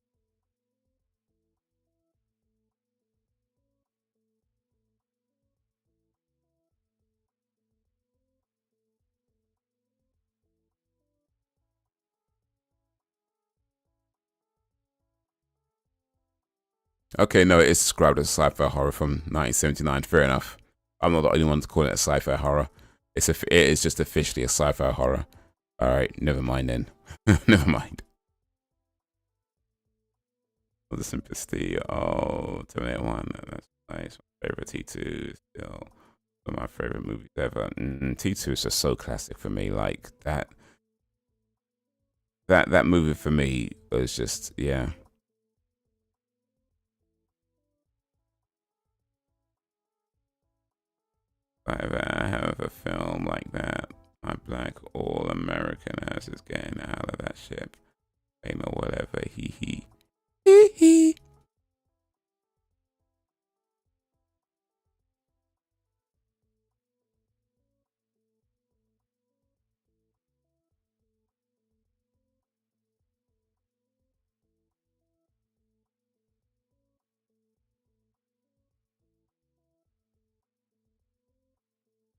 Okay, no, it is described as a sci-fi horror from 1979. Fair enough. I'm not the only one to call it a sci-fi horror. It is just officially a sci-fi horror. All right, never mind then. Never mind. The Simplicity. Oh, Terminator 1. That's nice. My favorite T2. Still one of my favorite movies ever. T2 is just so classic for me. Like that movie for me was just, yeah. If I ever have a film like that, my black all-American ass is getting out of that ship. Ain't no whatever. Hee hee. Hee hee.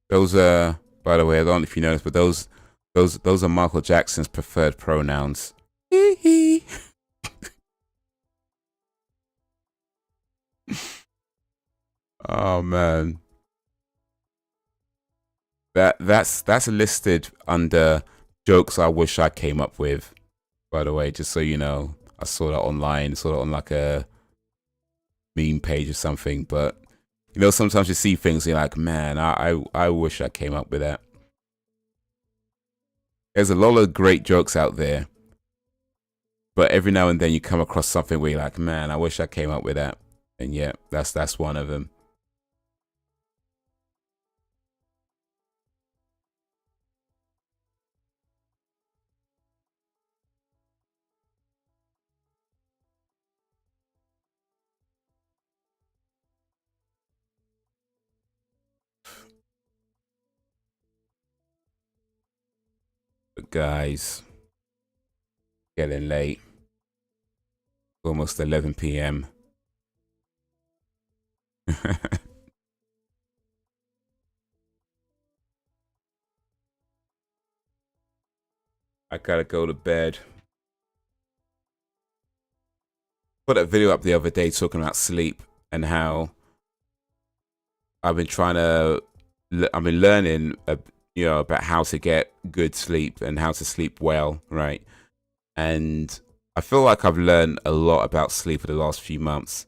Those by the way, I don't know if you noticed, but those are Michael Jackson's preferred pronouns. Hee hee. Oh man. That's listed under jokes I wish I came up with, by the way, just so you know. I saw that online, saw it on like a meme page or something, but you know, sometimes you see things and you're like, man, I wish I came up with that. There's a lot of great jokes out there, but every now and then you come across something where you're like, man, I wish I came up with that. And yeah, that's one of them. But guys, getting late. Almost 11 p.m. I gotta go to bed. Put that video up the other day talking about sleep and how I've been learning, you know, about how to get good sleep and how to sleep well, right? And I feel like I've learned a lot about sleep for the last few months.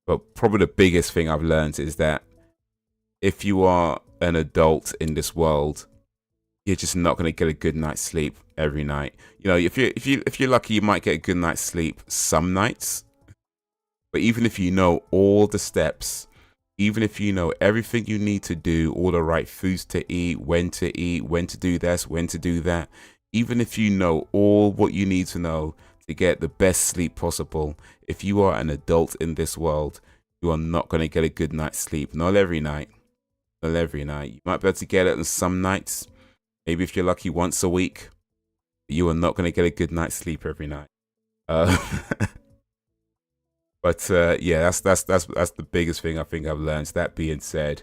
But probably the biggest thing I've learned is that if you are an adult in this world, you're just not going to get a good night's sleep every night. You know, if you're lucky, you might get a good night's sleep some nights. But even if you know all the steps, even if you know everything you need to do, all the right foods to eat, when to do this, when to do that, even if you know all what you need to know to get the best sleep possible, if you are an adult in this world, you are not going to get a good night's sleep. Not every night. Not every night. You might be able to get it on some nights. Maybe if you're lucky once a week. You are not going to get a good night's sleep every night. But yeah, that's the biggest thing I think I've learned. That being said,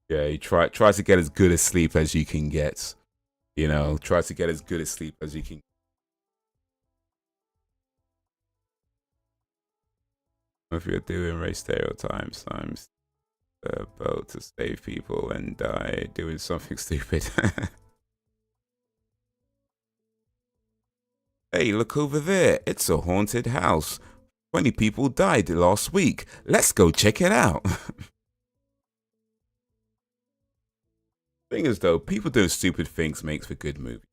yeah, you try to get as good a sleep as you can get. You know, try to get as good a sleep as you can. If you're doing race stereotypes, I'm about to save people and die doing something stupid. Hey, look over there. It's a haunted house. 20 people died last week. Let's go check it out. Thing is, though, people doing stupid things makes for good movies.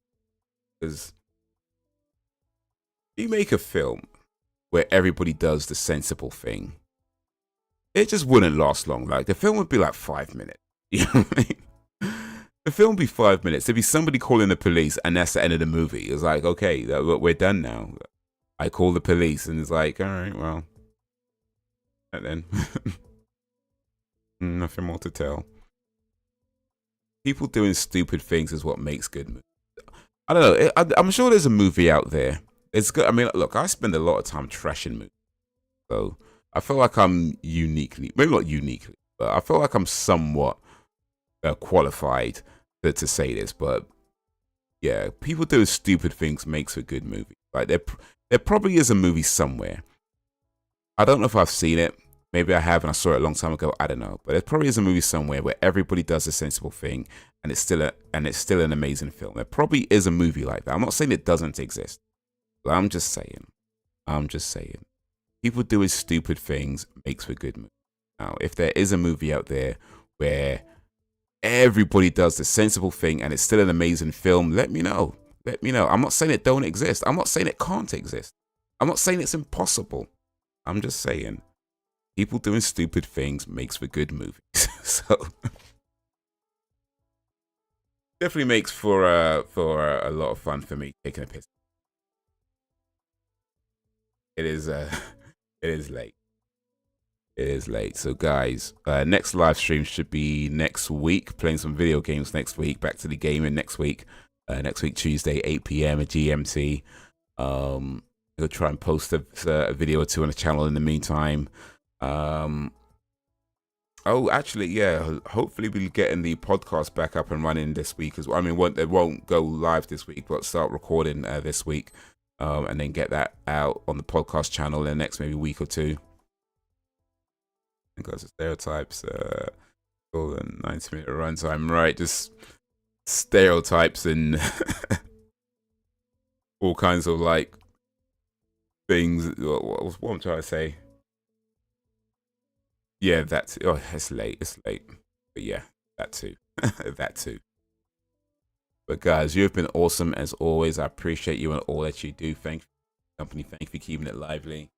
Because you make a film where everybody does the sensible thing, it just wouldn't last long. Like, the film would be like 5 minutes. You know what I mean? The film would be 5 minutes. There'd be somebody calling the police, and that's the end of the movie. It's like, okay, we're done now. I call the police, and it's like, all right, well, and then nothing more to tell. People doing stupid things is what makes good movies. I don't know. I'm sure there's a movie out there. It's good. I mean, look, I spend a lot of time trashing movies, so I feel like I'm maybe not uniquely, but I feel like I'm somewhat qualified to say this. But yeah, people doing stupid things makes for good movie. Like there probably is a movie somewhere. I don't know if I've seen it. Maybe I have and I saw it a long time ago. I don't know. But there probably is a movie somewhere where everybody does a sensible thing and it's still an amazing film. There probably is a movie like that. I'm not saying it doesn't exist. But I'm just saying. I'm just saying. People doing stupid things makes for good movies. Now, if there is a movie out there where everybody does the sensible thing and it's still an amazing film, let me know. Let me know. I'm not saying it don't exist. I'm not saying it can't exist. I'm not saying it's impossible. I'm just saying people doing stupid things makes for good movies. So definitely makes for a lot of fun for me taking a piss. It is it is late. It is late. So guys, next live stream should be next week. Playing some video games next week. Back to the gaming next week. Next week Tuesday 8 p.m. at GMT. I'll try and post a video or two on the channel in the meantime. Oh, actually, yeah. Hopefully, we'll get in the podcast back up and running this week as well. I mean, it won't go live this week, but start recording this week, and then get that out on the podcast channel in the next maybe week or two. Because the stereotypes, all the 90-minute runtime, right? Just stereotypes and all kinds of like things. What I'm trying to say. Yeah, that's it's late. It's late. But yeah, that too. That too. But guys, you've been awesome as always. I appreciate you and all that you do. Thank you, company. Thank you for keeping it lively.